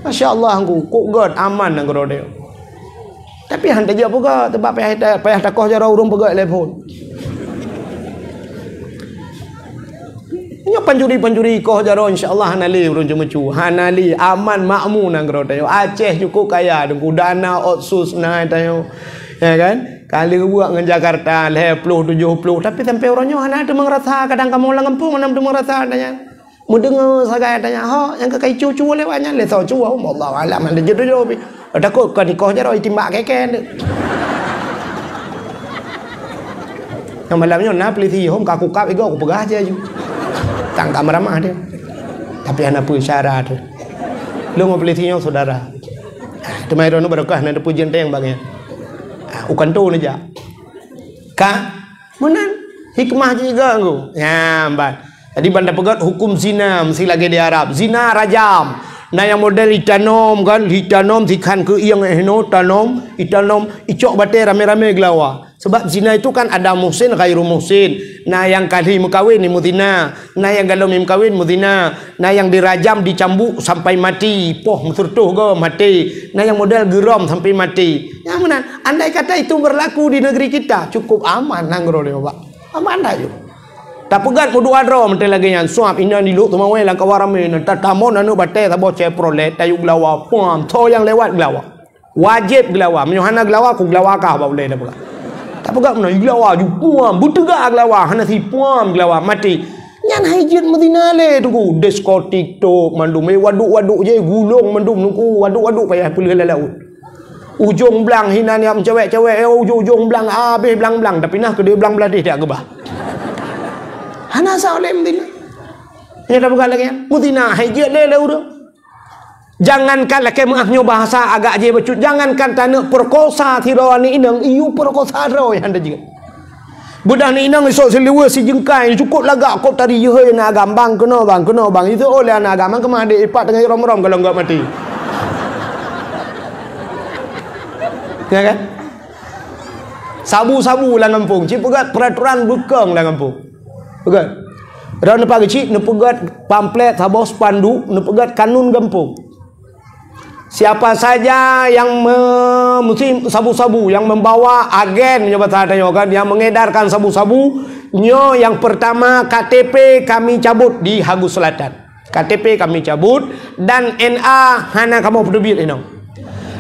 Masya-Allah angku, kok god aman nanggro dia. Tapi hantar je pegak tempat payah takoh jero urung pegang telefon. Nya panjuri koh jaro insyaallah hanali urun cemecu hanali aman makmu nang gro tayo Aceh cukup kaya dengku dana otsus nah tayo ya kan kali buat ngan Jakarta 60 70 tapi sampai orangnya hana ada mengrasa kadang kamu lang kampung mana ada mengrasa tanya mu dengar sagai tanya ha yang ke kai cucu lewatnya le tau cu Allah alam ada jodoh jodoh ada kok kan koh jaro itimbak keken yang malamnya na peliti hom kaku kap igo aku pegah aja ju tangkap meramah dia. Tapi anak pun syarat. Lu mau pelitinya saudara. Temai rono barokah nanda pujian tayang bagnya. Ukan tu aja. Ka? Menan hikmah juga aku. Ya, mbak. Tadi banda pegat hukum zina mesti lagi di Arab. Zina rajam. Nah yang model itanom kan, itanom dikan ke yang tanom, itanom icok bate rame-rame gelawa. Sebab zina itu kan ada muhsin, ghairu muhsin. Nah yang kali mukawin ni mudina. Nah yang galom mukawin mudina. Nah yang dirajam dicambuk sampai mati. Poh musurtuh ke mati. Nah yang model geram sampai mati. Ya mana? Andai kata itu berlaku di negeri kita, cukup aman nanggro dia pak. Aman dah ju. Tak pegat mu dua dro mentel lagi yang suap ina ni lu tumawai lang kawarame na tatamon anu bate tabo ceprolet tayu glawa pom to yang lewat glawa. Wajib glawa. Menyohana glawa ku glawa kah ba boleh dah pegat. Tak pegat mana glawa ju pom butega glawa hana si pom glawa mati. Nyan hajit Madinah le tu diskotik tu mandum waduk-waduk je gulung mandum nuku waduk-waduk payah pulih laut. Ujung belang hina ni am cewek-cewek ujung belang habis belang-belang tapi nah ke dia belang belah dia tak gebah. Hana sa oleh Madinah. Ni dah pegat lagi Madinah hajit le udah. Jangankan laki mengahnyo bahasa agak je becut, jangankan tanah perkosa tirawan ni inang iu perkosa ro yang ada juga. Budak ni inang esok selewa si jengkai cukup lagak kau tadi ye nak gambang kena bang itu oleh anak agama kemah ada ipat dengan rom-rom kalau enggak mati. Ya kan? Sabu-sabu lah kampung, cik pegat peraturan bekeng lah kampung. Pegat. Dah nampak kecil, nak pegat pamflet sabah spanduk, nak pegat kanun kampung. Siapa saja yang mesti sabu-sabu, yang membawa agen yang mengedarkan sabu-sabu, yang pertama KTP kami cabut di Hagus Selatan. KTP kami cabut dan NA hana kamu pedubit ini.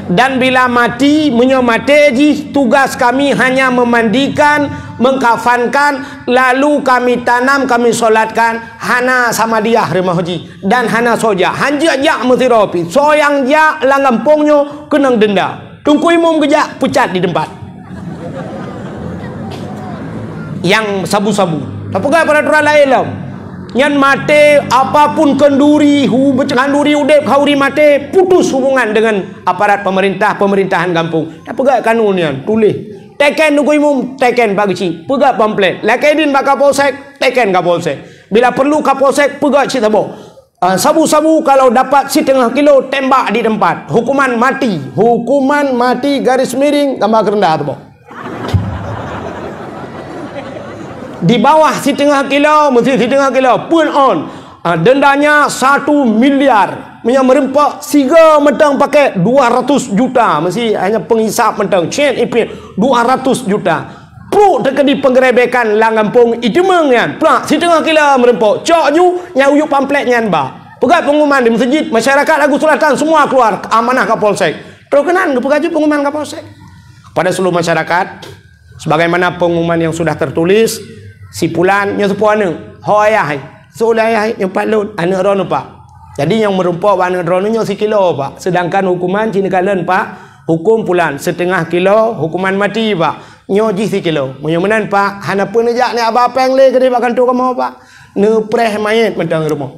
Dan bila mati, menyomate tugas kami hanya memandikan, mengkafankan, lalu kami tanam, kami solatkan, hana sama dia rumah haji dan hana soja. Hanja jak mesti ropi. Soyang jak langampungnya kenang denda. Tungku imum kejak pucat di tempat. Yang sabu-sabu. Tapi kan peraturan lain lah. Yang mate apapun kenduri kenduri udep hauri mate putus hubungan dengan aparat pemerintahan kampung. Tak pegak kanunnya tulis teken nunggu imum teken pagi pegak pamflet lakedin bakal polsek teken kapolsek bila perlu kapolsek pegak cik tabo sabu-sabu kalau dapat 1,5 kilo tembak di tempat hukuman mati garis miring gambar rendah tabo. Di bawah 1,5 kilo mesti 1,5 kilo pun on dendanya 1 miliar merempak siga mentang pakai 200 juta mesti hanya penghisap mentang chain ipit 200 juta pro terkedi penggerebekan langampung itu mengan plak 1,5 kilo merempak cok ju nyau yu pamflet nyan ba pegat pengumuman di masjid masyarakat Hagus Selatan semua keluar amanah Kapolsek terkenan pegat pengumuman Kapolsek pada seluruh masyarakat sebagaimana pengumuman yang sudah tertulis. Si pulan yang sepuan ni ho ayah so ayah yang patlut anak ron pak jadi yang merumpak anak ron ni 1 kilo pak sedangkan hukuman cina kalen pak hukum pulan 1,5 kilo hukuman mati pak nyo ji 1 kilo menyemenan pak hana pun ajak ni abah peng le ke dia kantor kamu pak ne preh mayat mentang rumah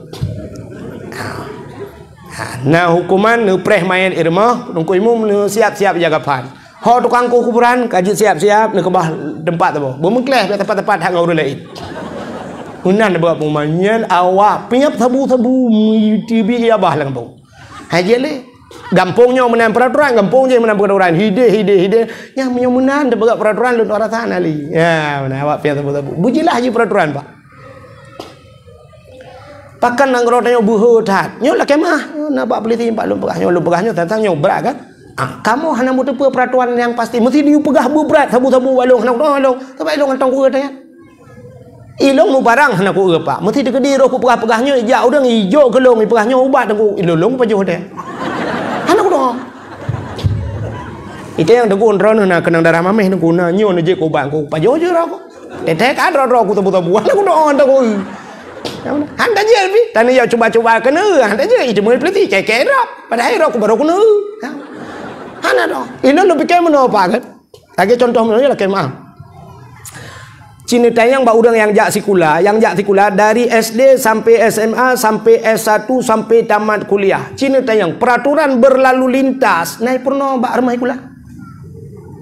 nah hukuman ne preh mayat rumah tungku imum ne siap-siap jaga pan. Ho tukang kuburan kaji siap-siap nak kebah tempat tu. Bermengkleh tempat-tempat hak orang lain. Unan buat pengumuman awak piap sabu-sabu TV ya bah lah kampung. Haji le. Gampungnya menan peraturan, gampung je menan peraturan. Hide. Yang menan dah buat peraturan lu orang sana li. Ya, mana awak piap sabu-sabu. Bujilah je peraturan pak. Pakan nang rotanya buho tat. Nyo lah kemah. Nak buat peliti pak lu pegahnya tentang nyo berat kan? Kamu hanya mau tepu peraturan yang pasti mesti diu pegah berat sabu-sabu walong halong tapi ilong antong ku tanya ilong mu barang hana ku pak mesti dikedi roh ku pegah-pegahnya ja udang ijo kelong pegahnya ubat ku ilong pajuh teh hana ku dong itu yang degun ron na kenang darah mameh ku na nyo na je ku bang ku pajuh je ro teh kan ro ku sabu-sabu hana ku dong antong ku handa je bi tani ya coba-coba kena handa je itu mulai peliti kekek padahal ro ku baru ku na hana dong. Ini lu pikir mana apa kan? Lagi contoh mana lah kemah. Cina tayang ba udang yang jak sekolah dari SD sampai SMA sampai S1 sampai tamat kuliah. Cina tayang peraturan berlalu lintas naik pernah ba rumah kuliah.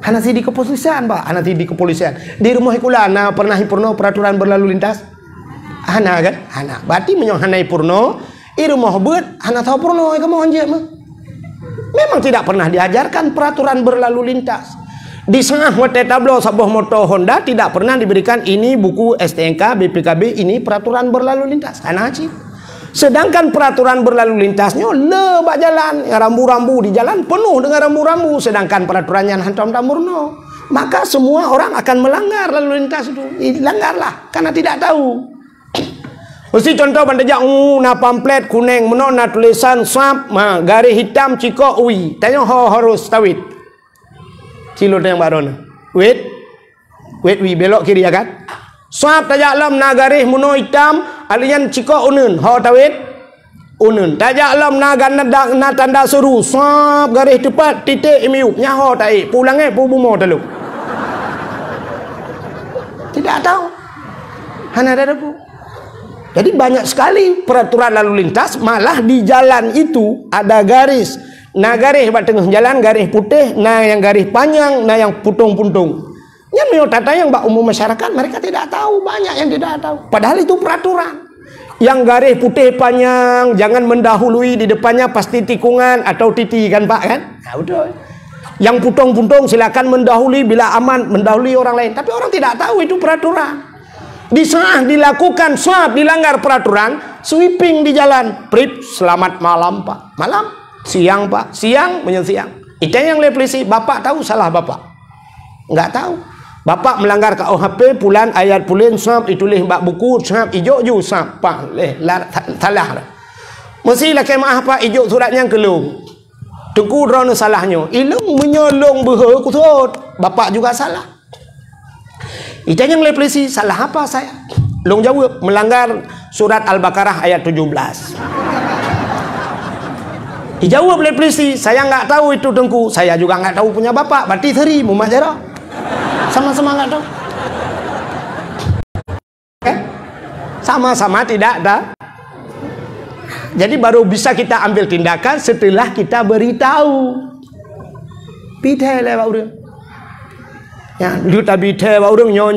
Hana di kepolisian ba, hana di kepolisian. Di rumah kuliah na pernah peraturan berlalu lintas? Hana kan? Hana. Berarti menyong hana purno, i rumah bet hana tahu purno kamu anjek mah. Memang tidak pernah diajarkan peraturan berlalu lintas. Di setengah hotel tablo sebuah motor Honda tidak pernah diberikan ini buku STNK, BPKB, ini peraturan berlalu lintas. Karena sih. Sedangkan peraturan berlalu lintasnya lebak jalan, rambu-rambu di jalan penuh dengan rambu-rambu. Sedangkan peraturannya hantam tamurno. Maka semua orang akan melanggar lalu lintas itu. Langgarlah karena tidak tahu. Mesti contoh bandejak na pamflet kuning meno na tulisan swap garis hitam ciko ui. Tanya harus tawit. Cilo tanya barona. Wait wi belok kiri ya kan? Swap tajak lam na garis meno hitam alian ciko unun. Ho tawit unun. Tajak lam na tanda seru swap garis tepat titik miu. Nyaho tai pulangnya pu bumo telu. Tidak tahu. Hana ada bu. Jadi banyak sekali peraturan lalu lintas, malah di jalan itu ada garis. Nah garis di tengah jalan, garis putih, nah yang garis panjang, nah yang puntung-puntung. Yang tata yang umum masyarakat mereka tidak tahu, banyak yang tidak tahu. Padahal itu peraturan. Yang garis putih panjang jangan mendahului, di depannya pasti tikungan atau titi kan Pak kan? Nah, betul. Yang puntung-puntung silakan mendahului bila aman, mendahului orang lain. Tapi orang tidak tahu itu peraturan. Di saat dilakukan swab, dilanggar peraturan, sweeping di jalan, prip, selamat malam Pak, malam, siang Pak, siang menyesiang. Itu yang polisi, Bapak tahu salah Bapak? Enggak tahu. Bapak melanggar KUHP, pulan ayat pulen swab, itulis bak buku swab, ijo ju swab Pak, salah. Mesti lah kemah Pak, ijo surat yang kelung. Tengku drone salahnya, ilung menyolong berhutut, Bapak juga salah. Itu yang polisi, salah apa saya? Long jawab, melanggar surat Al-Baqarah ayat 17. Dijawab oleh polisi, saya nggak tahu itu Tengku, saya juga nggak tahu punya Bapak, berarti teri Muhammad Jarrah. Sama-sama nggak tahu. Sama-sama tidak ada. Jadi baru bisa kita ambil tindakan setelah kita beritahu. Pidai lewat udah. Ya, lu tabi tewa urung nyo.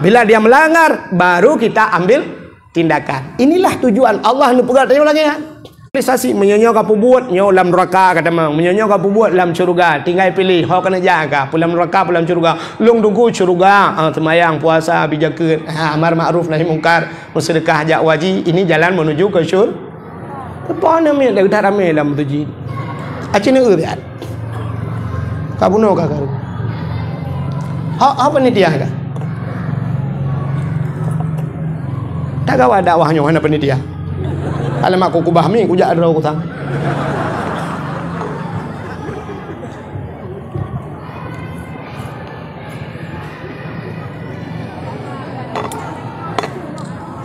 Bila dia melanggar, baru kita ambil tindakan. Inilah tujuan Allah nu pegat tanya lagi ya. Realisasi menyonyo kapu buat nyo dalam neraka kata mang, menyonyo kapu buat dalam syurga. Tinggal pilih hok kena jaga, pulang neraka pulang syurga. Lung tunggu syurga, semayang, puasa, bijakeun, amar ma'ruf nahi mungkar, bersedekah, hajat wajib. Ini jalan menuju ke syurga. Apa namanya dah rame dalam tujuan. Acina uriat. Kabuno kakak. Apa ni dia kan? Tak gawa dakwahnya mana penitia. Kalau mak aku bahmi, aku jak ada aku tang.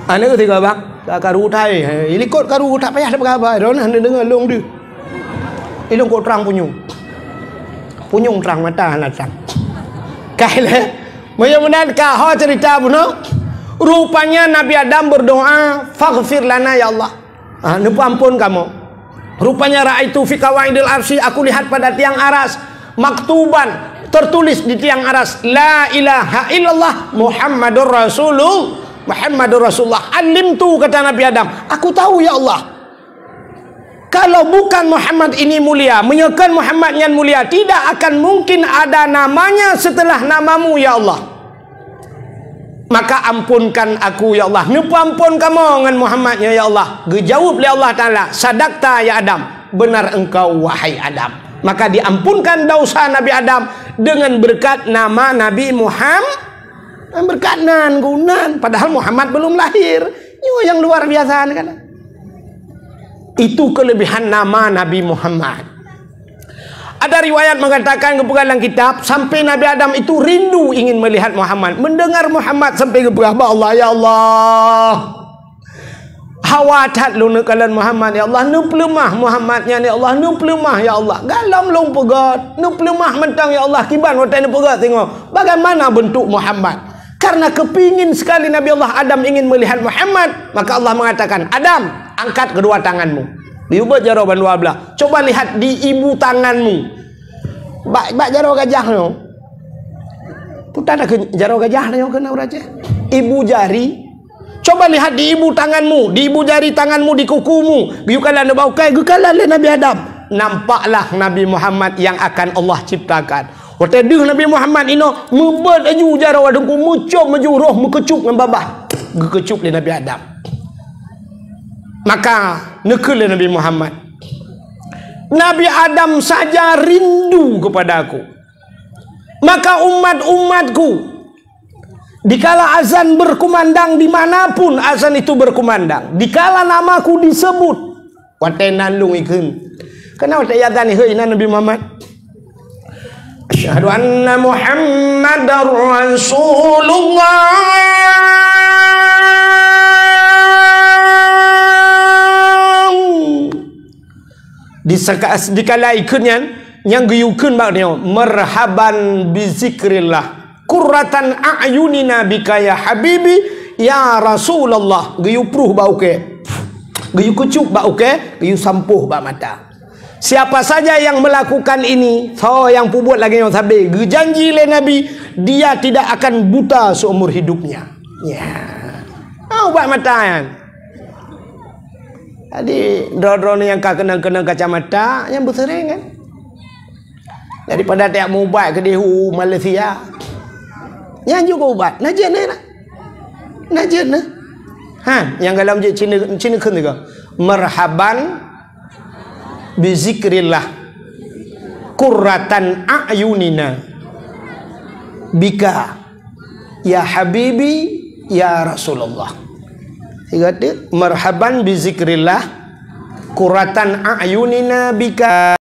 Ane ketika bang, karu utai, ilikot karu tak payah ada berapa, orang anda dengar long dia. Ilung kau terang punyung terang mata anak terang. Kailah, mudah-mudahan kau cerita puno. Rupanya Nabi Adam berdoa, faghfir lana ya Allah. Ampun kamu. Rupanya raaitu fi qawaidil arsy, aku lihat pada tiang aras maktuban, tertulis di tiang aras, la ilaha illallah Muhammadur Rasulullah. Alimtu, kata Nabi Adam, aku tahu ya Allah. Kalau bukan Muhammad ini mulia, menyekan Muhammad yang mulia, tidak akan mungkin ada namanya setelah namamu ya Allah. Maka ampunkan aku ya Allah. Ampun kamu dengan Muhammadnya ya Allah. Dijawab oleh Allah Ta'ala, sadaqta ya Adam, benar engkau wahai Adam. Maka diampunkan dosa Nabi Adam dengan berkat nama Nabi Muhammad. Berkat nan gunan, padahal Muhammad belum lahir. Ini yang luar biasa kan. Itu kelebihan nama Nabi Muhammad. Ada riwayat mengatakan kepegang kitab, sampai Nabi Adam itu rindu ingin melihat Muhammad, mendengar Muhammad sampai kepegang Allah ya Allah. Hawatat lu nekalan Muhammad ya Allah, nu pelemah Muhammadnya ya Allah, nu pelemah ya Allah. Galam long pegat, nu pelemah mentang ya Allah, kiban watai nu pegat tengok. Bagaimana bentuk Muhammad? Karena kepingin sekali Nabi Allah Adam ingin melihat Muhammad, maka Allah mengatakan, Adam, angkat kedua tanganmu. Diubah jawaban dua belah. Coba lihat di ibu tanganmu. Bak jaro gajah no. Putar ada jaro gajah no kena uraje. Ibu jari. Coba lihat di ibu tanganmu, di ibu jari tanganmu, di kukumu. Biukalah anda bau kai gukalah Nabi Adam. Nampaklah Nabi Muhammad yang akan Allah ciptakan. Waktu deh Nabi Muhammad ini membuat aju jaro adengku muncul maju roh mengecup dengan babah. Gekecup di Nabi Adam. Maka nekul Nabi Muhammad, Nabi Adam saja rindu kepada aku. Maka umat-umatku, dikala azan berkumandang, dimanapun azan itu berkumandang, dikala namaku disebut, watenan lung ikun. Kenapa tak azan ini Nabi Muhammad? Asyhadu anna Muhammadar Rasulullah. Dikala ikutnya yang guyukun maknanya marhaban bi zikrillah qurratan a'yunina bika ya habibi ya Rasulullah, geyu pruh bau ke, geyu kucuk bau ke, geyu sampuh bau mata. Siapa saja yang melakukan ini, so yang pun buat lagi yang sabi, janji le Nabi, dia tidak akan buta seumur hidupnya. Ya, bau mata kan. Jadi drone yang kena kacamata yang bersering kan. Daripada tiap mau ubat ke dehu Malaysia. Yang juga ubat, najen lah. Najen lah. Yang dalam Cina kan juga. Marhaban bizikrillah qurratan a'yunina bika ya habibi ya Rasulullah. Marhaban bizikrillah qurratan a'yunina bika.